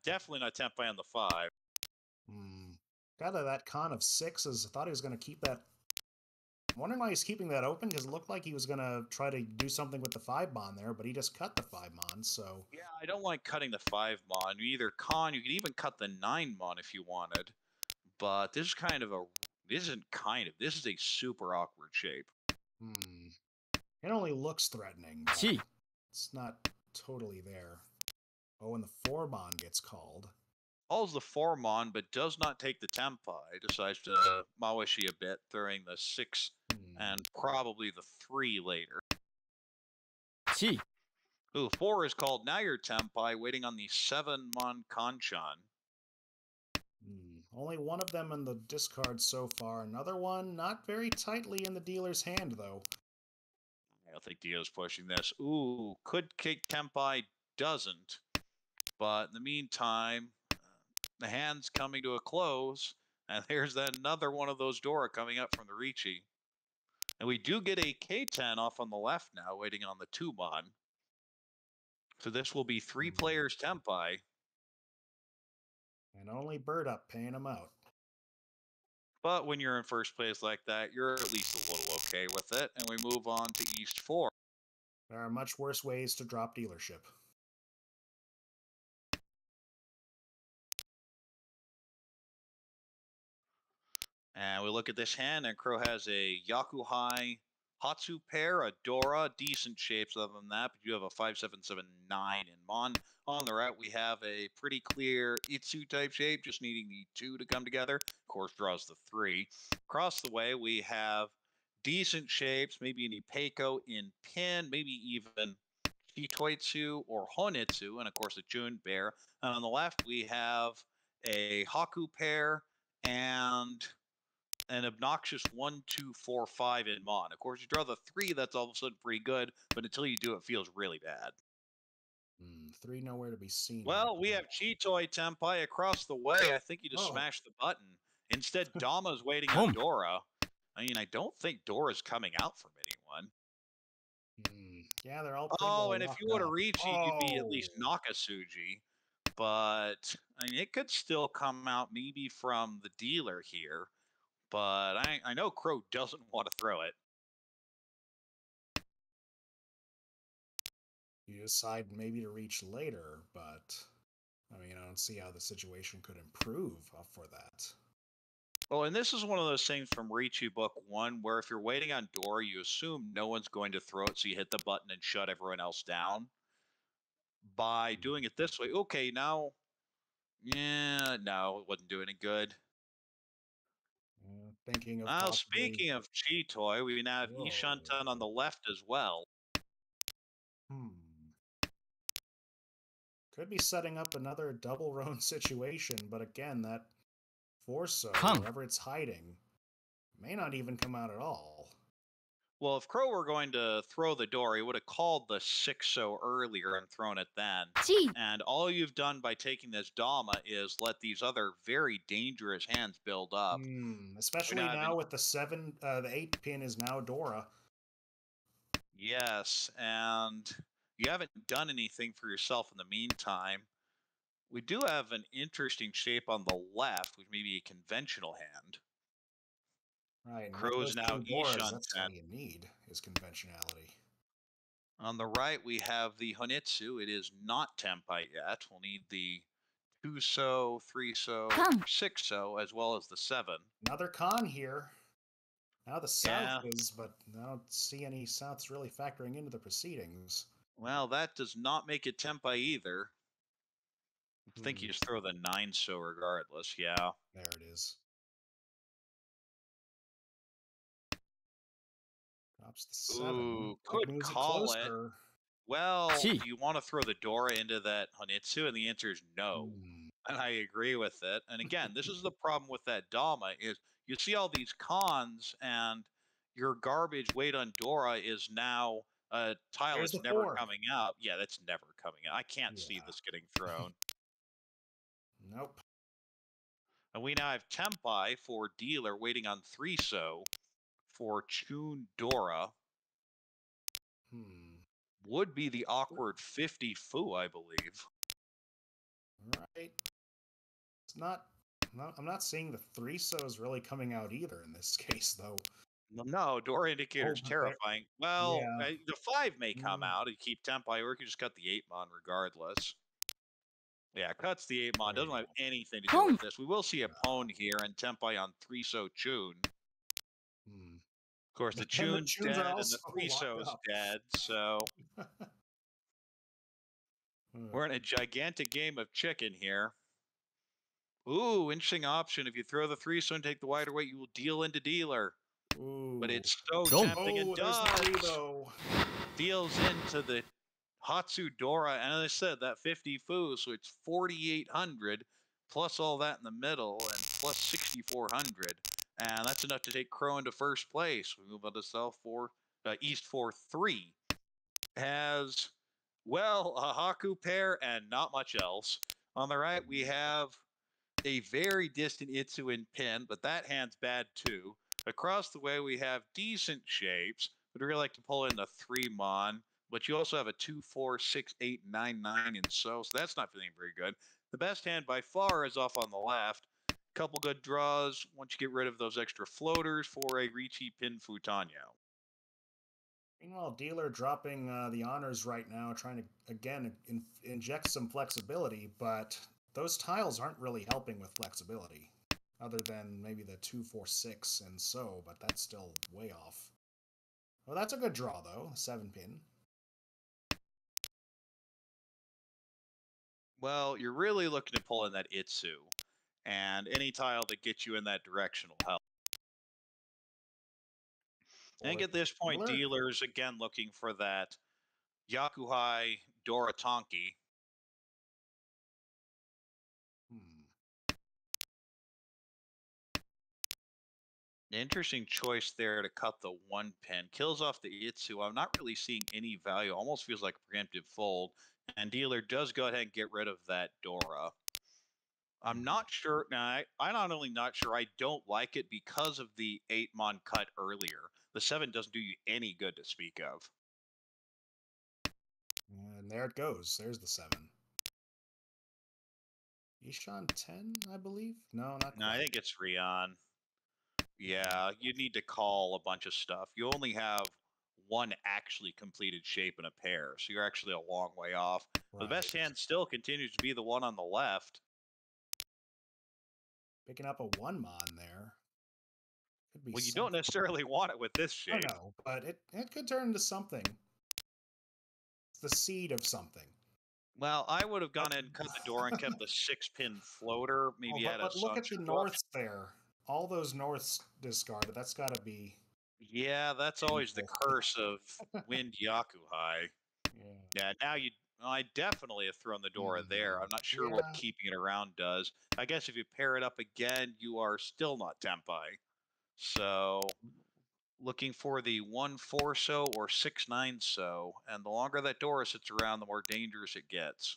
Definitely not Tempai on the 5. Got that con of 6s. I thought he was going to keep that. I'm wondering why he's keeping that open, because it looked like he was going to try to do something with the 5-mon there, but he just cut the 5-mon, so... Yeah, I don't like cutting the 5-mon. You either con, you could even cut the 9-mon if you wanted. But this is kind of a... This isn't kind of. This is a super awkward shape. It only looks threatening, but it's not totally there. Oh, and the 4-mon gets called. Calls the 4-mon, but does not take the Tempai. Decides to Mawashi a bit, throwing the 6 and probably the 3 later. Ooh, 4 is called. Now your Tempai, waiting on the 7-mon Kanchan. Only one of them in the discard so far. Another one not very tightly in the dealer's hand, though. I don't think Dio's pushing this. Ooh, could kick Tempai, doesn't. But in the meantime, the hand's coming to a close. And there's another one of those Dora coming up from the Ricci. And we do get a K10 off on the left now, waiting on the 2-mon. So this will be 3 players Tempai. And only Bird Up paying him out. But when you're in first place like that, you're at least a little okay with it. And we move on to East 4. There are much worse ways to drop dealership. And we look at this hand, and Crow has a Yakuhai Hatsu pair, a Dora, decent shapes other than that, but you have a 5779 in Mon. On the right, we have a pretty clear Itsu type shape, just needing the 2 to come together. Of course, draws the 3. Across the way, we have decent shapes, maybe an Ipeiko in Pin, maybe even Chitoitsu or Honitsu, and of course a June Bear. And on the left, we have a Haku pair and an obnoxious 1, 2, 4, 5 in Mon. Of course, you draw the 3, that's all of a sudden pretty good, but until you do, it feels really bad. 3 nowhere to be seen. Well, we have Chitoi Tempai across the way. I think you just smashed the button. Instead, Dama's waiting on Dora. I mean, I don't think Dora's coming out from anyone. Yeah, they're all pretty Oh, well and if you would have reached, you'd be at least Nakasuji. But, I mean, it could still come out maybe from the dealer here. But I know Crow doesn't want to throw it. You decide maybe to reach later, but I mean, I don't see how the situation could improve for that. Oh, and this is one of those things from Richu Book 1, where if you're waiting on Dora, you assume no one's going to throw it, so you hit the button and shut everyone else down. By doing it this way, okay, now... Yeah, no, it wouldn't do any good. Thinking of Now, possibly... speaking of Chitoy, we now have Ishantan on the left as well. Could be setting up another double roan situation, but again, that Forso, wherever it's hiding, may not even come out at all. Well, if Crow were going to throw the door, he would have called the 6-so earlier and thrown it then. And all you've done by taking this Dama is let these other very dangerous hands build up. Especially now with the 8 pin is now Dora. Yes, and you haven't done anything for yourself in the meantime. We do have an interesting shape on the left, which may be a conventional hand. Right, and with Crow's those now two Doras, Ishan that's all 10. you need is conventionality. On the right, we have the Honitsu. It is not Tempai yet. We'll need the 2-so, 3-so, Come. 6-so, as well as the 7. Another con here. Now the South Yeah, is, but I don't see any Souths really factoring into the proceedings. well, that does not make it Tempai either. I think you just throw the 9-so regardless, yeah. There it is. Drops the 7. Ooh, That could moves it call it. closer. Well, Gee. do you want to throw the Dora into that Honitsu? And the answer is no. Hmm. And I agree with it. And again, this is the problem with that Dama is you see all these cons and your garbage weight on Dora is now a tile There's that's the never 4. coming out. Yeah, that's never coming out. I can't see Yeah. this getting thrown. Nope. And we now have Tempai for dealer waiting on 3-so for Chun Dora. Hmm. Would be the awkward 50 Fu, I believe. Right. It's not. No, I'm not seeing the 3-sos really coming out either in this case, though. No, Dora indicator's but there. terrifying. Well, Yeah. the 5 may come Mm, out and keep Tempai, or you can just cut the 8-mon regardless. Yeah, cuts the 8-mon. there you Doesn't have go. anything to do Home. with this. We will see a Pwn here and Tempai on 3-so Chun. Hmm. Of course, the And the Chun's tunes are dead and the also locked 3-so's up. dead, so we're in a gigantic game of chicken here. Ooh, interesting option. If you throw the 3-so and take the wider weight, you will deal into dealer. Ooh. But it's so Don't. tempting and Oh, there's the does. 3 though. Deals into the Hatsu Dora, and as I said, that 50 Fu, so it's 4,800 plus all that in the middle, and plus 6,400, and that's enough to take Crow into first place. We move on to East 4-3. Has a Haku pair and not much else. On the right, we have a very distant Itsu in pin, but that hand's bad too. Across the way, we have decent shapes, but I really like to pull in the 3-mon. But you also have a 2, 4, 6, 8, 9, 9, and so that's not feeling very good. The best hand by far is off on the left. Couple good draws once you get rid of those extra floaters for a Ricci Pin Futanyo. Meanwhile, dealer dropping the honors right now, trying to again inject some flexibility, but those tiles aren't really helping with flexibility, other than maybe the 2, 4, 6 and so, but that's still way off. Well, that's a good draw though, 7-pin. Well, you're really looking to pull in that Itsu, and any tile that gets you in that direction will help. I think Or at this point, dealer. dealers again looking for that Yakuhai Doratonki. Hmm. Interesting choice there to cut the 1-pin. Kills off the Itsu. I'm not really seeing any value. Almost feels like a preemptive fold. And dealer does go ahead and get rid of that Dora. I'm not sure. Now, I'm not only not sure, I don't like it because of the 8-mon cut earlier. The 7 doesn't do you any good to speak of. And there it goes. There's the 7. Ishan 10, I believe? No, not No, quite. I think it's Rion. Yeah, you need to call a bunch of stuff. You only have one actually completed shape in a pair, so you're actually a long way off. But the best hand still continues to be the one on the left. Picking up a 1-mon there. Could be Well, you something. don't necessarily want it with this I shape. know, but it could turn into something. It's the seed of something. Well, I would have gone ahead and cut the door and kept the 6-pin floater. Maybe add a But look at the Sancho. norths there. All those norths discarded. That's got to be. Yeah, that's always the painful. curse of Wind Yakuhai. Yeah. Yeah, now I definitely have thrown the Dora there. I'm not sure what Yeah. keeping it around does. I guess if you pair it up again, you are still not Tempai. So looking for the 1-4-so or 6-9-so, and the longer that Dora sits around, the more dangerous it gets.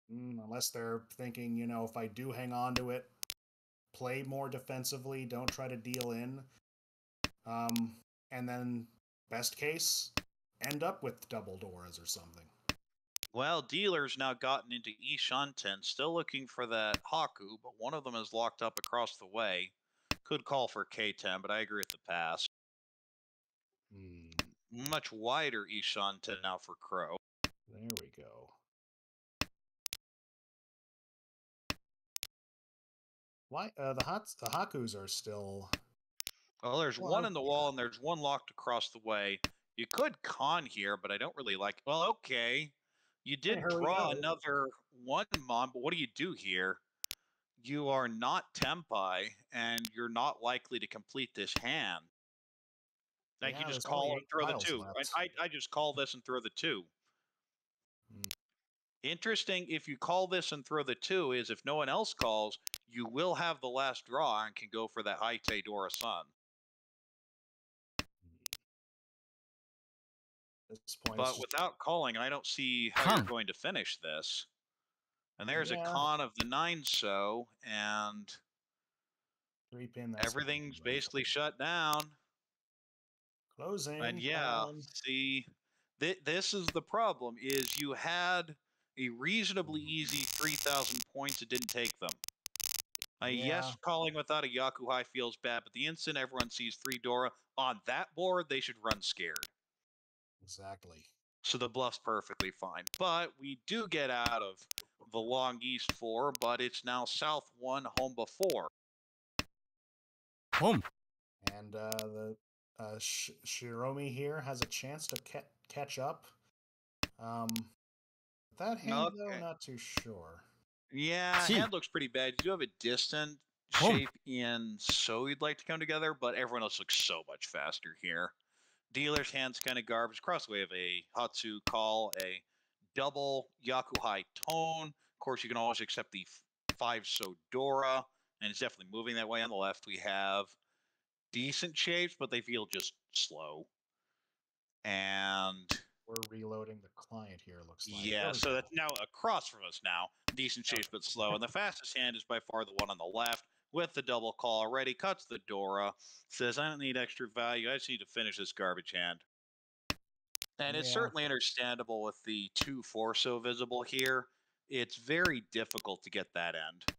Unless they're thinking, if I do hang on to it, play more defensively, don't try to deal in. And then, best case, end up with double Doras or something. Well, dealer's now gotten into Ishanten, still looking for that Haku, but one of them is locked up across the way. Could call for K10, but I agree with the pass. Much wider Ishanten now for Crow. There we go. Why the Hakus are still? Well, there's one in the wall and there's one locked across the way. You could con here, but I don't really like. Well, okay, you did draw another one, Mon, but what do you do here? You are not Tempai, and you're not likely to complete this hand. Like you just call and throw the 2. I just call this and throw the 2. Interesting, if you call this and throw the 2, is if no one else calls, you will have the last draw and can go for that Haite Dora Sun. But without calling, I don't see how you're going to finish this. And there's a con of the 9-so, and 3-pin. Everything's basically shut down. Closing. And yeah, see, this is the problem, is you had a reasonably easy 3,000 points, it didn't take them. Yes, calling without a Yakuhai feels bad, but the instant everyone sees 3 Dora on that board, they should run scared. Exactly. So the bluff's perfectly fine. But we do get out of the long East 4, but it's now South 1, Homba 4. Home. And the Shiromi here has a chance to catch up. That hand, though, not too sure. Yeah, hand looks pretty bad. You do have a distant shape in so you'd like to come together, but everyone else looks so much faster here. Dealer's hand's kind of garbage. Across the way of a Hatsu call, a double Yakuhai tone. Of course, you can always accept the 5-so Dora, and it's definitely moving that way. On the left, we have decent shapes, but they feel just slow. And we're reloading the client here, looks like. Yeah, so that's now across from us now. Decent shapes, but slow. And the fastest hand is by far the one on the left with the double call already. Cuts the Dora. Says, I don't need extra value. I just need to finish this garbage hand. And it's certainly understandable with the 2-4-so visible here. It's very difficult to get that end.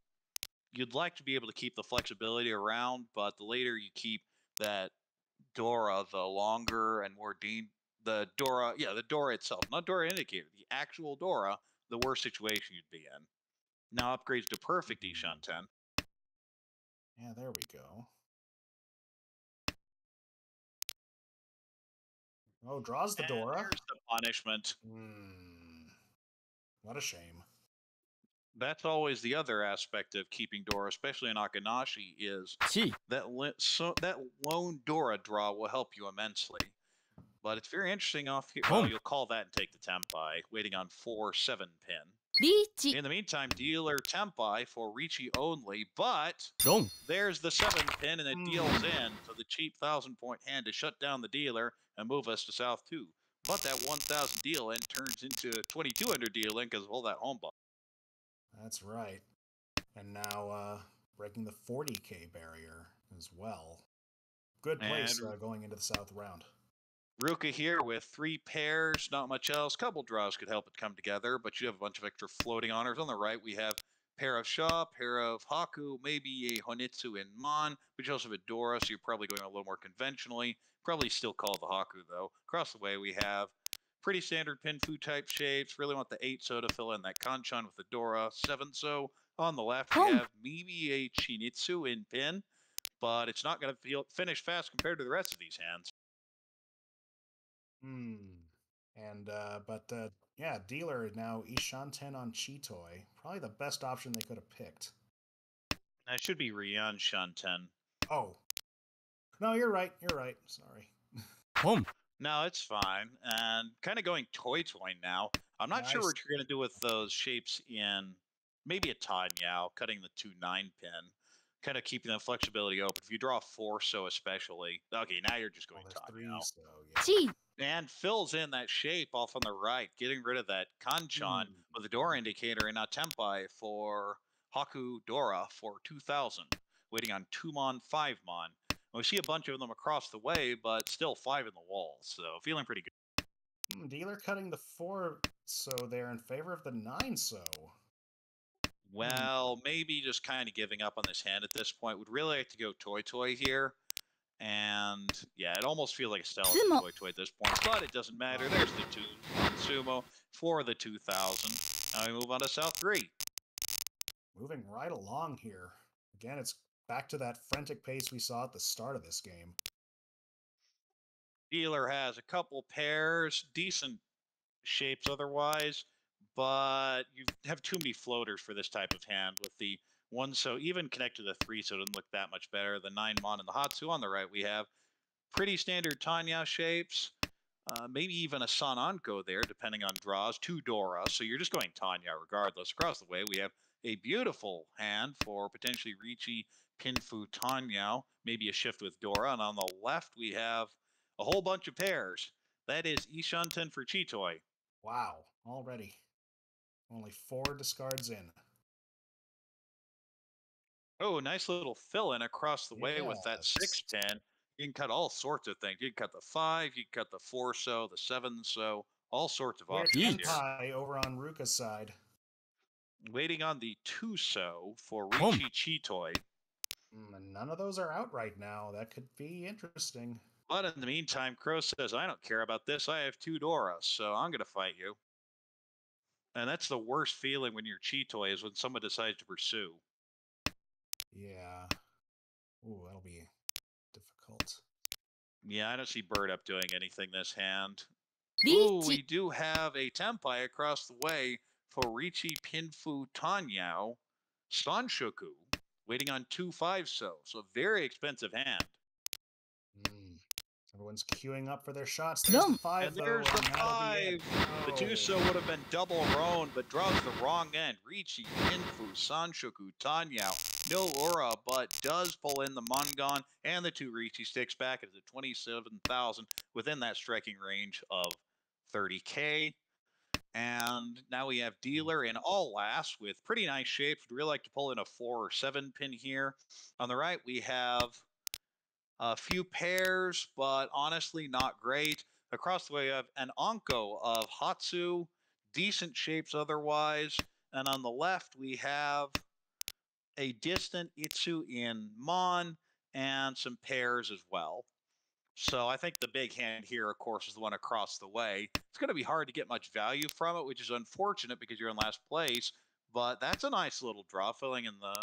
You'd like to be able to keep the flexibility around, but the later you keep that Dora, the longer and more the Dora, the Dora itself, not Dora indicator, the actual Dora, the worst situation you'd be in. Now upgrades to perfect Ishanten. Yeah, there we go. Oh, draws the Dora. Here's the punishment. What a shame. That's always the other aspect of keeping Dora, especially in Akanashi, is that lone Dora draw will help you immensely. But it's very interesting off here. Well, you'll call that and take the Tempai, waiting on 4-7 pin. In the meantime, dealer Tempai for Ricci only, but there's the 7 pin and it deals in. So the cheap 1,000-point hand to shut down the dealer and move us to South 2. But that 1,000 deal in turns into a 2,200 deal in because of all that home buff. That's right. And now breaking the 40k barrier as well. Good place going into the South round. Ruka here with 3 pairs, not much else. Couple draws could help it come together, but you have a bunch of extra floating honors. On the right, we have pair of Sha, pair of Haku, maybe a Honitsu and Mon, but you also have a Dora, so you're probably going a little more conventionally. Probably still call the Haku, though. Across the way, we have pretty standard Pinfu type shapes. Really want the 8-so to fill in that Kanchan with the Dora. 7-so. On the left, we have maybe a Chinitsu in pin, but it's not going to finish fast compared to the rest of these hands. And yeah, dealer now Ishanten on Chitoi. Probably the best option they could have picked. That should be Rian Shanten. Oh. No, you're right. You're right. Sorry. No, it's fine. And kind of going toy now. I'm not sure what you're going to do with those shapes in maybe a Tanyao, cutting the 2-9 pin. Kind of keeping the flexibility open. If you draw 4-so especially. Okay, now you're just going Tanyao. And fills in that shape off on the right, getting rid of that Kanchan with the Dora indicator and now Tempai for Haku Dora for 2,000. Waiting on 2-mon, 5-mon. We see a bunch of them across the way, but still 5 in the wall, so feeling pretty good. Dealer cutting the 4 so there in favor of the 9 so. Well, maybe just kind of giving up on this hand at this point. Would really like to go toy here. And yeah, it almost feels like a style of toy at this point, but it doesn't matter. There's the 2 on Sumo for the 2000. Now we move on to South 3. Moving right along here. Again, it's back to that frantic pace we saw at the start of this game. Dealer has a couple pairs, decent shapes otherwise, but you have too many floaters for this type of hand with the 1 so even connect to the 3 so it doesn't look that much better. The 9 mon and the Hatsu on the right we have pretty standard Tanya shapes. Maybe even a San Anko there, depending on draws. 2 Dora, so you're just going Tanya regardless. Across the way, we have a beautiful hand for potentially Ricci, Pinfu, Tanya. Maybe a shift with Dora. And on the left, we have a whole bunch of pairs. That is Ishanten for Chitoi. Wow, already. Only 4 discards in. Oh, nice little fill-in across the way with that Yes. 6-pin. You can cut all sorts of things. You can cut the 5, you can cut the 4 so, the 7 so, all sorts of We're options here. Tenpai over on Ruka's side. Waiting on the 2 so for Ricci Chitoi. And none of those are out right now. That could be interesting. But in the meantime, Crow says, I don't care about this. I have 2 Doras, so I'm going to fight you. And that's the worst feeling when you're Chitoi is when someone decides to pursue. Yeah. Ooh, that'll be difficult. Yeah, I don't see Bird Up doing anything this hand. Ooh, we do have a Tenpai across the way for Ricci, Pinfu, Tanyao, Sanshoku, waiting on 2 5 so. So very expensive hand. Everyone's queuing up for their shots. There's the 5, and there's though, the 5. The 2 so would have been double roan, but draws the wrong end. Ricci, Pinfu, Sanshoku, Tanyao. No aura, but does pull in the Mongon and the 2 Ricci sticks back at the 27,000 within that striking range of 30K. And now we have Dealer in all last with pretty nice shapes. Would really like to pull in a 4 or 7 pin here. On the right, we have a few pairs, but honestly not great. Across the way, we have an Anko of Hatsu, decent shapes otherwise. And on the left, we have a distant Itsu in Mon and some pairs as well. So I think the big hand here, of course, is the one across the way. It's going to be hard to get much value from it, which is unfortunate because you're in last place. But that's a nice little draw, filling in the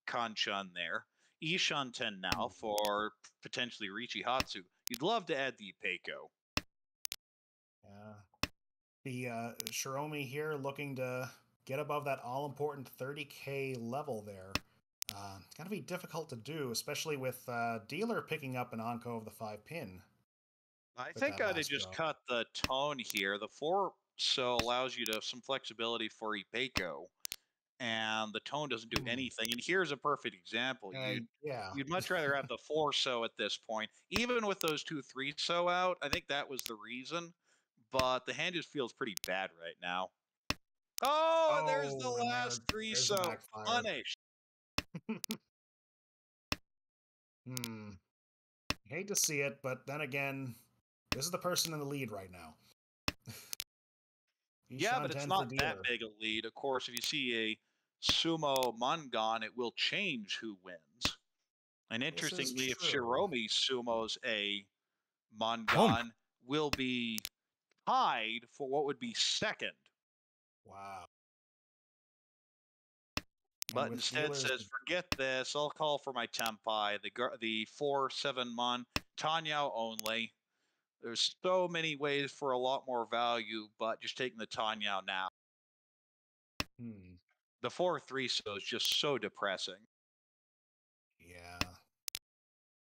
Kanchan there. Ishanten now for potentially Ricci Hatsu. You'd love to add the Peiko. Yeah. The Shiromi here looking to get above that all-important 30K level there. It's going to be difficult to do, especially with Dealer picking up an Anko of the 5 pin. I think I'd have just cut the tone here. The 4 so allows you to have some flexibility for Ipeiko, and the tone doesn't do anything. And here's a perfect example. You'd much rather have the 4 so at this point. Even with those 2 3 so out, I think that was the reason. But the hand just feels pretty bad right now. Oh, there's the last 3 so. Punished. Hate to see it, but then again, this is the person in the lead right now. Yeah, but it's not that big a lead. Of course, if you see a Sumo Mongon, it will change who wins. And interestingly, if Shiromi sumos a Mongon, will be tied for what would be second. Wow. But instead says, forget this. I'll call for my Tenpai, the 4/7 Mon, Tanyao only. There's so many ways for a lot more value, but just taking the Tanyao now. The 4/3 so is just so depressing. Yeah.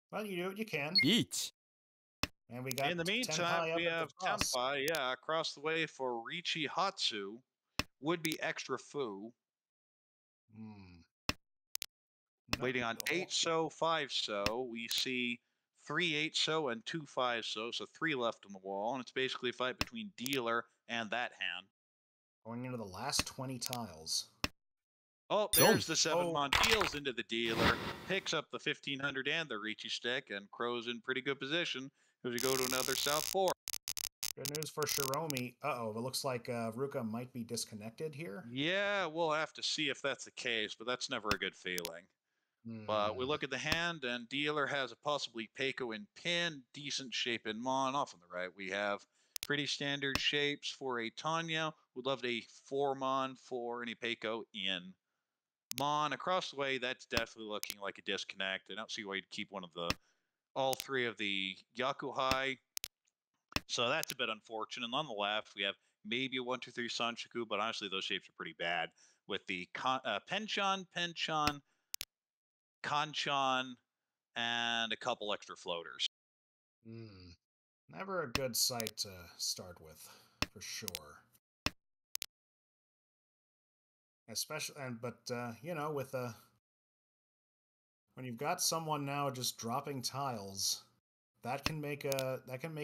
Well, you do what you can. And we got in the meantime, we have Tenpai, across the way for Ricci Hatsu. Would be extra Fu. Waiting on 8 so, 5 so. We see 3 8 so and 2 5 so, so 3 left on the wall. And it's basically a fight between Dealer and that hand. Going into the last 20 tiles. Oh, there's the 7 Mon deals into the Dealer, picks up the 1500 and the Ricci stick, and Crow's in pretty good position as we go to another South 4. Good news for Shiromi. Uh-oh, it looks like Ruka might be disconnected here. Yeah, we'll have to see if that's the case, but that's never a good feeling. But we Hmm. look at the hand, and dealer has a possibly Peiko in pin, decent shape in Mon. Off on the right, we have pretty standard shapes for a Tanya. Would love a 4 Mon for any Peiko in Mon. Across the way, that's definitely looking like a disconnect. I don't see why you'd keep all three of the Yakuhai. So that's a bit unfortunate. And on the left, we have maybe a 1, 2, 3 Sanchiku, but honestly, those shapes are pretty bad with the Penchon, Kanchan, and a couple extra floaters. Hmm. Never a good sight to start with, for sure. Especially, you know, with when you've got someone now just dropping tiles, that can make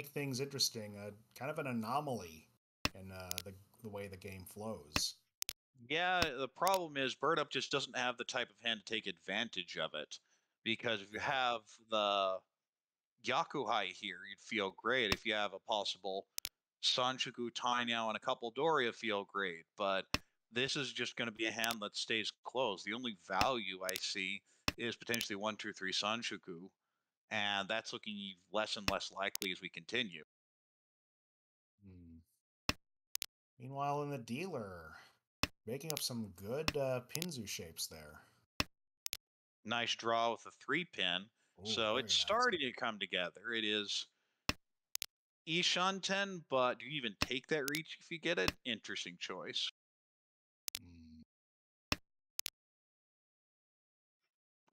things interesting. Kind of an anomaly in the way the game flows. Yeah, the problem is Bird Up just doesn't have the type of hand to take advantage of it. Because if you Yeah. have the Yakuhai here, you'd feel great. If you have a possible Sanchiku, Tainao, and a couple Doria, feel great. But this is just going to be a hand that stays close. The only value I see is potentially 1, 2, 3 Sanchiku, and that's looking less and less likely as we continue. Hmm. Meanwhile, in the dealer, making up some good Pinzu shapes there. Nice draw with a 3-pin. Oh, So it's very nice. starting to come together. It is Ishanten, but do you even take that reach if you get it? Interesting choice. Hmm.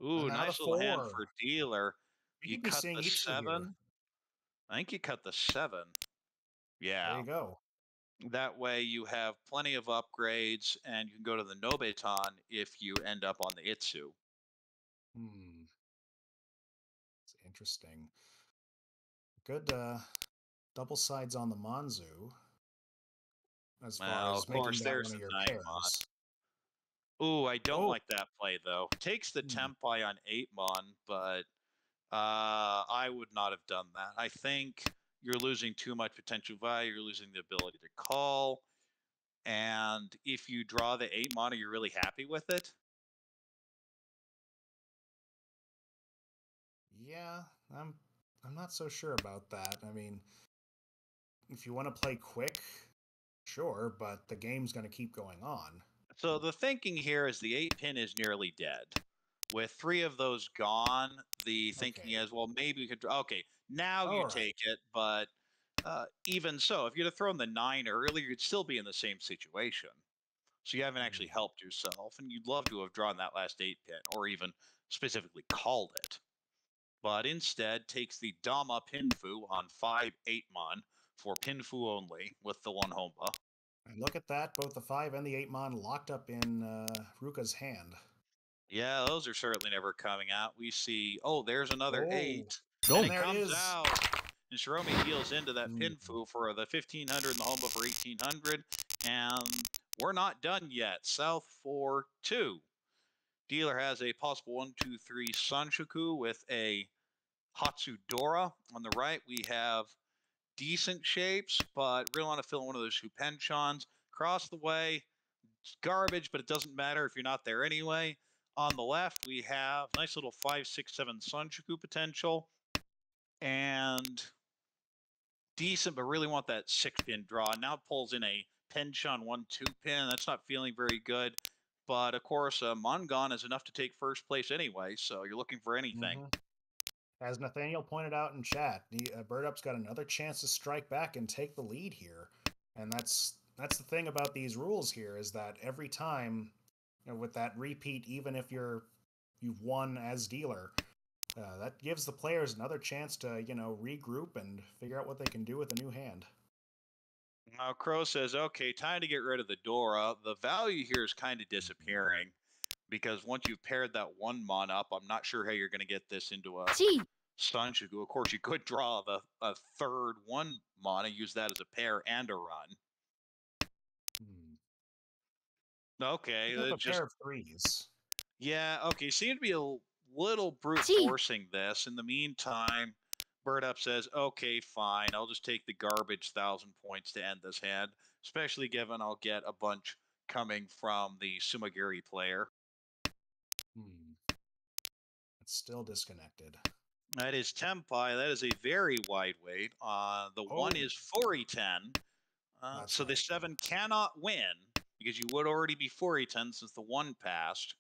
Ooh, And now the nice little hand for 4. dealer. We You could be cut seeing the Itsu here. 7. I think you cut the 7. There Yeah. you go. That way you have plenty of upgrades and you can go to the Nobetan if you end up on the Itsu. Hmm. It's interesting. Good double sides on the Manzu as far Well, as of making course, that one there's of the your 9-mon. pairs. Ooh, I don't Oh, like that play, though. Takes the hmm. Tempai on 8-mon, but I would not have done that. I think you're losing too much potential value. You're losing the ability to call. And if you draw the 8-mon, are you really happy with it? Yeah, I'm I'm not so sure about that. I mean, if you want to play quick, sure, but the game's going to keep going on. So the thinking here is the 8-pin is nearly dead. With 3 of those gone, the thinking Okay. is, well, maybe we could draw. Okay, now you All right. take it, but even so, if you'd have thrown the 9 earlier, you'd still be in the same situation. So you haven't actually Hmm. helped yourself, and you'd love to have drawn that last 8-pin, or even specifically called it. But instead takes the Dama Pinfu on 5 8-mon for Pinfu only with the 1 Homba. And look at that, both the 5 and the 8 mon locked up in Ruka's hand. Yeah, those are certainly never coming out. We see, oh, there's another Oh, 8, and and it there it comes is. out. And Shiromi deals into that Hmm. Pinfu for the 1500 and the Homba for 1800. And we're not done yet. South for 2. Dealer has a possible 1, 2, 3 Sanshoku with a Hatsudora. On the right, we have decent shapes, but really want to fill in one of those Shupenchons. Across the way, it's garbage, but it doesn't matter if you're not there anyway. On the left, we have nice little 5, 6, 7 Sanchiku potential. And decent, but really want that 6-pin draw. Now it pulls in a Penchon 1, 2 pin. That's not feeling very good. But of course, Mongon is enough to take first place anyway, so you're looking for anything. Mm-hmm. As Nathaniel pointed out in chat, Bird Up's got another chance to strike back and take the lead here, and that's the thing about these rules here is that every time, you know, with that repeat, even if you've won as dealer, that gives the players another chance to regroup and figure out what they can do with a new hand. Now Crow says, okay, time to get rid of the Dora. The value here is kind of disappearing because once you've paired that 1-mon up, I'm not sure how you're going to get this into a G. Sanchiku. Of course, you could draw a third 1-mon and use that as a pair and a run. Hmm. Okay, Pick up a just pair of threes. yeah. Okay, seem to be a little brute Gee. forcing this. In the meantime, Bird Up says, okay, fine. I'll just take the garbage 1,000 points to end this hand, especially given I'll get a bunch coming from the Sumagiri player. It's still disconnected. That is Tempai. That is a very wide weight. The one is 4e10. That's So the right. 7 cannot win because you would already be 4e10 since the 1 passed.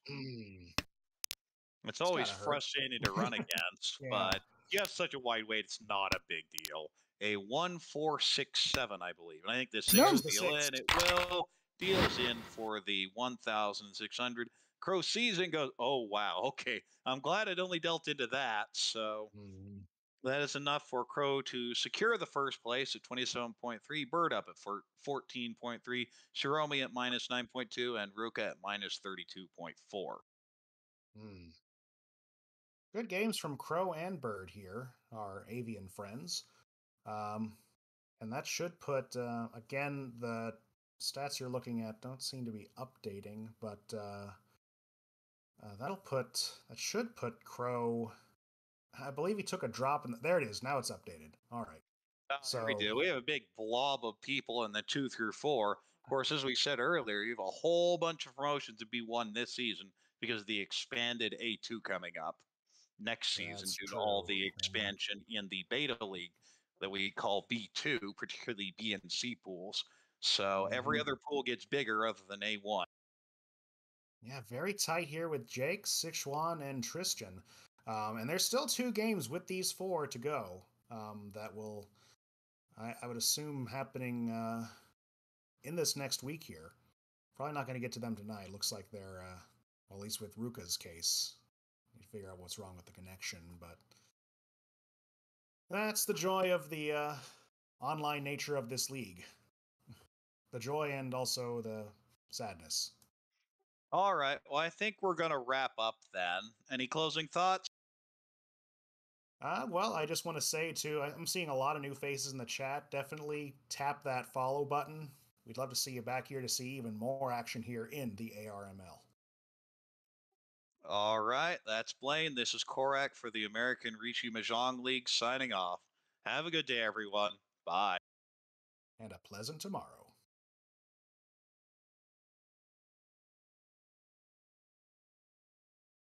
It's always gotta hurt. frustrating to run against, Yeah. but you have such a wide weight, it's not a big deal. A 1-4-6-7, I believe. And I think the 6 No. will The deal six. in. It will. Deals in for the 1,600. Crow sees and goes, oh, wow. Okay. I'm glad it only dealt into that. So that is enough for Crow to secure the first place at 27.3, Bird Up at 14.3, Shiromi at minus 9.2, and Ruka at minus 32.4. Good games from Crow and Bird here, our avian friends. And that should put, again, the stats you're looking at don't seem to be updating, but that should put Crow. I believe he took a drop, and there it is. Now it's updated. All right. Oh, there we do. We have a big blob of people in the 2 through 4. Of course, as we said earlier, you have a whole bunch of promotions to be won this season because of the expanded A2 coming up next season That's due to all true. the expansion in the beta league that we call B2, particularly B and C pools. So every other pool gets bigger other than A1. Yeah, very tight here with Jake, Sichuan, and Tristan. And there's still 2 games with these 4 to go that will, I would assume, happening in this next week here. Probably not going to get to them tonight. Looks like they're, well, at least with Ruka's case, you figure out what's wrong with the connection. But that's the joy of the online nature of this league. The joy and also the sadness. All right. Well, I think we're going to wrap up then. Any closing thoughts? Well, I just want to say, too, I'm seeing a lot of new faces in the chat. Definitely tap that follow button. We'd love to see you back here to see even more action here in the ARML. All right. That's Blane. This is Korak for the American Rishi Mahjong League signing off. Have a good day, everyone. Bye. And a pleasant tomorrow.